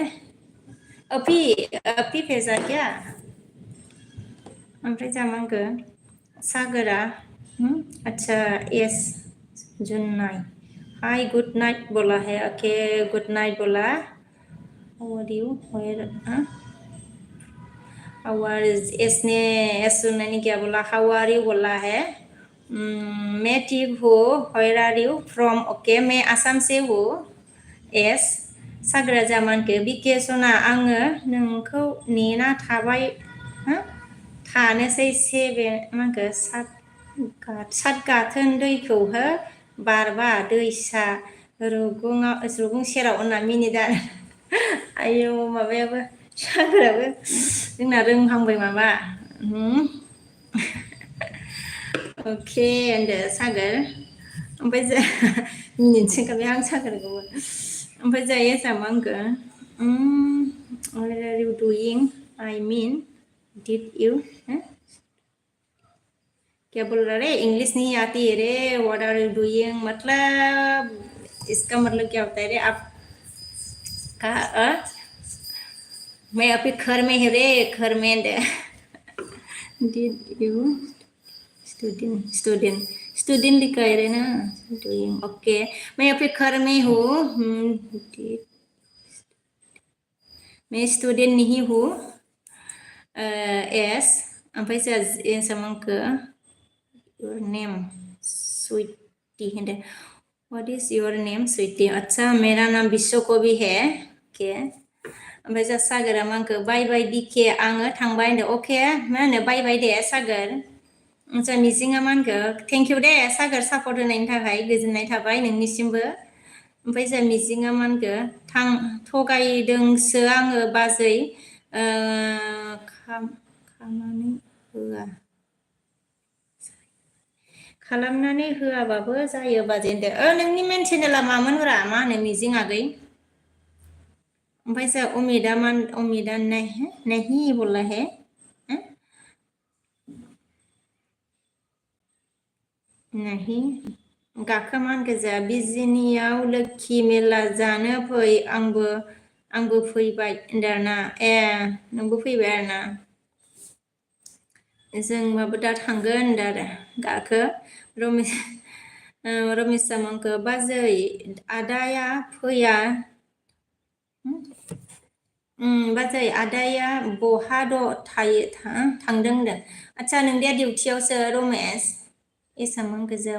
अभी अभी भेजा क्या ओमफ्राय जामांगो सागरा अच्छा यस जुन्नाय हाय गुड नाइट बोला है ओके गुड नाइट बोला हाउ आर यू वेयर और इसने सुनने क्या बोला हाउ आर यू बोला है मैं ठीक हूँ where are you from okay मैं आसाम से हूँ एस साग्रा जामानखो बिके सना आङो नोंखौ नेना थाबाय थानोसै सेबे माखो सात गाथोन दैखौ हो बारबा दैसा रुगुं सेराव होनना मिनिदा आयौ माबायाबो सागोराबो जोंना रोंहांबाय माबा अके होनदो सागोर ओमफ्राय जा मिनिनोसै ओंखारबाय आं सागोरखौबो ओमफ्राय जायो जामांगो what are you doing I mean did you क्या बोल रहा रे इंग्लिश नहीं आती है रे व्हाट आर यू डूइंग मतलब इसका मतलब क्या होता है रे आप का मैं अभी घर में है रे घर में दे डिड यू स्टूडेंट स्टूडेंट लिखा है रे ना डूइंग ओके मैं अभी घर में हूँ मैं स्टूडेंट नहीं हूँ एस ओमफ्राय जोंहा सामांखो your name स्वीटी है what is your name Sweety अच्छा मेरा नाम विश्वकवि है ओके ओमफ्राय जा सागोरा मा होनखो बाय बाय बिके आङो थांबाय होनदो अके मा होनो बाय बाय दे सागोर जा मिजिङा मा होनखो थेंक इउ दे सागोर सापर्ट होनायनि थाखाय गोजोननाय थाबाय नोंनिसिमबो ओमफ्राय जा मिजिङा मा होनखो थगायदोंसो आङो बाजै खालामनानै होआ खालामनानै होआबाबो जायो बाजै होनदो नोंनि मेन चेनेला मामोनब्रा मा होनो मिजिं आगै ओमफ्राय जा अमिदा नहीं बोला है नहीं गाखोमान गोजा बिजिनियाव लोखि मेला जानो फै आंबो फैबाय होनदों आरोना ए नोंबो फैबाय आरोना जोंबाबो दा थांगोन होनदों आरो गाखो रमेश सामोनखो बाजै आदाया फैया बाजै आदाया बहा थायो थांदों होनदों आदसा नोंनिया डिउटियावसो रमेश एसामान गोजा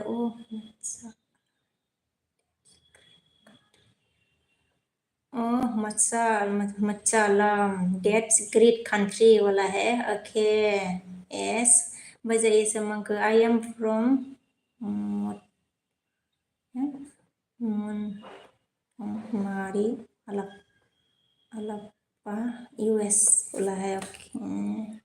मच्चालाम दैट्स ग्रेट कान्ट्री वाला है ओके एस बाजै एसामानखो आई एम फ्रॉम मारी अलापा यूएस बोला है ओके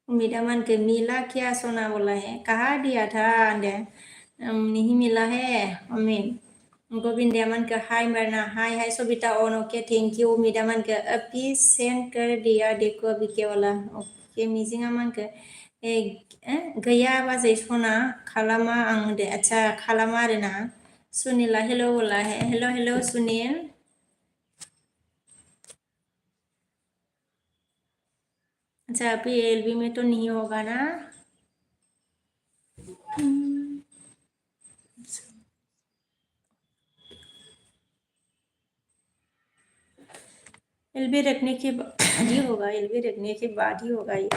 उम्मीदा मन के मिला क्या सोना बोला है कहा दिया था अंदे नहीं मिला है उम्मीद गोविंदा मन के हाय मरना hi hi Sabita on okay thank you उम्मीदा मन के अभी सेंड कर दिया देखो अभी क्या वाला ओके मिजिंगा मन के गैया बाजै सना खालामा आं दे अच्छा खालामा आरो ना सुनीला हेलो बोला है हेलो हेलो सुनील अच्छा अभी एलबी में तो नहीं होगा ना एलबी रखने के बाद ही होगा एलबी रखने के बाद ही होगा ये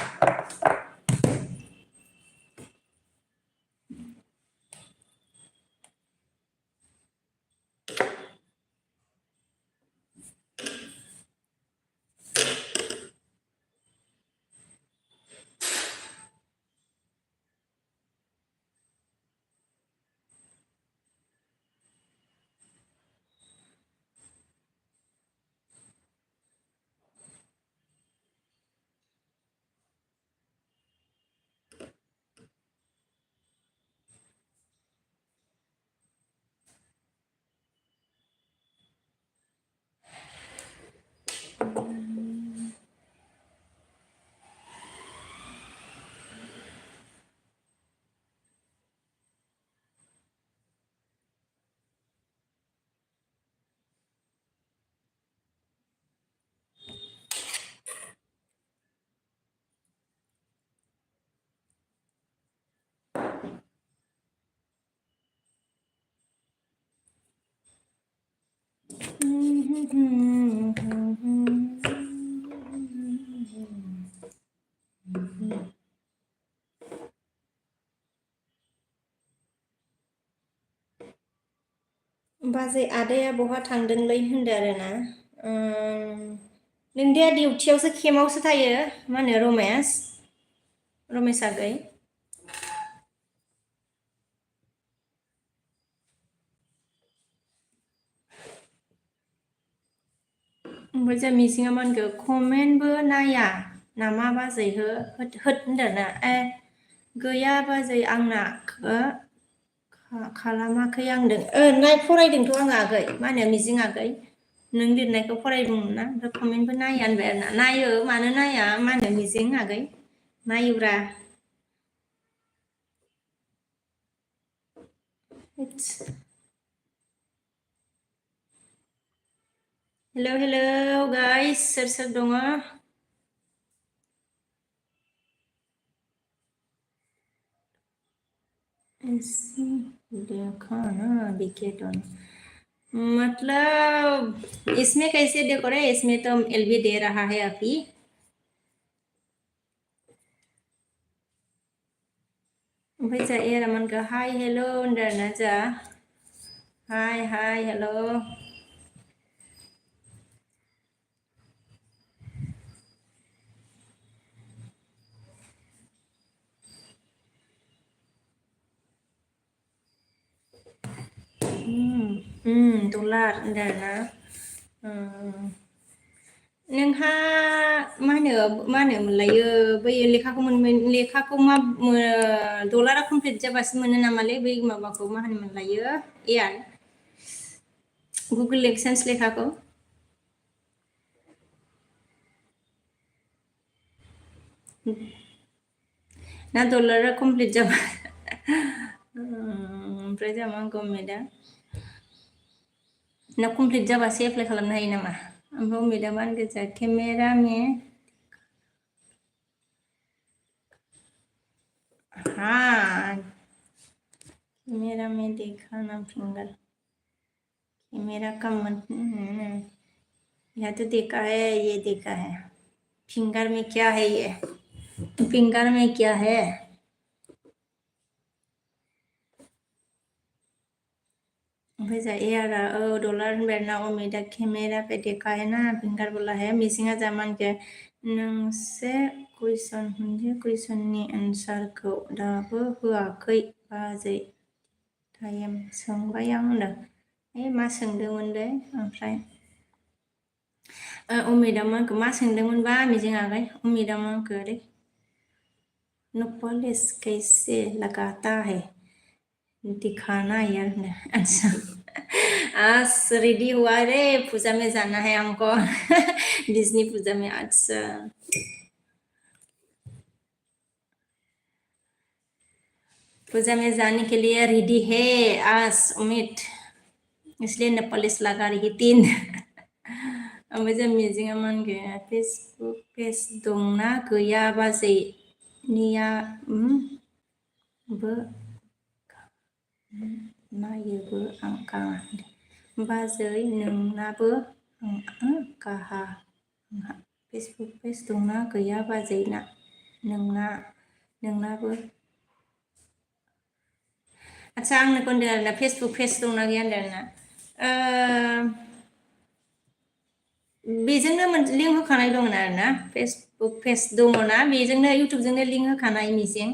बाजै आदाया बहा थांदोंलै होनदो आरोना नोंदिया डिउटियावसो केम्पआवसो थायो मा होनो रमेश आगै ओमफ्राय जों मिजिङा मा होनखो कमेन्टबो नाया नामा बाजै होद होनदो ना गैया बाजै आंना खालामाखै आंदों फरायदोंथ' आङो आगै मा होनो मिजिं आगै नों लिरनायखौ फरायदोंमोन ना ओमफ्राय कमेन्टबो नाया होनबाय आरोना नायो मानो नाया मा होनो मिजिं आगै नायोब्रा हेलौ गाइस सोर दङ देखा ना विकेट मतलब इसमें कैसे देखो रे इसमें तो एलबी दे रहा है अभी ओमफ्राय जा एरामोनखौ हाय हेल' होनदों आरोना जा हाय हेल' डलार होनदों आरोना नोंहा मा होनोमोनलायो बै लेखाखौ मा डलारा कमप्लिट जाबासो मोनो नामालै बै माबाखौ मा होनोमोनलायो गुगोल एक्सेन्स लेखाखौ ना डलारा कमप्लिट जाबा ओमफ्राय जोंहा मा गभर्नमेन्टआ ना कमप्लिट जाबासो एप्लाइ खालामनो हायो नामा ओमफ्राय मेदामा होनगोन जा केमेरा में देखा ना फिंगर कैमरा का यह तो देखा है ये देखा है फिंगर में क्या है ये फिंगर में क्या है ओमफ्राय जा एयारा डलार होनबाय ना उमेदा कैमरा पे देखा है ना फिंगर बोला है मिसिङा जा मानके नोंसे कुइसननि एन्सारखौ दाबो होआखै बाजै टाइम सोंबाय आं होनदों मा सोंदोंमोनलै ओमफ्राय उमेदामोनखौ मा सोंदोंमोनबा मिजिं आगै उमेदामोनखौ रे पुलिस कैसे लगाता है दिखाना यार अच्छा आज रेडी हुआ रे पूजा में जाना है हमको डिज्नी पूजा में अच्छा पूजा में जाने के लिए रेडी है आज उमित इसलिए नेपालिस लगा रही 3 ओमफ्राय जों मिजिङा मा होनगोन फेसबुक पेज दंना गैया बाजैनिया नायोबो आं बाजै नोंनाबो गाहा आंहा फेसबुक पेज दंना गैया बाजैना नोंनाबो आच्छा आंनो होनदों आरोना फेसबुक पेज दंना गैया होनदों आरोना बेजोंनो लिंक होखानाय दङ आरोना फेसबुक पेज दङना बेजोंनो इउटुबजोंनो लिंक होखानाय मिजिं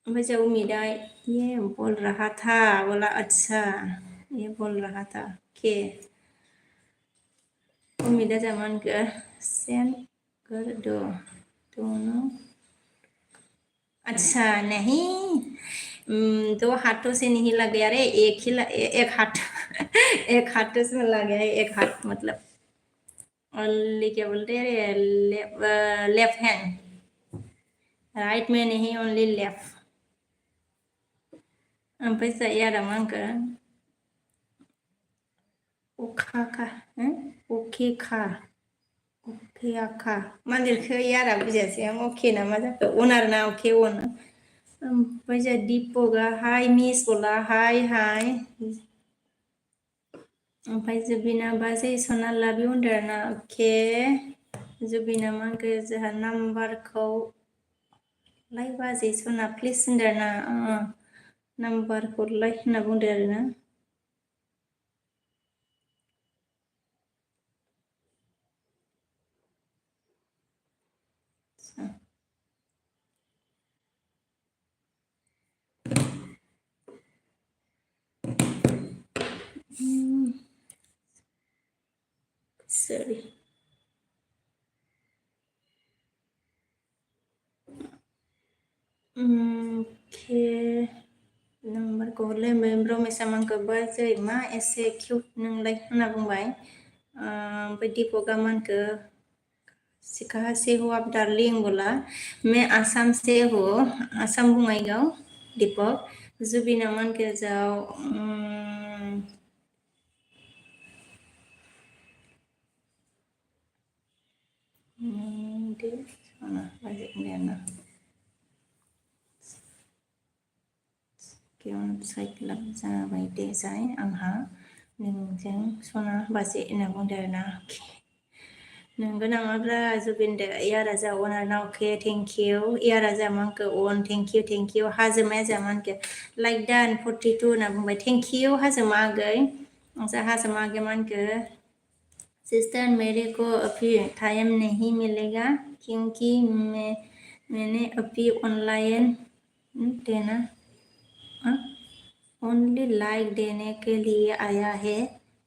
ओमफ्राय जो उमिदा ये बोल रहा था बोला अच्छा ये बोल रहा था के उम्मीद है जमान कर सेंड कर दो दोनों अच्छा नहीं 2 हाथों से नहीं लग गया रे एक हाथ एक हाथों से लग गया है एक हाथ मतलब ओनली क्या बोलते हैं लेफ्ट हैंड राइट में नहीं ओनली लेफ्ट ओमफ्राय जायो आरो मा होनखो अके आखा मा लिरखो यारा बुजियासै आं अके ना मा जाखो अन आरो ना अके अन ओमफ्राय जोंहा दिपकआ हाय मिस बोला हाय हाय ओमफ्राय जुबिना बाजै सना लाभ इउ होनदों आरोना अके जुबिना मा होनखो जोंहा नाम्बारखौ लाइ बाजै सना प्लिज होनदों आरोना नाम्बारखौ लाइक होनना बुंदो आरोना sorry oke नाम्बारखौ हरलाय ओमफ्राय रमेशआ आंखौ बाजै मा एसे किउट नोंलाय होनना बुंबाय ओमफ्राय दिपकआ मा होनखो कहाँ से हो आप डार्लिंग बोला मैं आसाम से हो आसाम बङाइगाव दीपक जुबिना मा होनखो जाव दे सना बाजै होनदों साइड लाभ जाबाय दे जाय आंहा नोंजों सना बाजै होनना बुंदो आरोना नोंगौ नामाब्रा जुबिनदो यारा जा अन आरोना अके थेंक इउ यारा जा मांखो अन थेंक इउ हाजोमाया जा मानखो लाइक डान 42 होनना बुंबाय थेंक इउ हाजोमा आगै जा हाजोमा आगै मानखो सिस्टर मेरे को अभी टाइम नहीं मिलेगा क्योंकि मैंने अभी ऑनलाइन देना ओनली लाइक देने के लिए आया है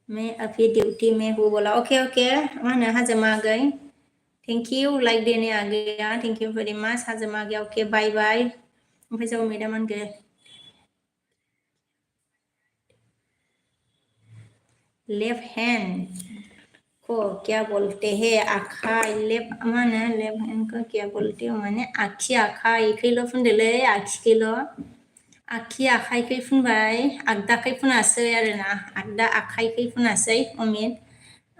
मैं अभी ड्यूटी में हूँ बोला ओके ओके मा होनो हाजोमा आगै थेंक इउ लाइक देने आगैया थेंक इउ भेरि माच हाजोमा आगैया अके बाय बाय ओमफ्राय जाव मेदाम होनखो लेफ्ट हैंड को क्या बोलते हैं आखाइ लेफ्ट मा होनो लेफ्ट हैंड को क्या बोलते हो माने आखि आखाइखैल' फुनदोलै आखिखैल' आखि आखाइखै फुनबाय आगदाखै फुनासै आरोना आगदा आखाइखै फुनासै अमित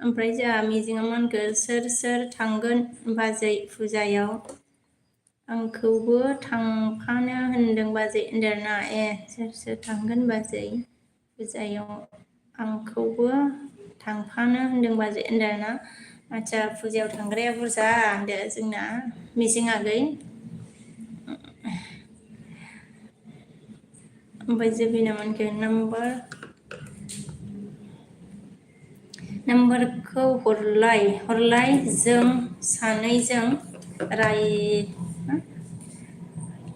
ओमफ्राय जोंहा मिजिङा मा होनखो सोर सोर थांगोन बाजै फुजायाव आंखौबो थांफानो होनदों बाजै होनदों आरोना सोर सोर थांगोन बाजै फुजायाव आंखौबो थांफानो होनदों बाजै होनदों आरोना आदसा फुजायाव थांग्राया बुरजा होनदो जोंना मिजिं आगै ओमफ्राय जुबिना मोनखो नाम्बारखौ हरलाय जों सानैजों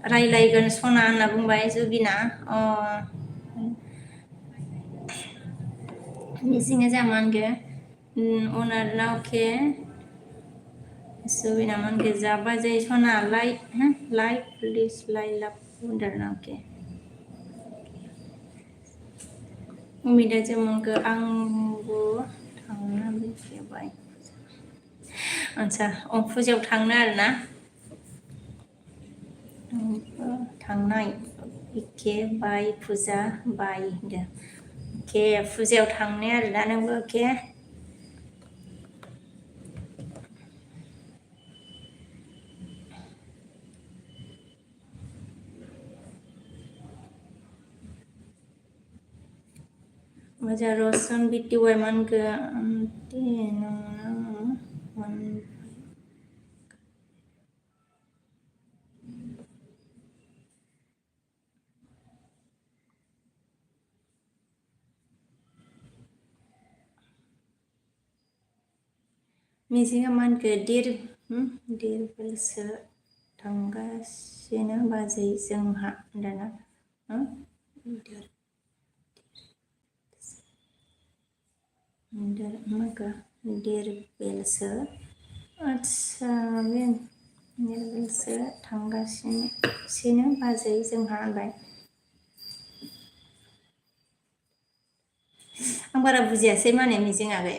रायलायगोन सना होनना बुंबाय जुबिना मिजिङा जा मा होनखो अनारना अके जुबिना मा होनखो जा बाजै सना लाइक प्लिज लाइक लाभ होनदों आरोना अके उमिदा जोमोनखो आंबो थांनो लुगैबाय आदसा फुजायाव थांनो आरोना थांनाय एके बाय फुजा बाय होनदों अके फुजायाव थांनाय आरोना नोंबो अके मोजां रसन बिटिवाय मानखो मिजिङा मानखो देरबेलसो थांगासिनो बाजै जोंहा होनदोंना माखो देरबेलसो आदसा बे देरबेलसो थांगासिनो बाजै जोंहा होनबाय आं बारा बुजियासै माने मिजिं आगै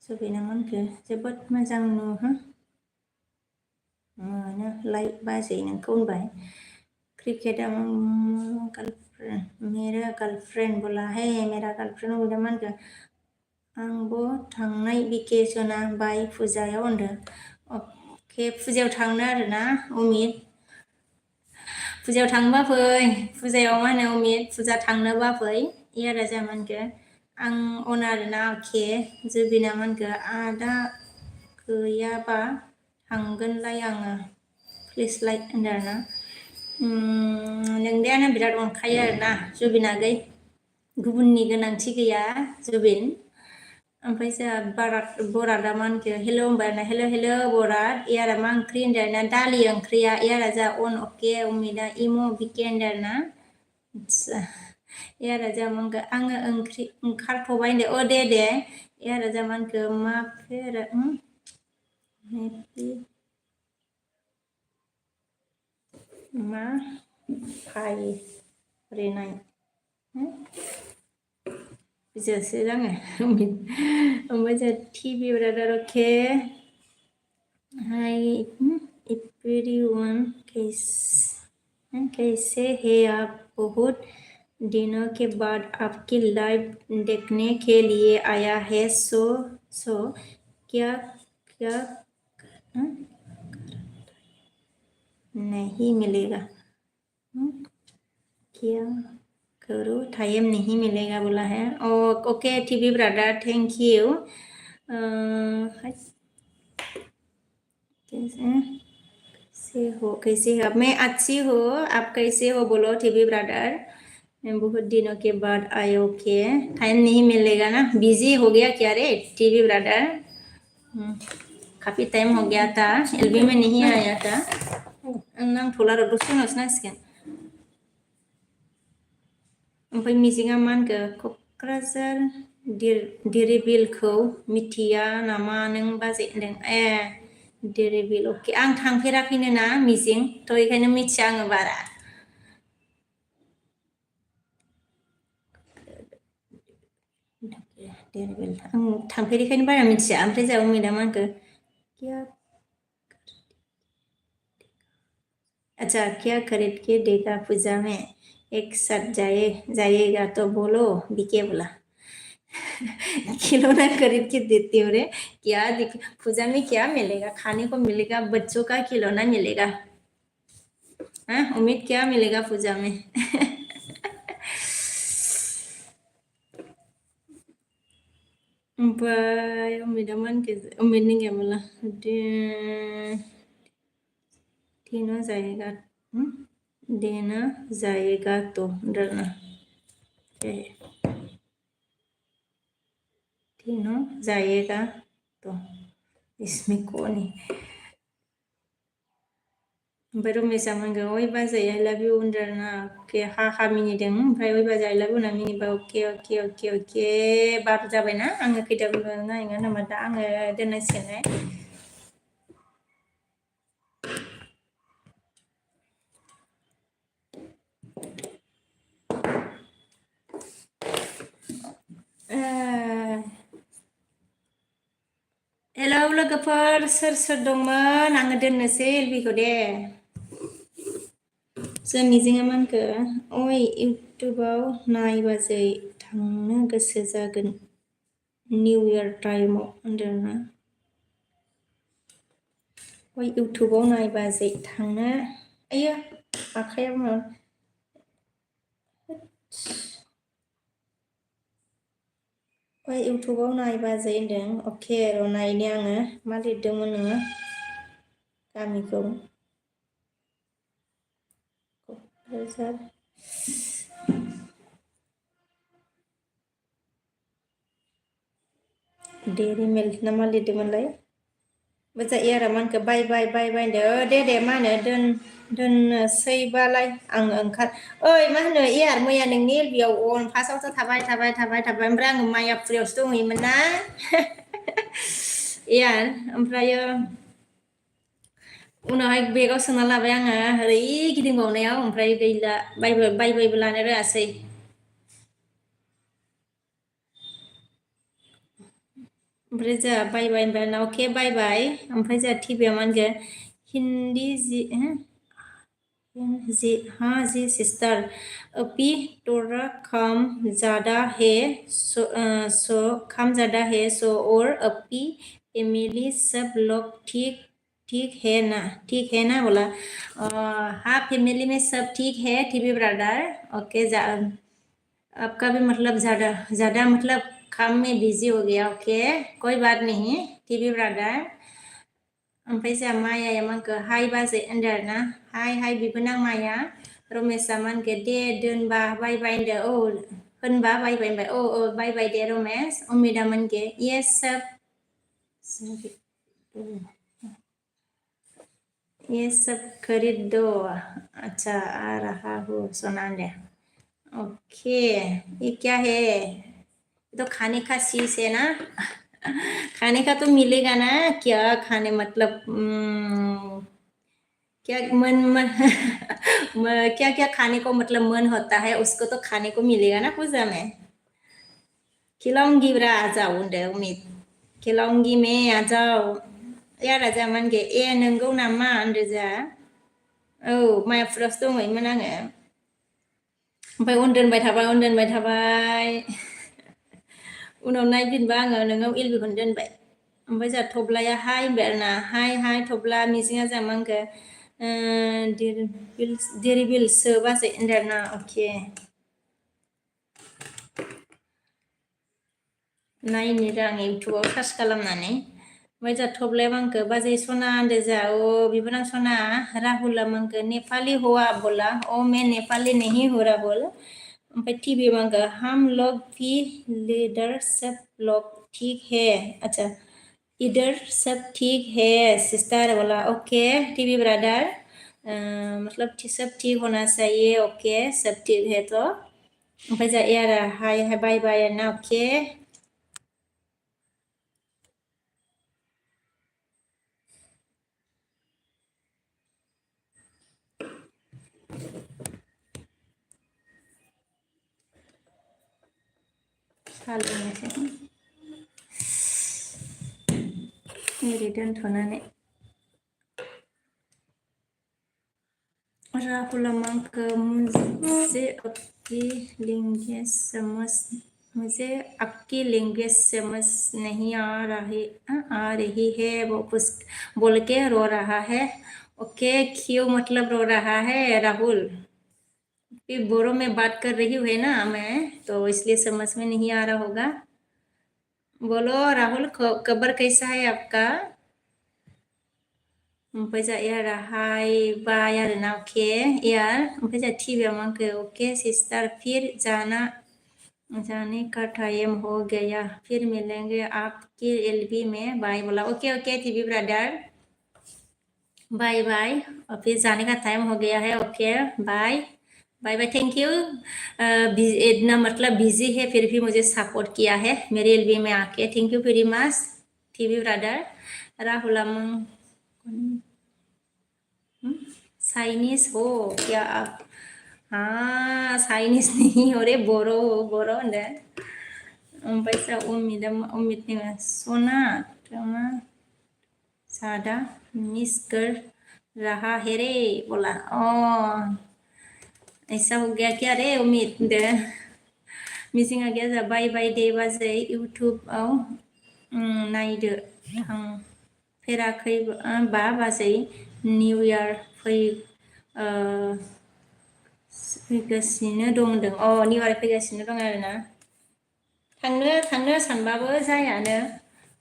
जुबिना मोनखो जोबोद मोजां मोनो लाइक बाजै नोंखौ होनबाय क्रिकेट गर्लफ्रेंड मेरा गर्लफ्रेंड बोला है मेरा गर्लफ्रेंड उमिदा मोनखो आंबो थांनाय भेकेसना बाय फुजायाव होनदों अके फुजायाव थांनो आरोना अमित फुजायाव थांबा फै फुजायाव मा होनो अमित फुजा थांनोबा फै इयारा जा मा होनखो आं अन आरोना अके जुबिना मा होनखो आदा गैयाबा थांगोनलाय आङो प्लिज लाइक होनदों आरोना नोंदायानो बिराद अनखायो आरोना जुबिन आगै गुबुननि गोनांथि गैया जुबिन ओमफ्राय जोंहा बरादा मा होनखो हेल' होनबाय हेल' हेल' बराद इयारा मा ओंख्रि होनदों आरोना दालि ओंख्रिया इयारा जा अन अके अमिदा इम' बिके होनदों आरोना इयारा जा मा होनखो आङो ओंख्रि ओंखारथ'बाय होनदो अ दे इयारा जा मा होनखो मा फेर मा फायरेनाय बिजासो आङो ओमफ्राय जों टिभि ब्रादार अके हाय एवरीवन कैसे है आप बहुत दिनों के बाद आपकी लाइव देखने के लिए आया है सो क्या क्या नहीं मिलेगा क्या करो टाइम नहीं मिलेगा बोला है okay TV brother thank you कैसे हो मैं अच्छी हूँ आप कैसे हो बोलो टीवी ब्रदर बहुत दिनों के बाद आए ओके टाइम नहीं मिलेगा ना बिजी हो गया क्या रे टीवी ब्रदर काफी टाइम हो गया था एलबी में नहीं आया था नांथ'ला र' दसे उनावसो नांसिगोन ओमफ्राय मिजिङा मा होनखो क'क्राझार दिरिबिलखौ मिथिया नामा नों बाजै होनदों दिरिबिल अके आं थांफेराखैनो ना मिजिं थ' बेखायनो मिथिया आङो बारा दिरिबिल आं थांफेरिखायनो बारा मिथिया ओमफ्राय जोंहा उमिदा मा होनखो अच्छा क्या खरीद के देगा पूजा में एक साथ जाएगा तो बोलो बीके बोला खिलौना खरीद के देती हूँ रे क्या पूजा में क्या मिलेगा खाने को मिलेगा बच्चों का खिलौना मिलेगा हाँ उम्मीद क्या मिलेगा पूजा में ओमफ्राय उम्मीदा मा होनखो उम्मीदनि गैयामोनला देना जाएगा तो डरना देना जाएगा तो इसमें कौन है ओमफ्राय रमेशआ मोनगोन ओइ बाजै आइ लाभ इउ होनदों आरोना अके हा मिनिदों ओमफ्राय ओइ बाजै आइ लाभ इउ होनना मिनिबा अके बार जाबायना आङो खैथा नायगोन होनबा दा आङो दोननांसिगोन हेलौ लोगोफोर सोर दंमोन आङो दोननोसै एलबिखौ दे जों मिजिङा मा होनखो ओइ इउटुबाव नाय बाजै थांनो गोसो जागोन निउ इयार टाइमाव होनदों ना ओइ इउटुबाव नाय बाजै थांनो आयो आखाइयाव मा ओइ इउटुबाव नाय बाजै होनदों अके र' नायनि आङो मा लिरदोंमोन नोङो गामिखौ क'क्राझार डेरि मिल्क ना मा लिरदोंमोनलाय मोजां इयारा मा होनखो बाय होनदो दे मा होनो दोननोसैबालाय आं ओइ मा होनो इयार मैया नोंनि एलबियाव अन फार्स्टआवथ' थाबाय ओमफ्राय आङो मायापुरियावसो दंहैयोमोन ना इयार ओमफ्रायो उनावहाय बेगाव सोना लाबाय आङो ओरै गिदिंबावनायाव ओमफ्राय गैला बायबो लानो रोङासै ओमफ्राय जोंहा बायबाय होनबाय अके बायबाय ओमफ्राय जोंहा टिभियाव मा होनगोन हिन्दी जी हाँ जी सिस्टर, अभी थोड़ा काम ज़्यादा है, काम ज़्यादा है सो, और अभी फैमिली सब लोग ठीक ठीक है ना, ठीक है ना बोला। हाँ फैमिली में सब ठीक है टीवी ब्रदर। ओके आपका भी मतलब ज़्यादा ज़्यादा मतलब काम में बिजी हो गया। ओके कोई बात नहीं टीवी ब्रदर। ओमफ्राय जोंहा मायाया मानखो हाय बाजै होनदो आरोना, हाय हाय बिबोनां माया। रमेशआ मानखो दे दोनबा बाय बाय होनदो, औ होनबा बाय बाय होनबाय, औ औ बाय बाय दे रमेश। अमिता मानखो येस सब ये सब खरीद दो। अच्छा आ रहा हूँ सोना दे। ओके ये क्या है, ये तो खाने का चीज है ना। खाने का तो मिलेगा ना, क्या खाने मतलब क्या मन क्या क्या खाने को मतलब मन होता है उसको तो खाने को मिलेगा ना पूजा में। खिलाऊंगी ब्रा आ जाओ होनदो उमित, खिलाऊंगी में आ जाओ। यार जा मानगे ए नंगौ नामा होनदो जा। औ मायापुरावसो दंहैयोमोन आङो। ओमफ्राय उन दोनबाय थाबाय उनाव नायफिनबा आङो नोंनाव एलबिखौनो दोनबाय। ओमफ्राय जोंहा थब्लाया हाय होनबाय आरोना, हाय हाय थब्ला मिजिङा जोंहा मा होनखो दिरिबिलसो बाजै होनदों आरोना। अके नायनो आं इउटुबाव सार्च खालामनानै। ओमफ्राय जोंहा थब्लाया मानखो बाजै सना होनदो जोंहा, अ बिबोनां सना। राहुला मानखो नेपाली हुआ बोला, ओ मैं नेपाली नहीं हूँ राहुल। ओमफ्राय टिभि मानखो हम लोग भी लीडर सब लोग ठीक है। अच्छा इधर सब ठीक है सिस्टर बोला। ओके टीवी ब्रदर मतलब सब ठीक होना चाहिए। ओके सब ठीक है तो। ओमफ्राय जोंहा यार हाय हाय बाय बाय ना। ओके सालोंनोसै ओरै दोनथ'नानै। राहुल मांको मुझे आपकी लैंग्वेज समझ मुझे आपकी लैंग्वेज समझ नहीं आ रही है वो कुछ बोल के रो रहा है। ओके क्यों मतलब रो रहा है राहुल, फिर बोरो में बात कर रही हूँ है ना मैं, तो इसलिए समझ में नहीं आ रहा होगा। बोलो राहुल खबर कैसा है आपका। ओमफ्राय जोंहा एयारा हाय बाय आरोना। अके एयार। ओमफ्राय जोंहा टिभियाव मा होनखो अके सिस्टर फिर जाने का टाइम हो गया, फिर मिलेंगे आपकी एलबी में बाय बोला। Okay okay TV brother bye bye, और फिर जाने का टाइम हो गया है। Okay bye bye bye thank you. इतना मतलब बिजी है फिर भी मुझे सपोर्ट किया है मेरे एलबी में आके, thank you very much TV brother. Rahul Chinese हो क्या आप। हाँ चाइनीज नहीं हो रे, बोरो बोरो होनदो। ओमफ्राय जोंहा अमितनि सना मा ज़्यादा मिस कर रहा है रे बोला। ऐसा हो गया क्या रे अमित होनदो। मिसिं आ गया जोंहा बाय बाय दे बाजै इउटुबाव नायदो थांफेराखै बा बाजै निउ इयार फैगासिनो दं होनदों। निउ इयार फैगासिनो दं आरोना। थांनो सानबाबो जायानो,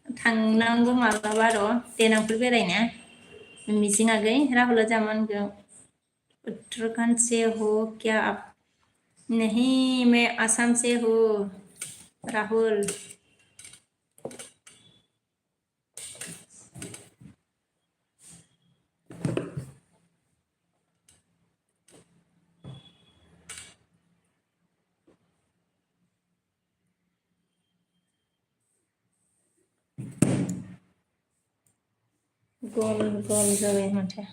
थांनांगौ माब्लाबा र' देनांफोर बेरायनो मिजिं आगै। राहुला जोंहा मा होनगोन उत्तराखंड से हो क्या आप। नहीं मैं आसाम से हूँ राहुल। गल गल जाबाय माथो।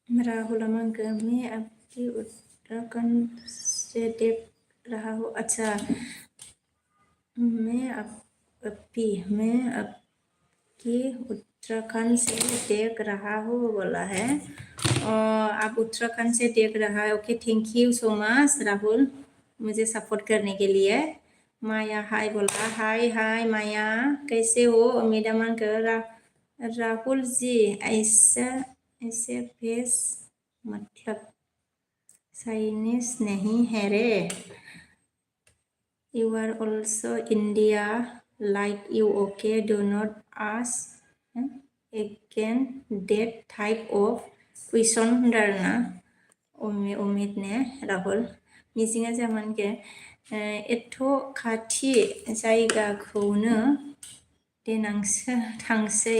राहुल अमंग मैं आपकी उत्तराखंड से देख रहा हूँ। अच्छा, मैं आपकी उत्तराखंड से देख रहा हूँ बोला है। और आप उत्तराखंड से देख रहा है। Okay, thank you so much Rahul, मुझे सपोर्ट करने के लिए। माया हाय बोला, हाय हाय माया, कैसे हो? उम्मीद अमन कर राहुल जी ऐसा ऐसे फेस मतलब चाइनीज नहीं है रे। You are also India like you, okay? Do not ask again that type of question darna. उम्मीद ने राहुल मिजिङा जामानके एथ' खाथि जायगाखौनो देनांसो थांसै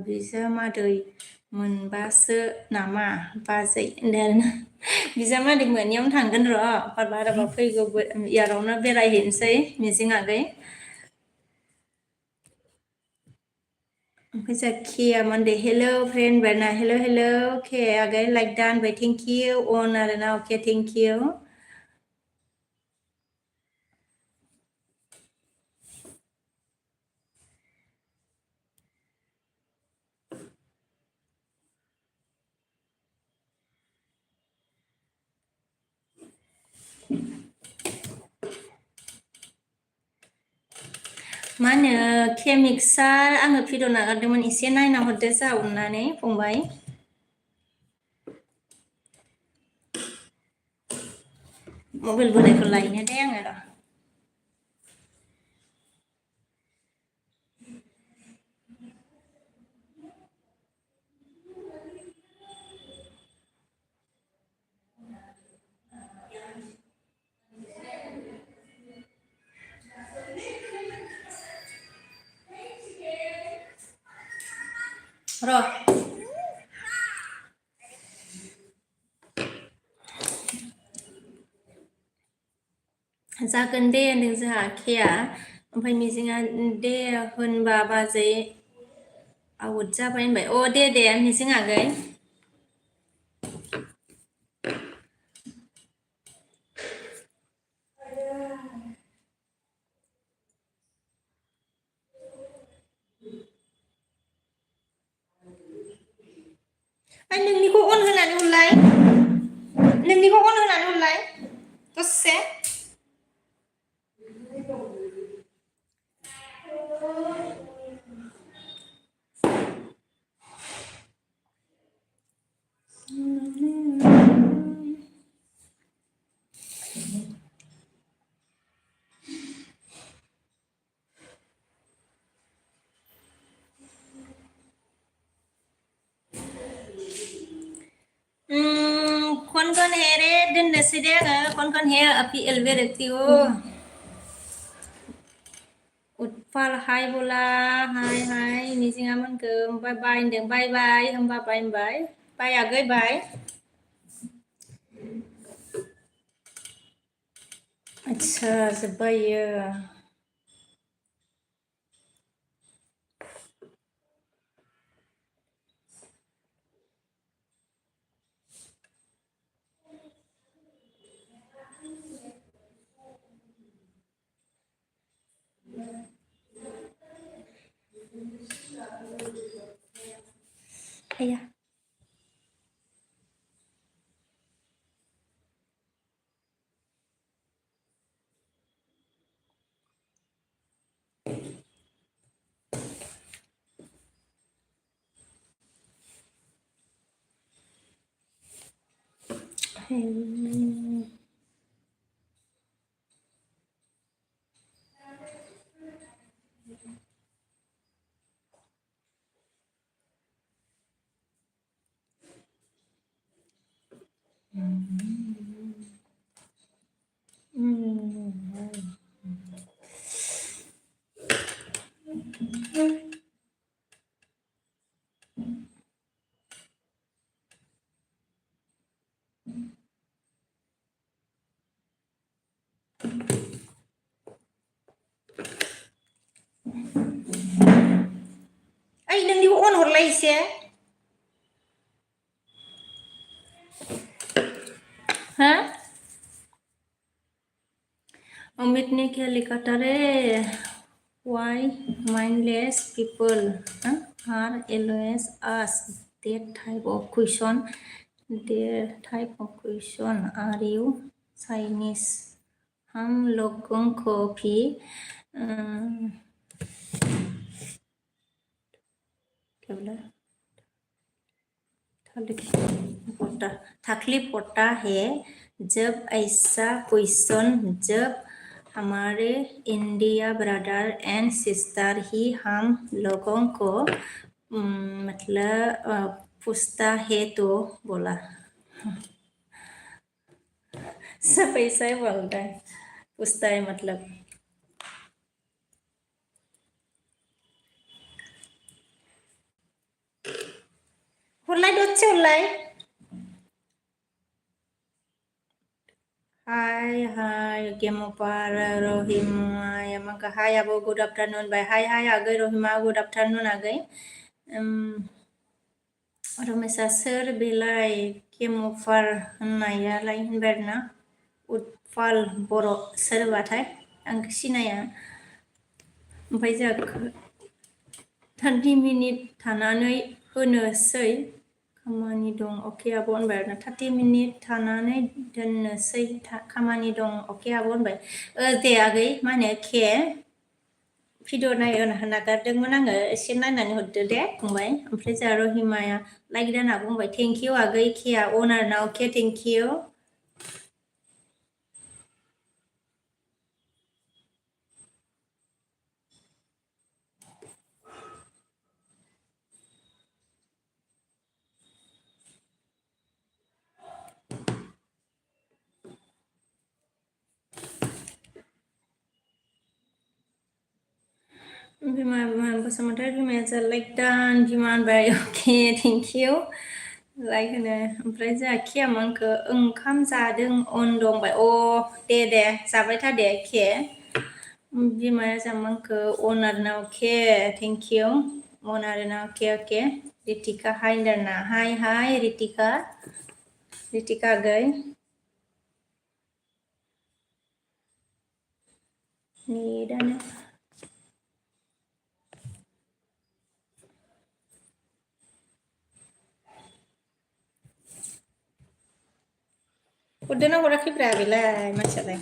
बिजामादै मोनबासो नामा बाजै होनदों। बिजामादै मोनैयावनो थांगोन र' बाराबा फैगौ इयारावनो बेरायहैनोसै मिजिं आगै। ओमफ्राय जाखिया मानदे हेलो फ्रेन्ड बारना हेलो हेलो अके आगै लाइक दा होनबाय थेंक इउ अन आरोना। अके थेंक इउ। मा होनो केमिक्सार आङो भिडिअ नागारदोंमोन, एसे नायना हरदो जा अननानै फंबाय। मबाइल बोरायखौ लायनो दे आङो र'। र' जागोन दे होनदों जोंहा केया, ओमफ्राय मिजिङा दे होनबा बाजै आउट जाबाय होनबाय। अ दे मिजिं आगै। नोंनिखौ अन होनानै हरलाय, नोंनिखौ अन होनानै हरलाय दसे। कौन है रे दोननोसै दे आङो। कौन है अभी एलवे रखती हो। उत्पल हाय बोला, हाय हाय मिजिङा मोनखो ओमफ्राय बाय होनदों। बाय बाय होमबा बाय होनबाय। बाय आगै बाय। अच्छा जोब्बाय इयो। आया Malaysia? Hah? Omitnya क्या लिखा था रे? Why mindless people are always asked that type of question? Their type of question. Are you Chinese? हम लोगों को भी क्या बोला तकलीफ होता है जब ऐसा क्वेश्चन जब हमारे इंडिया ब्रदर एंड सिस्टर ही हम लोगों को मतलब पूछता है तो बोला सब ऐसा ही बोलता है पूछता है मतलब Hulai đốt chulai. Hi, Gemopara, Rohima, Yamaka, hi, Abo, good afternoon. By hi, Agay, Rohima, good afternoon, Agay. Romesa, sir, Bilai, Gemopar, Naya, Lain Berna, Utfal, Boro, Servatai, and Sinaya. By 30 minute थानानै होनोसै खामानि दं अके आब' होनबाय आरोना 30 minute थानानै दोननोसै खामानि दं अके आब' होनबाय दे आगै मा होनो के भिडिअ नायनो नागारदोंमोन आङो एसे नायनानै हरदो दे फंबाय ओमफ्राय जोंहा रहिमाया लाइक दाना बुंबाय थेंक इउ आगै केआ अनार ना अके thank you Bima Basumatari Bima like done Jiman by okay thank you like होनो ओमफ्राय जोंहा के आंखौ ओंखाम जादों अन दंबाय दे जाबाय था दे के बिमाया जामांखौ अनार ना अके थेंक इउ अनार ना अके रितिका हाय होनदोंना हाय रितिका गै नेटानो हरदोंना हराखैब्रा बेलाय मानसियालाय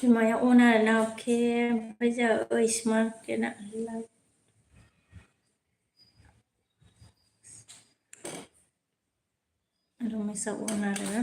बिमाया अनार ना अके ओमफ्राय जोंहा ओइसमान केना रमेशआ अनार ना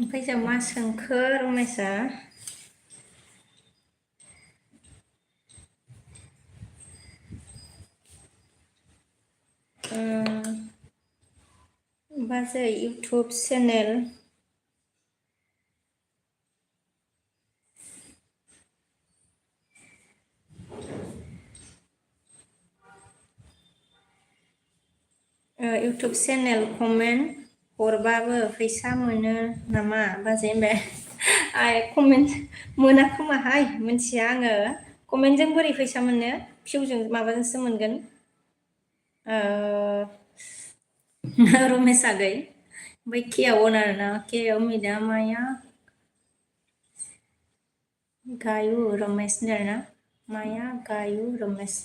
Bây giờ mà sừng khơ rồi mày sợ. Bây giờ YouTube channel. YouTube channel comment hरबाबो फैसा मोनो नामा बाजै बे आइ कमेन्ट मोनाखोमाहाय मिथिया आङो कमेन्टजों बोरै फैसा मोनो भिउजों माबाजोंसो मोनगोन रमेश आगै ओमफ्राय केआव आरोना केआव मिदा माया गायु रमेश आरोना माया गायु रमेश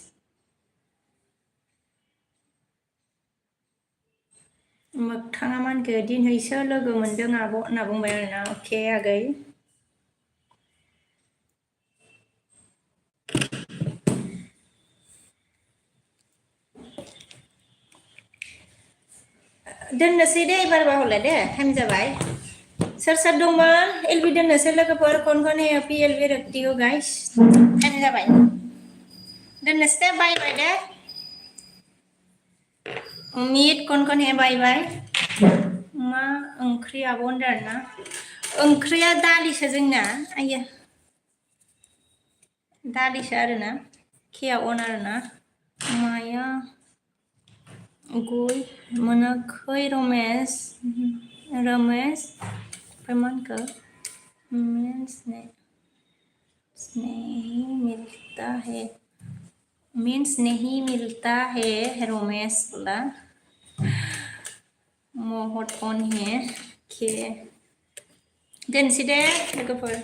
मोगथाङा मा होनखो दिनैसो लोगो मोनदों आब' होनना बुंबाय आरोना अके आगै दोननोसै दे एबारबा हले दे टाइम जाबाय सोर सोर दंमोन एलबि दोननोसै लोगोफोर कौन कौन है अभी एलबि रखती हो गाइस टाइम जाबाय दोननोसै दे बाय बाय दे मीट कौन कौन है बाय बाय मा ओंख्रि आब' होनदों आरोना ओंख्रिया दालिसो जोंना आइया दालिसो आरोना केया अन आरोना माया गय मोनाखै रमेश रमेश ओमफ्राय मा होनखो नहीं मिलता है मीन्स नहीं मिलता है रमेश बोला महत अन है के दोनसै दे लोगोफोर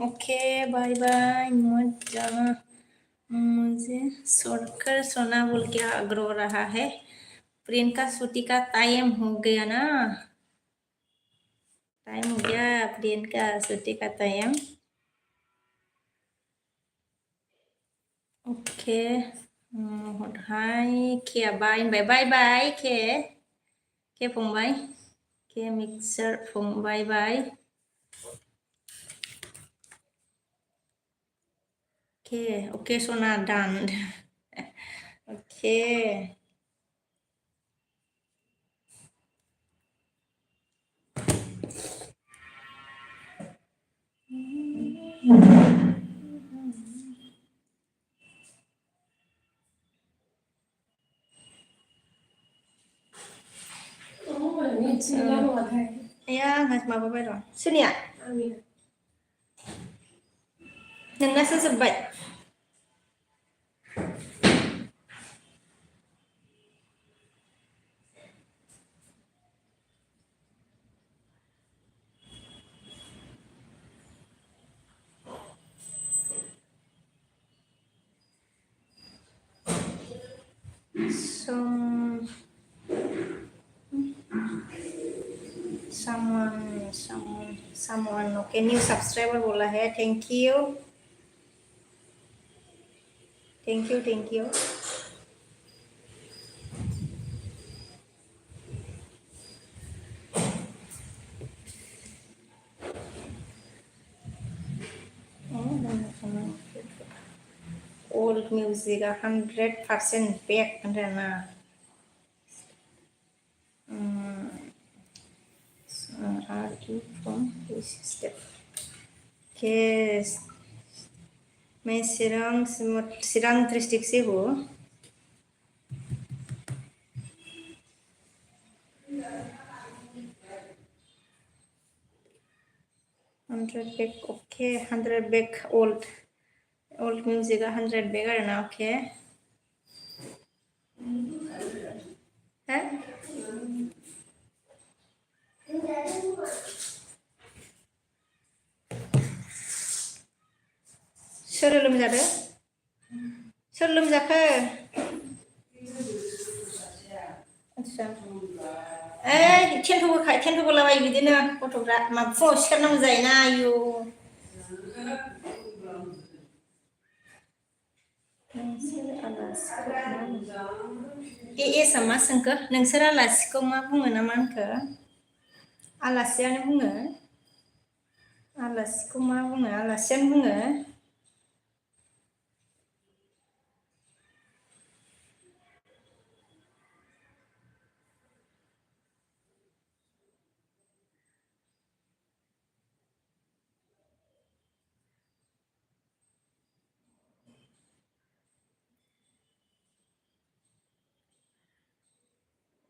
ओके बाय बाय मुझे छोड़कर सोना बोल के आग्रह रहा है प्रियंका सूटी का टाइम हो गया ना टाइम हो गया प्रियंका सूटी का टाइम ओके हाय के बाय बाय बाय के फंबाय के मिक्सर फंबाय बाय ओके सोना डान ओके या माबाबाय र' सोरनिया नोंनासो जोब्बाय someone okay new subscriber बोला है thank you old music 100% back karena are you from which step yes मैं सिरां डिस्ट्रिक्ट से हूँ 100 back okay 100 back old music 100 back आरोना okay हैं सोर लोमजादो सोर लोमजाखो आच्छा थेन्थ'बो लाबाय बिदिनो गथ'फ्रा मा फुङाव सिखारनांगौ जायोना आयु एसा मा सोंखो नोंसोर आलासिखौ मा बुङो ना मा होनखो आलासियानो बुङो आलासिखौ मा बुङो आलासियानो बुङो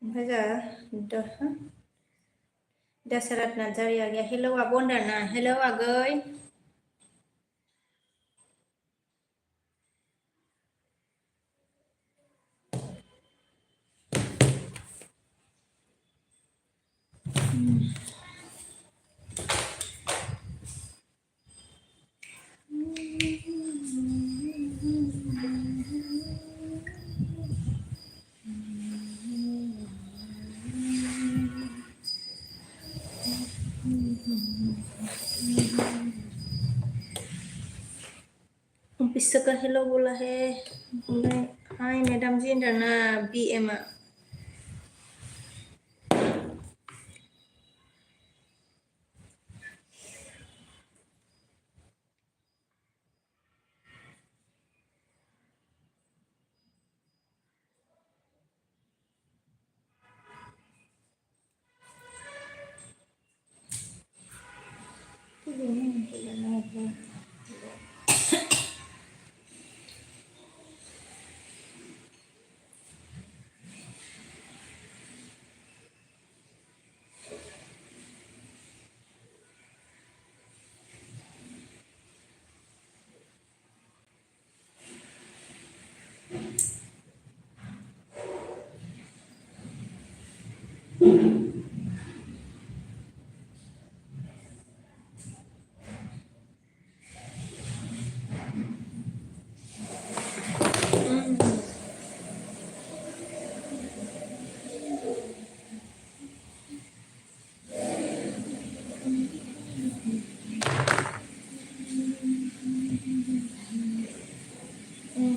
ओमफ्राय जोंहा दशरथ नार्जारि आ गया हेलौ आब' होनदोंना हेलौ आगै बिसका हेलो बोला है हाय मैडम जी ना बीएम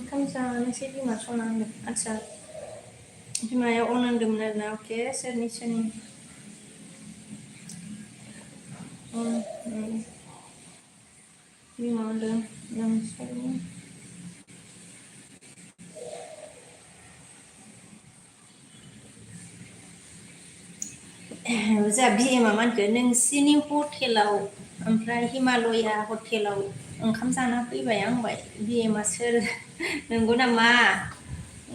खामजानोसै बिमा सना होनदों आच्छा बिमाया अन होनदोंमोन आरोना अके सोरनि बिमा होनदों नोंसोरनि जा बिएमा मा होनखो नोंसिनि हटेलाव ओमफ्राय हिमालया हटेलाव ओंखाम जाना फैबाय आं होनबाय बिएमा सोर नंगौ नामा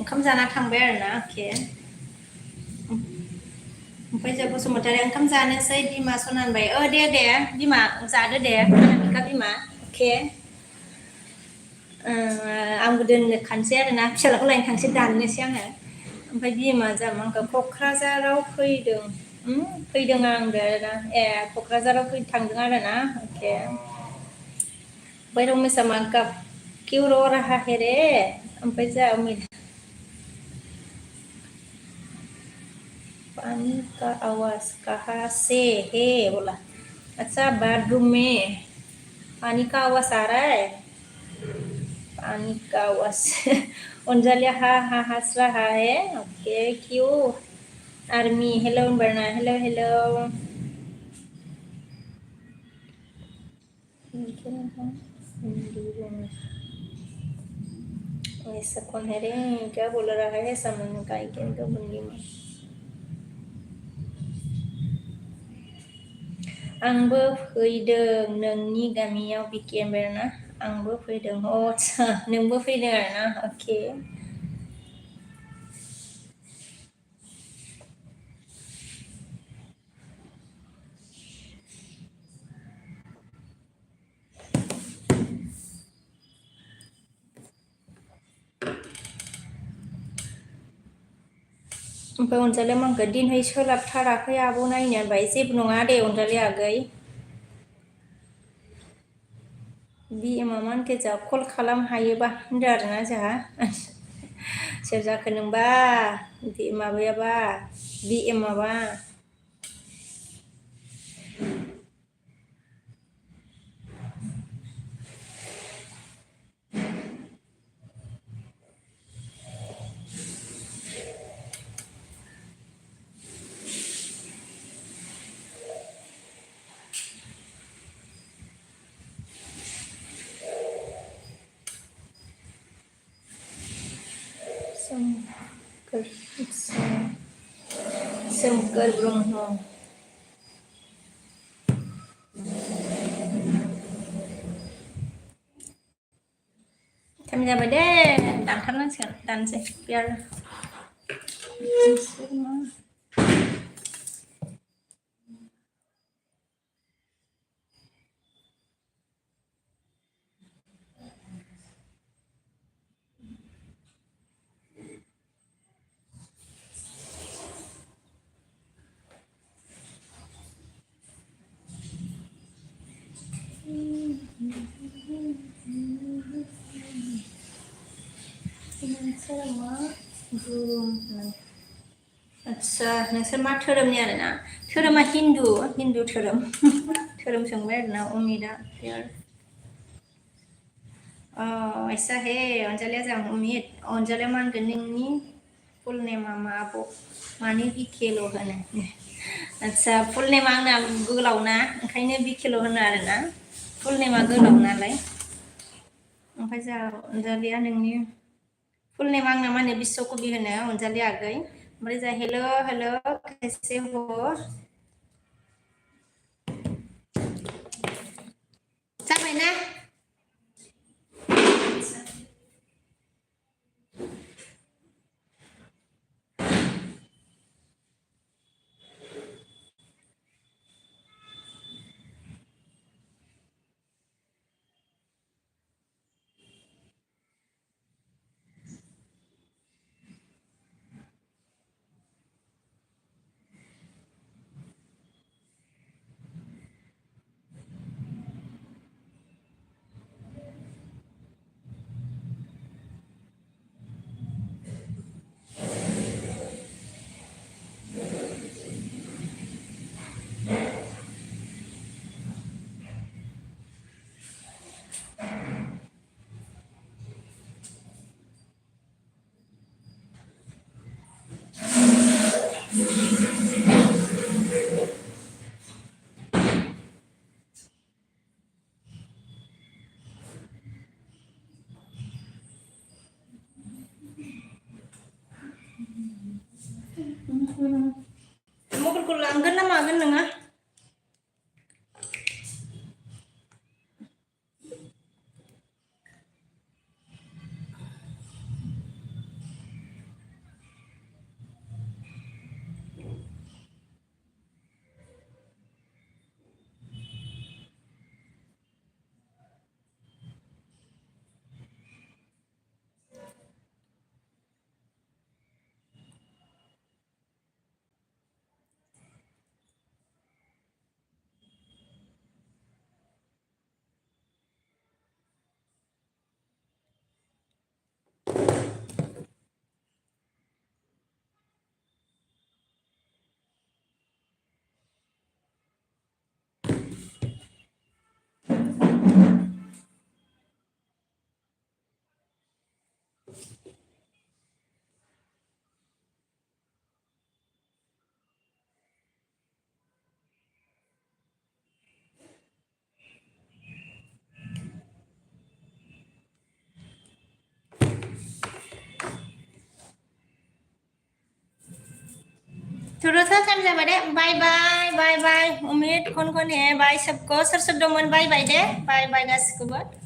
ओंखाम जाना थांबाय आरोना अके ओमफ्राय जों बसुमतारी ओंखाम जानोसै बिमा सना होनबाय दे बिमा जादो दे बिखा बिमा अके आंबो दोननो खानसै आरोना फिसालाखौ लायनो थांसै दाननोसै आङो ओमफ्राय बिएमा जामा आंखौ क'क्राझाराव फैदों फैदों आंदो ना क'क्राझाराव थांदों आरोना अके ओमफ्राय रमेशआ मा क्यों रो रहा है रे ओमफ्राय जा पानी का आवाज कहाँ से है बोला अच्छा बाथरूम में पानी का आवाज आ रहा है पानी का आवाज अंजलिया हा हंस रहा है ओके क्यों आर्मी हेलो बरना हेलो ऐसा कौन है रे क्या बोल रहा है समन का बंदी में आंबो फैदों नोंनि गामियाव बिकेएम बेरना आंबो फैदों आच्छा नोंबो फैदों आरोना अके ओमफ्राय अनजालिया मा होनखो दिनहै सोलाबथाराखै आब' नायनो होनबाय जेबो नङा दे अनजालि आगै BM-आमोन गेजेराव कल खालाम हायोबा होनदों आरोना जोंहा सोर जाखो नोंबा माबायाबा BM माबा सोमखोर ब्रह्म टाइम जाबाय दे दानथारनांसिगोन दानसै बियार आच्छा नोंसोर मा धोरोमनि आरोना धोरोमा हिन्दु धोरोम धोरोम सोंबाय आरोना अमितआ ऐसा है अनजालिया जों अमित अनजालिया मा होनगोन नोंनि फुल नेमा मा आब' मानि बिकेल' होनो आच्छा फुल नेमा आंना गोलाव ना ओंखायनो बिकेल' होनो आरोना फुल नेमा गोलाव नालाय ओमफ्राय जोंहा अनजालिया नोंनि फुल नेम आंना मा होनो बिश्वकबि होनो अनजालि आगै ओमफ्राय जोंहा हेलो हेलो कैसे हो जाबायना मबाइलखौ लांगोन ना मागोन नोङो थोड़ा सा टाइम जाबाय दे बाय बाय बाय बाय अमित कौन है बाय सबको सोर सोर दंमोन बाय बाय दे बाय बाय गासिखौबो